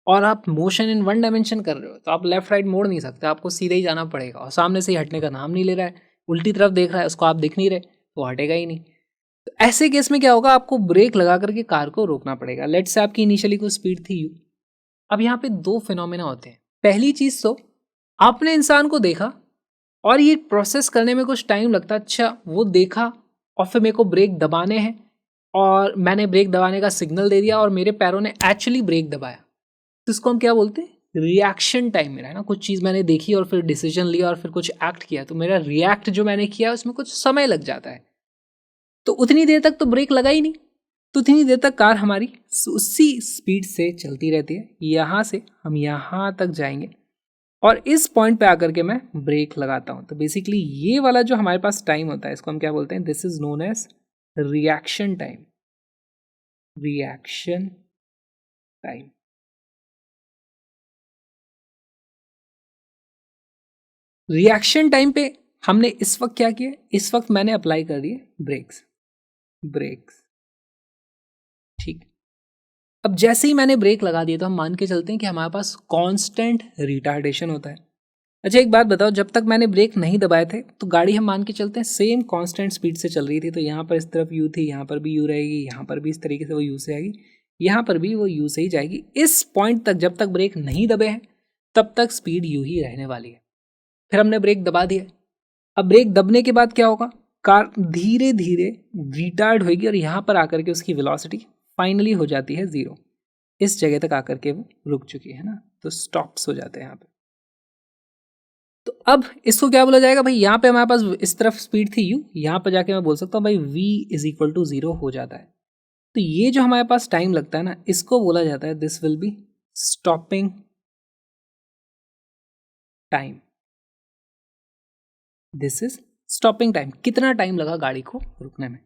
और आप मोशन इन 1 डायमेंशन कर रहे हो, तो आप लेफ्ट राइट मोड़ नहीं सकते, आपको सीधे ही जाना पड़ेगा, और सामने से ही हटने का नाम नहीं ले रहा है, उल्टी तरफ देख रहा है, उसको आप दिख नहीं रहे तो हटेगा ही नहीं। तो ऐसे केस में क्या होगा, आपको ब्रेक लगा करके कार को रोकना पड़ेगा। लेट्स से आपकी इनिशियली कोई स्पीड थी u। अब यहाँ पे 2 फिनोमेना होते हैं। पहली चीज तो आपने इंसान को देखा और ये प्रोसेस करने में कुछ टाइम लगता है। अच्छा, वो देखा और फिर मेरे को ब्रेक दबाने हैं, और मैंने ब्रेक दबाने का सिग्नल दे दिया और मेरे पैरों ने एक्चुअली ब्रेक दबाया, तो इसको हम क्या बोलते हैं, रिएक्शन टाइम मेरा, है ना। कुछ चीज़ मैंने देखी और फिर डिसीजन लिया और फिर कुछ एक्ट किया, तो मेरा रिएक्ट जो मैंने किया उसमें कुछ समय लग जाता है, तो उतनी देर तक तो ब्रेक लगा ही नहीं, तो उतनी देर तक कार हमारी उसी स्पीड से चलती रहती है। यहाँ से हम यहाँ तक जाएंगे और इस पॉइंट पे आकर के मैं ब्रेक लगाता हूँ। तो बेसिकली ये वाला जो हमारे पास टाइम होता है, इसको हम क्या बोलते हैं, this is known as reaction time. Reaction time. Reaction time पे हमने इस वक्त क्या किया, इस वक्त मैंने अप्लाई कर दिए ब्रेक्स। ठीक, अब जैसे ही मैंने ब्रेक लगा दिया तो हम मान के चलते हैं कि हमारे पास कांस्टेंट रिटार्डेशन होता है। अच्छा, एक बात बताओ, जब तक मैंने ब्रेक नहीं दबाए थे तो गाड़ी हम मान के चलते हैं सेम कांस्टेंट स्पीड से चल रही थी। तो यहाँ पर इस तरफ यू थी, यहाँ पर भी यू रहेगी, यहाँ पर भी इस तरीके से वो यू से आएगी, यहाँ पर भी वो यू से ही जाएगी। इस पॉइंट तक जब तक ब्रेक नहीं दबे हैं तब तक स्पीड यू ही रहने वाली है। फिर हमने ब्रेक दबा दिया। अब ब्रेक दबने के बाद क्या होगा, कार धीरे धीरे रिटार्ड होगी और यहाँ पर आकर के उसकी वेलोसिटी फाइनली हो जाती है 0। इस जगह तक आकर के वो रुक चुकी है ना, तो स्टॉप्स हो जाते हैं यहाँ पे। तो अब इसको क्या बोला जाएगा भाई, यहाँ पे हमारे पास इस तरफ स्पीड थी u, यहाँ पर जाके मैं बोल सकता हूँ भाई v इज इक्वल टू 0 हो जाता है। तो ये जो हमारे पास टाइम लगता है ना, इसको बोला जाता है this will be stopping time. This is stopping time, कितना टाइम लगा गाड़ी को रुकने में।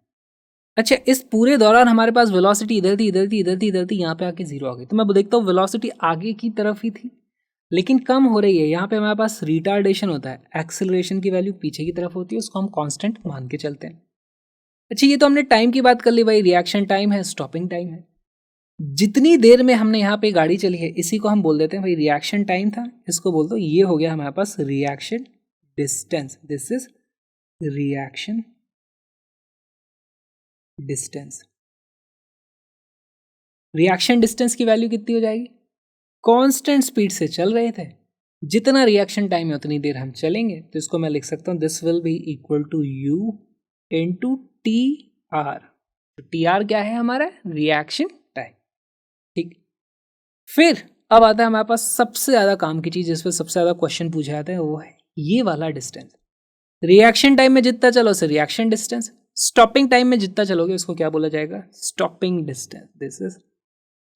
अच्छा, इस पूरे दौरान हमारे पास वेलोसिटी इधर थी, इधर थी, इधर थी, इधर थी, यहाँ पे आके 0 आ गई। तो मैं देखता हूँ वेलोसिटी आगे की तरफ ही थी लेकिन कम हो रही है। यहाँ पे हमारे पास रिटार्डेशन होता है, एक्सेलरेशन की वैल्यू पीछे की तरफ होती है, उसको हम कांस्टेंट मान के चलते हैं। अच्छा, ये तो हमने टाइम की बात कर ली भाई, रिएक्शन टाइम है, स्टॉपिंग टाइम है। जितनी देर में हमने यहाँ पे गाड़ी चली है इसी को हम बोल देते हैं भाई रिएक्शन टाइम था, इसको बोल दो ये हो गया हमारे पास reaction distance. This is reaction distance. Reaction distance की वैल्यू कितनी हो जाएगी, कांस्टेंट स्पीड से चल रहे थे, जितना रिएक्शन टाइम है उतनी देर हम चलेंगे, तो इसको मैं लिख सकता हूँ this will be equal to u into t r. तो टी आर क्या है हमारा, रिएक्शन टाइम। ठीक, फिर अब आता है हमारे पास सबसे ज्यादा काम की चीज, जिस पर सबसे ज्यादा क्वेश्चन पूछे जाते हैं, वो है ये वाला डिस्टेंस। रिएक्शन टाइम में जितना चलो उसे रिएक्शन डिस्टेंस, स्टॉपिंग टाइम में जितना चलोगे उसको क्या बोला जाएगा? Stopping distance. This is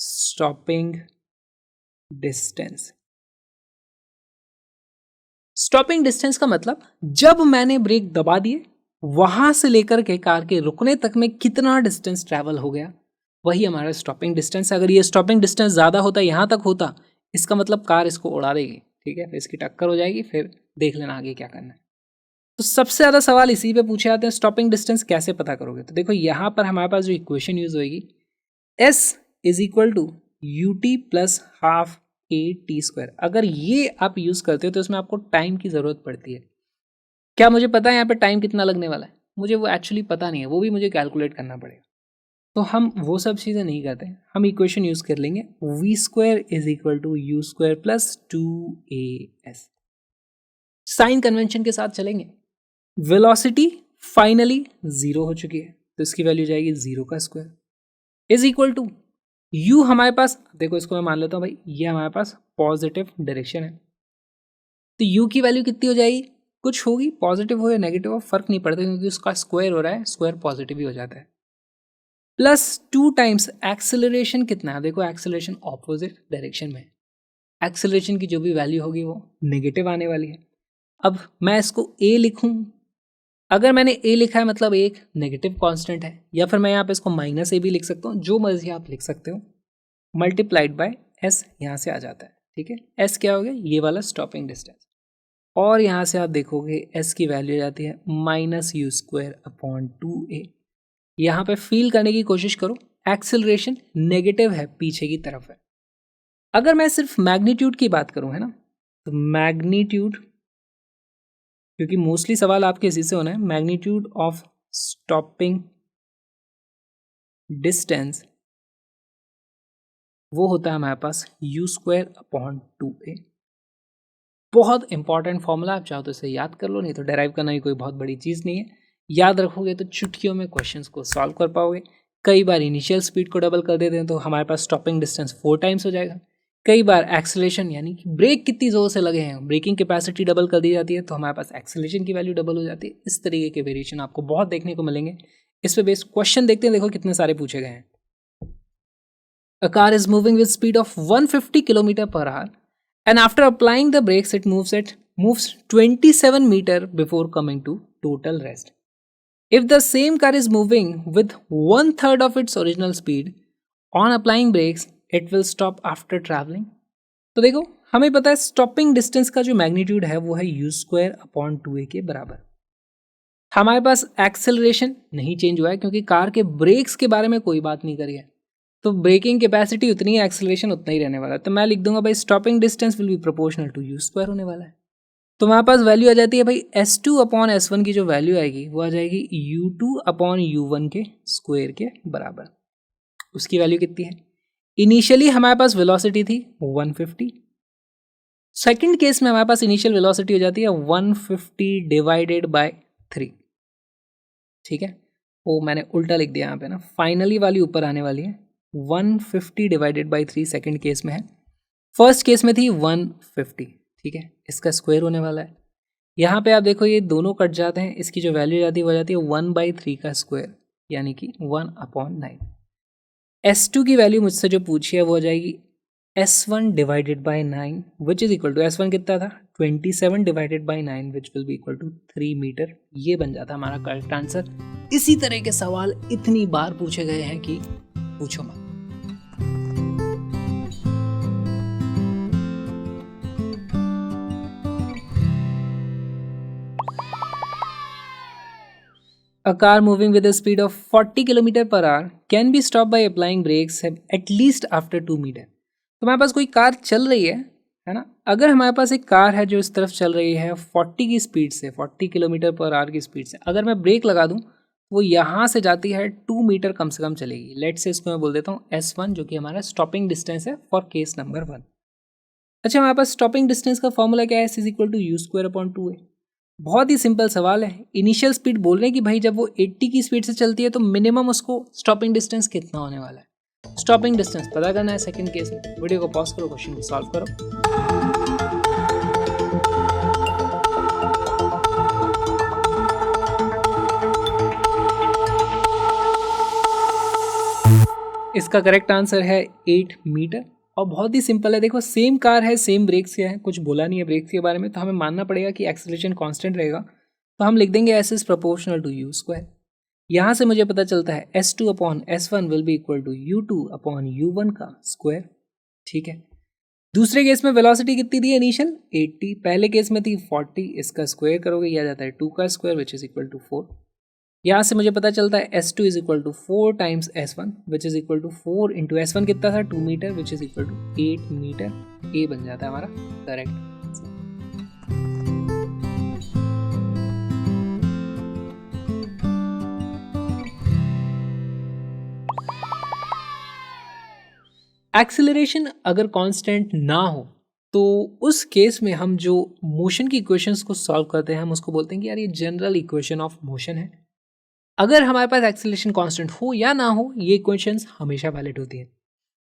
stopping distance. Stopping distance का मतलब जब मैंने ब्रेक दबा दिए वहां से लेकर के कार के रुकने तक में कितना डिस्टेंस ट्रैवल हो गया, वही हमारा स्टॉपिंग डिस्टेंस। अगर ये स्टॉपिंग डिस्टेंस ज़्यादा होता, यहाँ तक होता, इसका मतलब कार इसको उड़ा देगी, ठीक है, फिर इसकी टक्कर हो जाएगी, फिर देख लेना आगे क्या करना है। तो सबसे ज़्यादा सवाल इसी पे पूछे जाते हैं, स्टॉपिंग डिस्टेंस कैसे पता करोगे? तो देखो यहाँ पर हमारे पास जो इक्वेशन यूज होगी, S is equal to UT plus half AT²। अगर ये आप यूज़ करते हो तो इसमें आपको टाइम की ज़रूरत पड़ती है। क्या मुझे पता है यहाँ पे टाइम कितना लगने वाला है? मुझे वो एक्चुअली पता नहीं है, वो भी मुझे कैलकुलेट करना पड़ेगा। तो हम वो सब चीज़ें नहीं करते, हम इक्वेशन यूज़ कर लेंगे V² is equal to U² plus 2AS। Sign convention के साथ चलेंगे। वेलोसिटी फाइनली 0 हो चुकी है, तो इसकी वैल्यू जाएगी 0 का square is equal to U। हमारे पास देखो, इसको मैं मान लेता हूँ भाई, ये हमारे पास पॉजिटिव डायरेक्शन है, तो U की वैल्यू कितनी हो जाएगी? कुछ होगी, पॉजिटिव हो या नेगेटिव हो फर्क नहीं पड़ता, क्योंकि उसका स्क्वायर हो रहा है, स्क्वायर पॉजिटिव ही हो जाता है। प्लस 2 टाइम्स एक्सेलरेशन कितना है? देखो एक्सेलरेशन ऑपोजिट डायरेक्शन में, एक्सेलरेशन की जो भी वैल्यू होगी वो नेगेटिव आने वाली है। अब मैं इसको A लिखूं, अगर मैंने A लिखा है मतलब एक नेगेटिव कांस्टेंट है, या फिर मैं यहाँ पे इसको -A भी लिख सकता हूँ, जो मर्जी आप लिख सकते हो, मल्टीप्लाइड बाय S यहाँ से आ जाता है, ठीक है। S क्या हो गया? ये वाला स्टॉपिंग डिस्टेंस। और यहाँ से आप देखोगे S की वैल्यू जाती है -U²/2A। यहाँ पे फील करने की कोशिश करो, एक्सेलरेशन नेगेटिव है, पीछे की तरफ है। अगर मैं सिर्फ मैग्नीट्यूड की बात करूँ, है ना, तो मैग्नीट्यूड, क्योंकि मोस्टली सवाल आपके इसी से होना है, मैग्नीट्यूड ऑफ स्टॉपिंग डिस्टेंस वो होता है हमारे पास U²/2A। बहुत इंपॉर्टेंट फॉर्मूला, आप चाहो तो इसे याद कर लो, नहीं तो डेराइव करना ही कोई बहुत बड़ी चीज़ नहीं है। याद रखोगे तो चुटकियों में क्वेश्चंस को सॉल्व कर पाओगे। कई बार इनिशियल स्पीड को डबल कर देते हैं तो हमारे पास स्टॉपिंग डिस्टेंस 4 टाइम्स हो जाएगा। कई बार एक्सेलरेशन, यानी कि ब्रेक कितनी ज़ोर से लगे हैं, ब्रेकिंग कैपेसिटी डबल कर दी जाती है, तो हमारे पास एक्सेलरेशन की वैल्यू डबल हो जाती है। इस तरीके के वेरिएशन आपको बहुत देखने को मिलेंगे। इस पे बेस्ड क्वेश्चन देखते हैं, देखो कितने सारे पूछे गए हैं। A car is moving with speed of 150 km/h, and after applying the brakes it moves 27 meter before coming to total rest. If the same car is moving with 1/3 of its original speed, on applying brakes it will stop after traveling. तो देखो, हमें पता है stopping distance का जो magnitude है वो है U²/2A के बराबर। हमारे पास एक्सेलरेशन नहीं चेंज हुआ है, क्योंकि कार के ब्रेक्स के बारे में कोई बात नहीं करी है, तो ब्रेकिंग कैपेसिटी उतनी है, एक्सेलरेशन उतना ही रहने वाला है। तो मैं लिख दूंगा भाई stopping distance will be proportional to U² होने वाला है। तो हमारे पास वैल्यू आ जाती है भाई S2/S1 की जो वैल्यू आएगी वो आ जाएगी U2/U1 के स्क्वायर के बराबर। उसकी वैल्यू कितनी है? इनिशियली हमारे पास वेलोसिटी थी 150, सेकंड केस में हमारे पास इनिशियल वेलोसिटी हो जाती है 150 डिवाइडेड बाय 3, ठीक है। वो मैंने उल्टा लिख दिया यहाँ पे ना, फाइनली वैल्यू ऊपर आने वाली है 150 डिवाइडेड बाई 3 सेकेंड केस में है, फर्स्ट केस में थी 150, ठीक है। इसका स्क्वायर होने वाला है। यहाँ पे आप देखो ये दोनों कट जाते हैं, इसकी जो वैल्यू जाती है वो जाती है 1/3 का स्क्वायर, यानी कि 1/9। S2 की वैल्यू मुझसे जो पूछी है वो हो जाएगी S1 divided by 9 which is equal to, S1 कितना था 27 divided by 9 which will be equal to 3 metre. ये बन जाता है हमारा करेक्ट आंसर। इसी तरह के सवाल इतनी बार पूछे गए हैं कि पूछो मत। A car moving with a speed of 40 km/h can be stopped by applying brakes at least after 2 meter. तो हमारे पास कोई कार चल रही है ना, अगर हमारे पास एक कार है जो इस तरफ चल रही है 40 की स्पीड से, 40 km/h की स्पीड से, अगर मैं ब्रेक लगा दूं वो यहाँ से जाती है 2 मीटर कम से कम चलेगी। लेट से इसको मैं बोल देता हूँ S1, जो कि हमारा स्टॉपिंग डिस्टेंस है फॉर केस नंबर 1। अच्छा, हमारे पास स्टॉपिंग डिस्टेंस का फॉर्मूला क्या है? S is equal to U²/2A। बहुत ही सिंपल सवाल है। इनिशियल स्पीड बोल रहे हैं कि भाई जब वो 80 की स्पीड से चलती है तो मिनिमम उसको स्टॉपिंग डिस्टेंस कितना होने वाला है, स्टॉपिंग डिस्टेंस पता करना है सेकंड केस में। वीडियो को पॉज करो, क्वेश्चन को सॉल्व करो। इसका करेक्ट आंसर है 8 मीटर। और बहुत ही सिंपल है, देखो सेम कार है, सेम ब्रेक्स है, कुछ बोला नहीं है ब्रेक्स के बारे में, तो हमें मानना पड़ेगा कि एक्सेलरेशन कांस्टेंट रहेगा। तो हम लिख देंगे s is proportional to u square. यहाँ से मुझे पता चलता है S2 upon S1 will be equal to U2 upon U1 का स्क्वायर। ठीक है, दूसरे केस में वेलोसिटी कितनी थी इनिशियल 80, पहले केस में थी 40, इसका स्क्वायर करोगे ये आ जाता है 2 का square which is equal to 4। यहाँ से मुझे पता चलता है S2 is equal to 4 times S1 which is equal to 4 into S1 कितना था 2 metre which is equal to 8 metre. A बन जाता है हमारा करेक्ट। एक्सेलरेशन अगर कांस्टेंट ना हो तो उस केस में हम जो मोशन की इक्वेशंस को सॉल्व करते हैं हम उसको बोलते हैं कि यार ये जनरल इक्वेशन ऑफ मोशन है। अगर हमारे पास एक्सेलरेशन कांस्टेंट हो या ना हो ये इक्वेशंस हमेशा वैलिड होती हैं।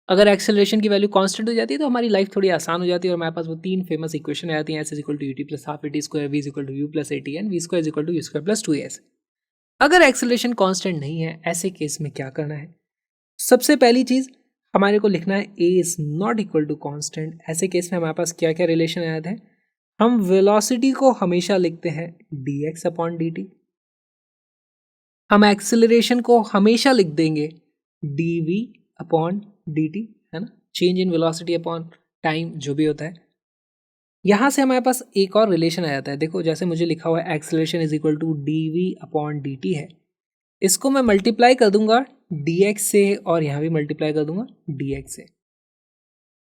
अगर एक्सेलरेशन की वैल्यू कांस्टेंट हो जाती है तो हमारी लाइफ थोड़ी आसान हो जाती है और हमारे पास वो 3 फेमस इक्वेशन आ जाती हैं, s is equal to u t plus half a t square, v is equal to u plus a t and v square is equal to u square plus 2as। अगर एक्सेलरेशन कांस्टेंट नहीं है ऐसे केस में क्या करना है? सबसे पहली चीज़ हमारे को लिखना है a is not equal to constant. ऐसे केस में हमारे पास क्या क्या रिलेशन आया है? हम वेलोसिटी को हमेशा लिखते हैं dx अपॉन dt, हम एक्सेलरेशन को हमेशा लिख देंगे dv अपॉन dt, है ना, change in velocity upon time जो भी होता है। यहाँ से हमारे पास एक और रिलेशन आ जाता है, देखो जैसे मुझे लिखा हुआ है acceleration is equal to dv upon dt है, इसको मैं मल्टीप्लाई कर दूंगा dx से और यहाँ भी मल्टीप्लाई कर दूंगा dx से।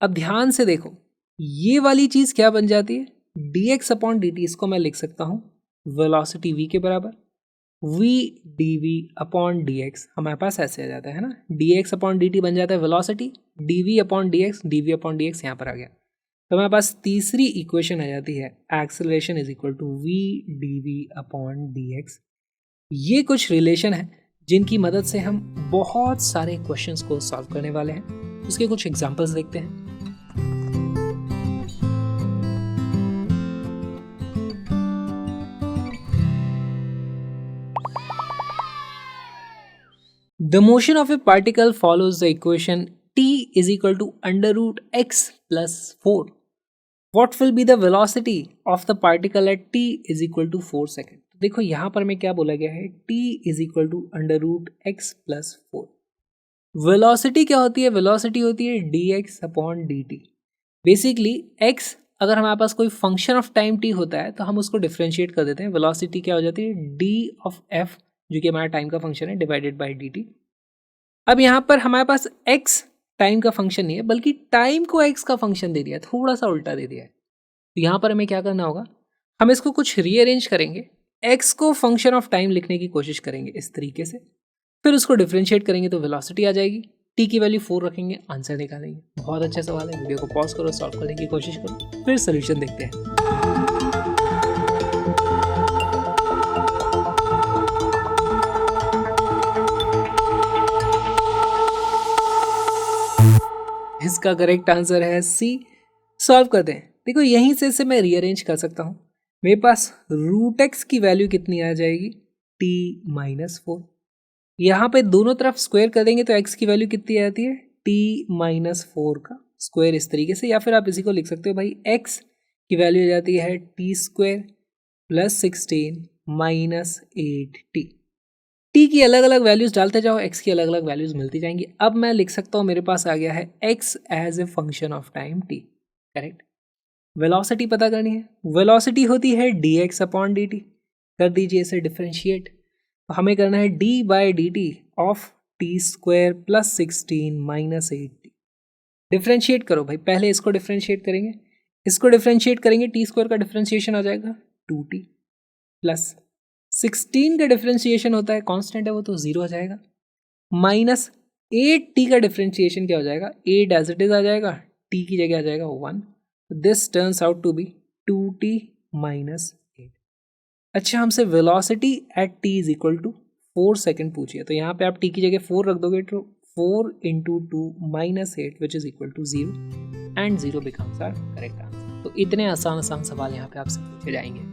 अब ध्यान से देखो ये वाली चीज़ क्या बन जाती है dx अपॉन dt, इसको मैं लिख सकता हूँ वेलोसिटी v के बराबर, v dv अपॉन dx हमारे पास ऐसे आ जाता है ना, dx अपॉन dt बन जाता है velocity, dv upon dv upon dx यहाँ पर आ गया। तो हमारे पास तीसरी इक्वेशन आ जाती है acceleration is equal to v dv upon dx। ये कुछ रिलेशन है जिनकी मदद से हम बहुत सारे क्वेश्चंस को सॉल्व करने वाले हैं। उसके कुछ एग्जांपल्स देखते हैं। The motion of a particle follows the equation t is equal to under root x plus 4। What will be the velocity of the particle at t is equal to 4 second? देखो यहाँ पर मैं क्या बोला गया है t is equal to under root x plus 4। Velocity क्या होती है? वेलोसिटी होती है dx upon dt। Basically x अगर हमारे पास कोई फंक्शन ऑफ टाइम t होता है तो हम उसको डिफ्रेंशिएट कर देते हैं, वेलोसिटी क्या हो जाती है d ऑफ f जो कि हमारा टाइम का फंक्शन है डिवाइडेड बाई dt। अब यहाँ पर हमारे पास x टाइम का फंक्शन नहीं है बल्कि टाइम को x का फंक्शन दे दिया, थोड़ा सा उल्टा दे दिया है। तो यहाँ पर हमें क्या करना होगा, हम इसको कुछ रीअरेंज करेंगे, x को फंक्शन ऑफ टाइम लिखने की कोशिश करेंगे इस तरीके से, फिर उसको डिफरेंशिएट करेंगे तो वेलोसिटी आ जाएगी, t की वैल्यू 4 रखेंगे, आंसर निकालेंगे। बहुत अच्छा सवाल है, वीडियो को पॉज करो, सॉल्व करने की कोशिश करो, फिर सोल्यूशन देखते हैं। इसका करेक्ट आंसर है सी। सॉल्व करते हैं। देखो यहीं से इसे मैं रीअरेंज कर सकता हूँ, मेरे पास रूट एक्स की वैल्यू कितनी आ जाएगी t माइनस 4, यहाँ पे दोनों तरफ स्क्वायर कर देंगे तो x की वैल्यू कितनी आ जाती है t माइनस 4 का स्क्वायर इस तरीके से, या फिर आप इसी को लिख सकते हो भाई x की वैल्यू आ जाती है t square plus 16 minus 8t। t की अलग अलग वैल्यूज डालते जाओ, x की अलग अलग वैल्यूज मिलती जाएंगी। अब मैं लिख सकता हूँ मेरे पास आ गया है x as a function of time t, correct. Velocity पता करनी है, वेलोसिटी होती है dx अपॉन dt, कर दीजिए इसे डिफरेंशिएट, हमें करना है d by D T of T square plus 16 minus 8t। Differentiate करो भाई, पहले इसको डिफरेंशिएट करेंगे, इसको डिफरेंशिएट करेंगे, टी स्क्वायर का डिफरेंशिएशन आ जाएगा 2t प्लस 16 का डिफरेंशिएशन होता है कांस्टेंट है वो तो 0 आ जाएगा, माइनस 8t का डिफरेंशिएशन क्या हो जाएगा 8 एज इट इज आ जाएगा, t की जगह आ जाएगा 1, this turns out to be 2t minus 8। अच्छा हमसे velocity at t is equal to 4 second पूछिए, तो यहाँ पे आप t की जगह 4 रख दोगे तो 4 into 2 minus 8 which is equal to 0 and 0 becomes our correct answer. तो इतने आसान आसान सवाल यहाँ पे आपसे पूछे जाएंगे।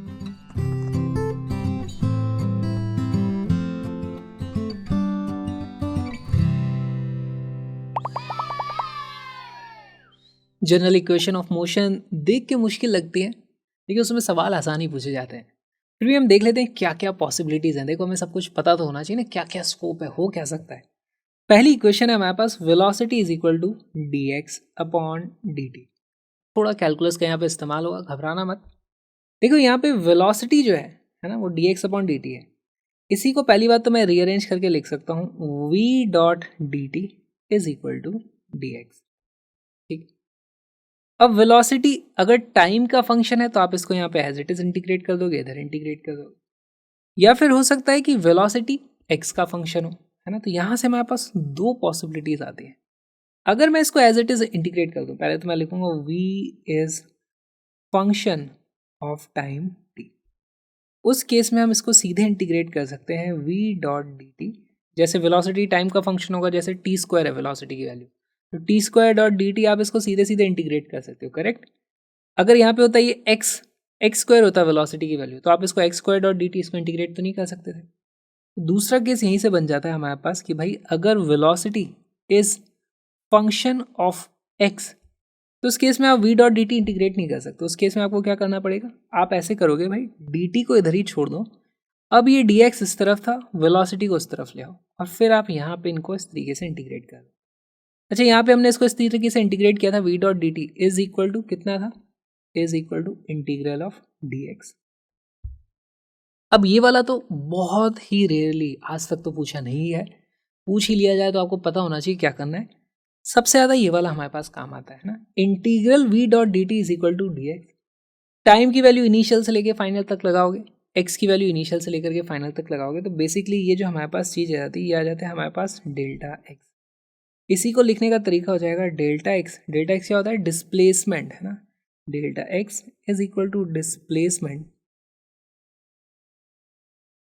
जनरल इक्वेशन ऑफ मोशन देख के मुश्किल लगती है, लेकिन उसमें सवाल आसानी पूछे जाते हैं। फिर भी हम देख लेते हैं क्या क्या पॉसिबिलिटीज़ हैं। देखो, हमें सब कुछ पता तो होना चाहिए ना, क्या क्या स्कोप है, हो क्या सकता है। पहली इक्वेशन है हमारे पास, velocity is equal to dx upon dt। थोड़ा कैलकुलस का यहाँ पे इस्तेमाल होगा, घबराना मत। देखो यहाँ पे वेलोसिटी जो है ना, वो dx अपॉन dt है। इसी को पहली बात तो मैं रीअरेंज करके लिख सकता हूँ, v dot dt is equal to dx। ठीक। अब वेलोसिटी अगर टाइम का फंक्शन है तो आप इसको यहाँ पे एज इट इज इंटीग्रेट कर दोगे, इधर इंटीग्रेट कर दोगे। या फिर हो सकता है कि वेलोसिटी x का फंक्शन हो, है ना। तो यहाँ से हमारे पास दो पॉसिबिलिटीज आती हैं। अगर मैं इसको एज इट इज इंटीग्रेट कर दूं, पहले तो मैं लिखूंगा v is function of time t। उस केस में हम इसको सीधे इंटीग्रेट कर सकते हैं v डॉट डी टी। जैसे वेलोसिटी टाइम का फंक्शन होगा, जैसे टी स्क्वायर है वेलोसिटी की वैल्यू, तो T square dot d T आप इसको सीधे सीधे इंटीग्रेट कर सकते हो, करेक्ट। अगर यहाँ पे होता है ये एक्स स्क्वायर होता है वेलोसिटी की वैल्यू, तो आप इसको x square dot d T इसको इंटीग्रेट तो नहीं कर सकते थे। दूसरा केस यहीं से बन जाता है हमारे पास कि भाई अगर velocity is function of x, तो उस केस में आप v dot d T integrate नहीं कर सकते। उस केस में आपको क्या करना पड़ेगा, आप ऐसे करोगे भाई, dt को इधर ही छोड़ दो, अब ये dx इस तरफ था, वेलोसिटी को इस तरफ ले आओ, और फिर आप यहाँ पे इनको इस तरीके से इंटीग्रेट कर दो। अच्छा, यहाँ पे हमने इसको इस तरीके से इंटीग्रेट किया था, v dot d t is equal to कितना था, is equal to integral of dx। अब ये वाला तो बहुत ही रेयरली, आज तक तो पूछा नहीं है, पूछ ही लिया जाए तो आपको पता होना चाहिए क्या करना है। सबसे ज़्यादा ये वाला हमारे पास काम आता है ना, integral v dot d t is equal to d x. Time की वैल्यू इनिशियल से लेकर फाइनल तक लगाओगे, x की वैल्यू इनिशियल से लेकर के फाइनल तक लगाओगे, तो बेसिकली ये जो हमारे पास चीज़ आ जाती है, ये आ जाता है हमारे पास डेल्टा एक्स। इसी को लिखने का तरीका हो जाएगा डेल्टा एक्स। डेल्टा एक्स क्या होता है, डिस्प्लेसमेंट, है ना। Delta x is equal to displacement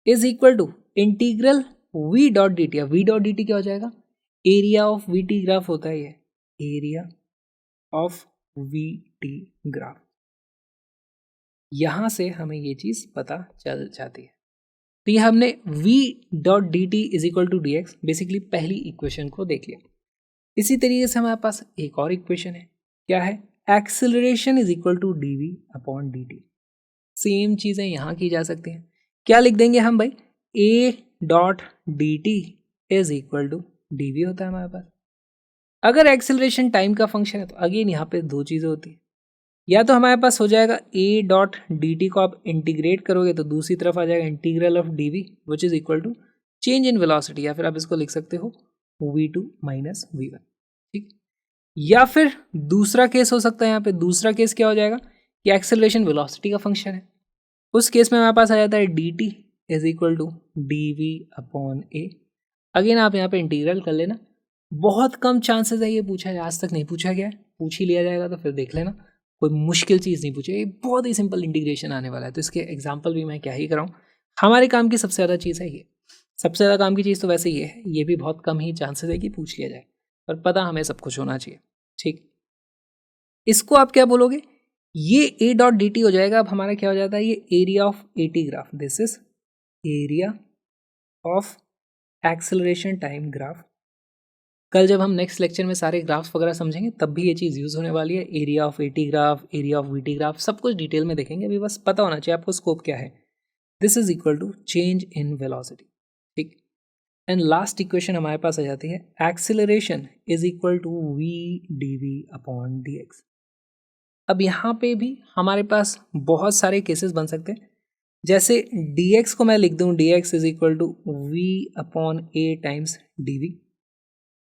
is equal to integral v dot d t. v dot d t क्या हो जाएगा, area of v t graph होता है ये, area of v t graph. यहां से हमें ये चीज पता चल जाती है। तो ये हमने v dot d t is equal to d x, basically पहली इक्वेशन को देख लिया। इसी तरीके से हमारे पास एक और इक्वेशन है, क्या है, acceleration is equal to d we upon D t. Same चीजें यहां की जा सकती हैं। क्या लिख देंगे हम भाई, a dot d t is equal to d v होता है हमारे पास। अगर एक्सेलरेशन टाइम का फंक्शन है तो अगेन यहाँ पे दो चीज़ें होती है, या तो हमारे पास हो जाएगा a डॉट डी टी को आप इंटीग्रेट करोगे तो दूसरी तरफ आ जाएगा integral of d v which is equal to change in velocity, या फिर आप इसको लिख सकते हो v2 माइनस v1। ठीक। या फिर दूसरा केस हो सकता है, यहाँ पे दूसरा केस क्या हो जाएगा कि एक्सेलरेशन वेलोसिटी का फंक्शन है, उस केस में हमारे पास आ जाता है d t is equal to d we upon a. Again आप यहाँ पे इंटीग्रल कर लेना। बहुत कम चांसेस है ये पूछा जाए, आज तक नहीं पूछा गया है, पूछ ही लिया जाएगा तो फिर देख लेना, कोई मुश्किल चीज़ नहीं पूछे, ये बहुत ही सिंपल इंटीग्रेशन आने वाला है। तो इसके एग्जाम्पल भी मैं क्या ही कराऊँ, हमारे काम की सबसे ज़्यादा चीज़ है ये। सबसे ज़्यादा काम की चीज़ तो वैसे ये है, ये भी बहुत कम ही चांसेस है कि पूछ लिया जाए, पर पता हमें सब कुछ होना चाहिए। ठीक, इसको आप क्या बोलोगे, ये ए डॉट डी टी हो जाएगा। अब हमारा क्या हो जाता है, ये area of A T graph, this is area of acceleration time graph. कल जब हम नेक्स्ट लेक्चर में सारे ग्राफ्स वगैरह समझेंगे तब भी ये चीज़ यूज़ होने वाली है। Area of A T graph, area of v t graph, सब कुछ डिटेल में देखेंगे। अभी बस पता होना चाहिए आपको स्कोप क्या है। This is equal to change in velocity. ठीक, एंड लास्ट इक्वेशन हमारे पास आ जाती है, acceleration is equal to v d we upon d x. अब यहाँ पे भी हमारे पास बहुत सारे केसेस बन सकते हैं, जैसे dx को मैं लिख दूँ, dx is equal to v upon a times d v.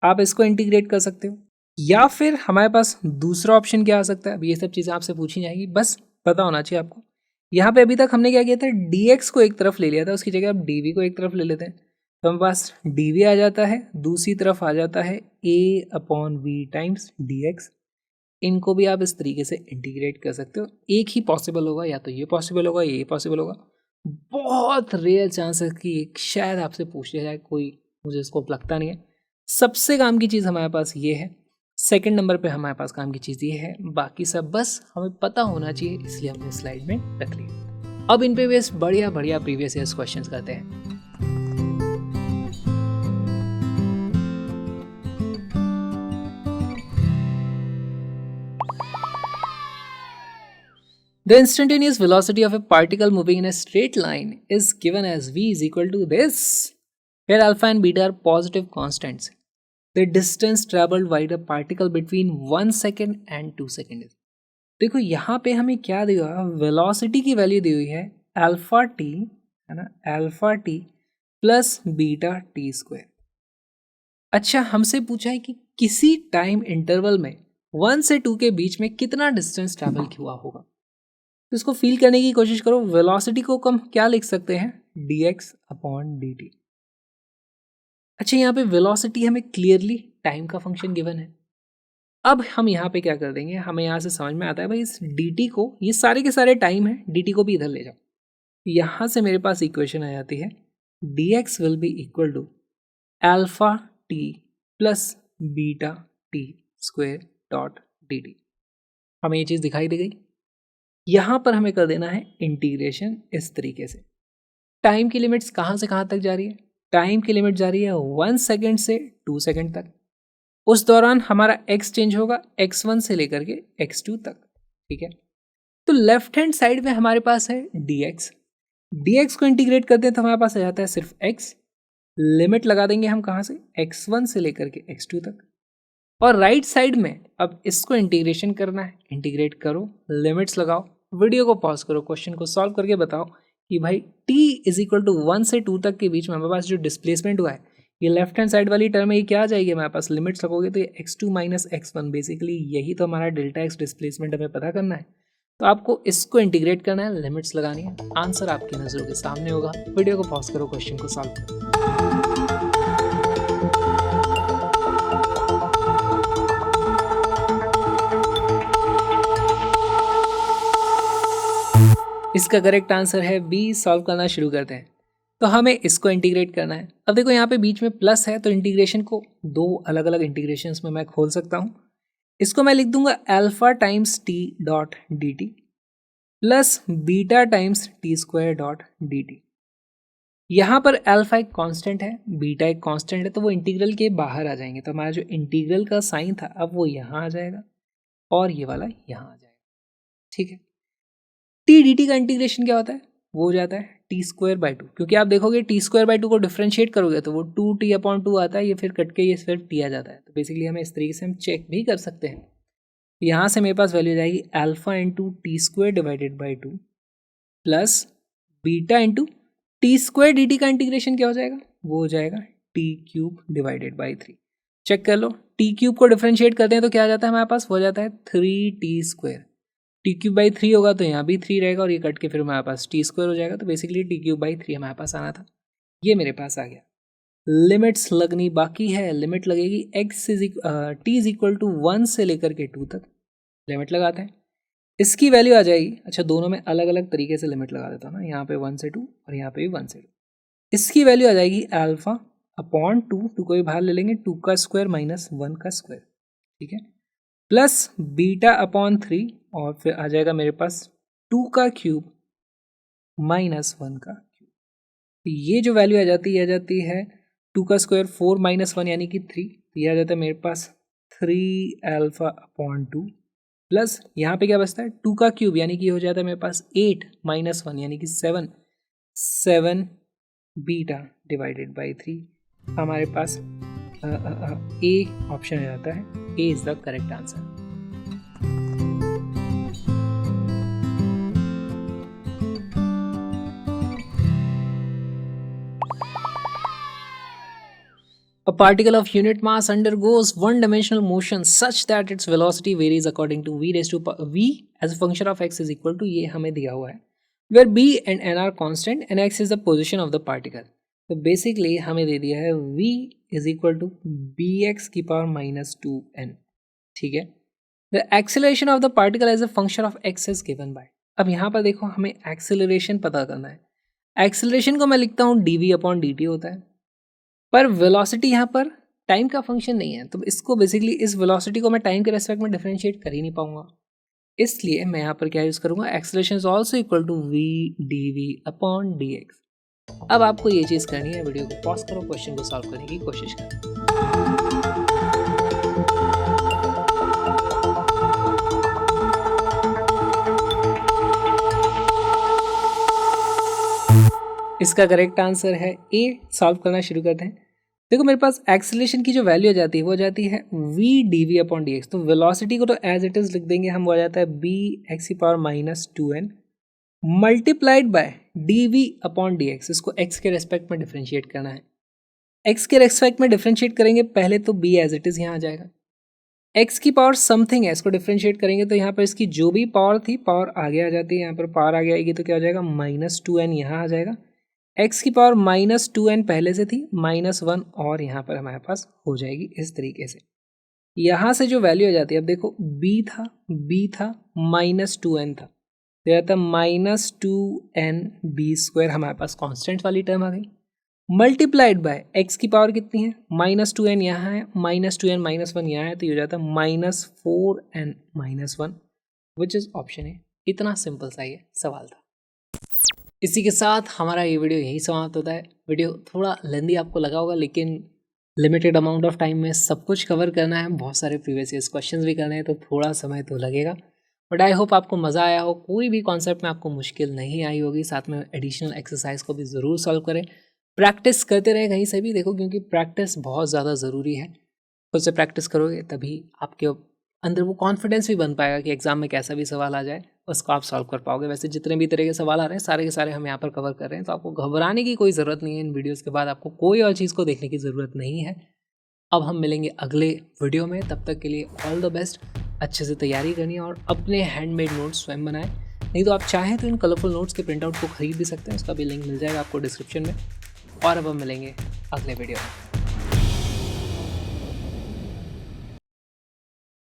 आप इसको इंटीग्रेट कर सकते हो, या फिर हमारे पास दूसरा ऑप्शन क्या आ सकता है। अब ये सब चीज़ें आपसे पूछी जाएगी, बस पता होना चाहिए आपको। यहाँ पे अभी तक हमने क्या किया था, dx को एक तरफ ले लिया था, उसकी जगह आप dv को एक तरफ ले लेते हैं, तो हमारे पास dv आ जाता है, दूसरी तरफ आ जाता है a upon v times dx। इनको भी आप इस तरीके से इंटीग्रेट कर सकते हो। एक ही पॉसिबल होगा, या तो ये पॉसिबल होगा, ये पॉसिबल होगा। बहुत रेयर चांस है कि एक शायद आपसे पूछ लिया जाए, कोई मुझे स्कोप लगता नहीं है। सबसे काम की चीज़ हमारे पास ये है, सेकंड नंबर पे हमारे पास काम की चीज़ ये है, बाकी सब बस हमें पता होना चाहिए, इसलिए हमने स्लाइड में रख लिया। अब इन पे बेस बढ़िया बढ़िया प्रीवियस ईयर्स क्वेश्चंस करते हैं। The instantaneous velocity of a particle moving in a straight line is given as v is equal to this. Here alpha and beta are positive constants. The distance traveled by the particle between 1 second and 2 seconds. देखो यहाँ पे हमें क्या दिया हुआ है, velocity की value दी हुई है अल्फा टी, है ना, alpha t plus beta t square. अच्छा, हमसे पूछा है कि किसी टाइम इंटरवल में 1 से 2 के बीच में कितना डिस्टेंस ट्रैवल हुआ होगा। तो इसको फील करने की कोशिश करो। वेलोसिटी को हम क्या लिख सकते हैं, dx अपॉन dt। अच्छा, यहाँ पे वेलोसिटी हमें क्लियरली टाइम का फंक्शन गिवन है। अब हम यहाँ पे क्या कर देंगे, हमें यहाँ से समझ में आता है भाई इस dt को, ये सारे के सारे टाइम है, dt को भी इधर ले जाओ। यहाँ से मेरे पास इक्वेशन आ जाती है dx will be equal to alpha t plus beta t square dot dt। हमें ये चीज़ दिखाई दे गई। यहाँ पर हमें कर देना है इंटीग्रेशन इस तरीके से। टाइम की लिमिट्स कहाँ से कहाँ तक जा रही है, टाइम की लिमिट जा रही है 1 सेकेंड से 2 सेकेंड तक। उस दौरान हमारा x चेंज होगा x1 से लेकर के x2 तक, ठीक है। तो लेफ्ट हैंड साइड में हमारे पास है dx को इंटीग्रेट करते हैं तो हमारे पास आ जाता है सिर्फ x। लिमिट लगा देंगे हम कहाँ से, x1 से लेकर के x2 तक। और राइट साइड में अब इसको इंटीग्रेशन करना है, इंटीग्रेट करो, लिमिट्स लगाओ, वीडियो को पॉज करो, क्वेश्चन को सॉल्व करके बताओ कि भाई t इज इक्वल टू 1 से 2 तक के बीच में हमारे पास जो डिस्प्लेसमेंट हुआ है, ये लेफ्ट हैंड साइड वाली टर्म है, ये क्या आ जाएगी हमारे पास, लिमिट्स लगोगे तो ये x2 माइनस x1, बेसिकली यही तो हमारा डेल्टा x डिस्प्लेसमेंट हमें पता करना है। तो आपको इसको इंटीग्रेट करना है, लिमिट्स लगानी है, आंसर आपकी नज़रों के सामने होगा। वीडियो को पॉज करो, क्वेश्चन को सॉल्व करो। इसका करेक्ट आंसर है बी। सॉल्व करना शुरू करते हैं। तो हमें इसको इंटीग्रेट करना है। अब देखो यहाँ पे बीच में प्लस है तो इंटीग्रेशन को दो अलग अलग इंटीग्रेशंस में मैं खोल सकता हूँ। इसको मैं लिख दूंगा alpha times T dot d T plus beta times T square dot d T. यहाँ पर अल्फा एक कांस्टेंट है, बीटा एक कांस्टेंट है, तो वो इंटीग्रल के बाहर आ जाएंगे। तो हमारा जो इंटीग्रल का साइन था अब वो यहाँ आ जाएगा और ये वाला यहाँ आ जाएगा, ठीक है। टी डी टी का इंटीग्रेशन क्या होता है, वो हो जाता है टी स्क्वायर बाई टू, क्योंकि आप देखोगे टी स्क्वायर बाई टू को डिफ्रेंशिएट करोगे तो वो 2t अपॉन 2 आता है, ये फिर कट के ये फिर टी आ जाता है। तो बेसिकली हमें इस तरीके से हम चेक भी कर सकते हैं। यहाँ से मेरे पास वैल्यू जाएगी alpha into t square divided by 2 plus beta into t square d t का इंटीग्रेशन क्या हो जाएगा, वो हो जाएगा t cube divided by 3। Check कर लो, टी क्यूब को डिफ्रेंशिएट करते हैं तो क्या आ जाता है हमारे पास, वो हो जाता है 3t square. T cube by 3 होगा तो यहाँ भी 3 रहेगा और ये कट के फिर हमारे पास टी स्क्वायर हो जाएगा। तो बेसिकली टी क्यूब बाई 3 हमारे पास आना था, ये मेरे पास आ गया। लिमिट्स लगनी बाकी है, लिमिट लगेगी टी इज इक्वल टू 1 से लेकर के 2 तक। लिमिट लगाते हैं, इसकी वैल्यू आ जाएगी, अच्छा दोनों में अलग अलग तरीके से लिमिट लगा देता हूँ ना, यहाँ पे 1 से 2 और यहाँ पे भी 1 से 2। इसकी वैल्यू आ जाएगी अल्फा अपॉन 2 को भी बाहर ले लेंगे, 2 का स्क्वायर माइनस 1 का स्क्वायर, ठीक है, प्लस बीटा अपॉन 3 और फिर आ जाएगा मेरे पास 2 का क्यूब माइनस 1 का क्यूब। तो ये जो वैल्यू आ जाती है 2 का स्क्वायर 4 माइनस 1 यानी कि 3, तो ये आ जाता है मेरे पास 3 अल्फा अपॉन 2 प्लस यहाँ पे क्या बचता है 2 का क्यूब यानी कि हो जाता है मेरे पास 8 माइनस 1 यानी कि 7 बीटा डिवाइडेड बाई 3। हमारे पास ए ऑप्शन आ जाता है, A is the correct answer. A particle of unit mass undergoes one-dimensional motion such that its velocity varies according to v raised to v as a function of x is equal to, ये हमें दिया हुआ है, where b and n are constant and x is the position of the particle। तो basically हमें दे दिया है v is equal to bx की पावर माइनस 2n, ठीक है। The acceleration of the particle as a function of x is given by। अब यहाँ पर देखो हमें एक्सेलरेशन पता करना है। एक्सेलरेशन को मैं लिखता हूँ dv अपॉन dt होता है, पर वेलोसिटी यहाँ पर टाइम का फंक्शन नहीं है, तो इसको बेसिकली इस वेलोसिटी को मैं टाइम के रेस्पेक्ट में डिफरेंशिएट कर ही नहीं पाऊंगा। इसलिए मैं यहाँ पर क्या यूज़ करूँगा, acceleration is also equal to v dv upon dx। अब आपको ये चीज़ करनी है, वीडियो को पॉज करो, क्वेश्चन को सॉल्व करने की कोशिश करो। इसका करेक्ट आंसर है ए। सॉल्व करना शुरू करते हैं। देखो मेरे पास एक्सेलरेशन की जो वैल्यू आ जाती है वो जाती है v dv अपॉन dx। तो वेलोसिटी को तो एज इट इज लिख देंगे हम, वो आ जाता है b x की power minus 2n multiplied by dv upon dx। इसको x के रेस्पेक्ट में डिफ्रेंशिएट करना है। x के रेस्पेक्ट में डिफ्रेंशिएट करेंगे पहले तो b एज इट इज यहाँ आ जाएगा। x की पावर समथिंग है, इसको डिफ्रेंशिएट करेंगे तो यहाँ पर इसकी जो भी पावर थी पावर आगे आ जाती है। यहाँ पर पावर आगे आएगी तो क्या हो जाएगा माइनस 2n यहाँ आ जाएगा। x की पावर माइनस 2n पहले से थी, -1 और यहाँ पर हमारे पास हो जाएगी इस तरीके से। यहाँ से जो वैल्यू आ जाती है, अब देखो b था -2n था, तो यह था -2n b² हमारे पास कांस्टेंट वाली टर्म आ गई। मल्टीप्लाइड बाय x की पावर कितनी है, -2n यहाँ है, -2n -1 यहाँ है, तो ये हो जाता है -4n -1 विच इज ऑप्शन है। इतना सिंपल सा ये सवाल था। इसी के साथ हमारा ये वीडियो यही समाप्त होता है। वीडियो थोड़ा लेंदी आपको लगा होगा, लेकिन लिमिटेड अमाउंट ऑफ टाइम में सब कुछ कवर करना है, बहुत सारे प्रीवियस ईयर्स क्वेश्चंस भी करने हैं, तो थोड़ा समय तो लगेगा। बट आई होप आपको मज़ा आया हो, कोई भी कॉन्सेप्ट में आपको मुश्किल नहीं आई होगी। साथ में एडिशनल एक्सरसाइज को भी ज़रूर सॉल्व करें, प्रैक्टिस करते रहें कहीं से भी। देखो क्योंकि प्रैक्टिस बहुत ज़्यादा ज़रूरी है। खुद से प्रैक्टिस करोगे तभी आपके अंदर वो कॉन्फिडेंस भी बन पाएगा कि एग्जाम में कैसा भी सवाल आ जाए उसको आप सॉल्व कर पाओगे। वैसे जितने भी तरह के सवाल आ रहे हैं सारे के सारे हम यहाँ पर कवर कर रहे हैं, तो आपको घबराने की कोई ज़रूरत नहीं है। इन वीडियोस के बाद आपको कोई और चीज़ को देखने की ज़रूरत नहीं है। अब हम मिलेंगे अगले वीडियो में, तब तक के लिए ऑल द बेस्ट। अच्छे से तैयारी करनी है और अपने हैंडमेड नोट्स स्वयं बनाएं। नहीं तो आप चाहें तो इन कलरफुल नोट्स के प्रिंट आउट को खरीद भी सकते हैं, उसका भी लिंक मिल जाएगा आपको डिस्क्रिप्शन में। और अब हम मिलेंगे अगले वीडियो में।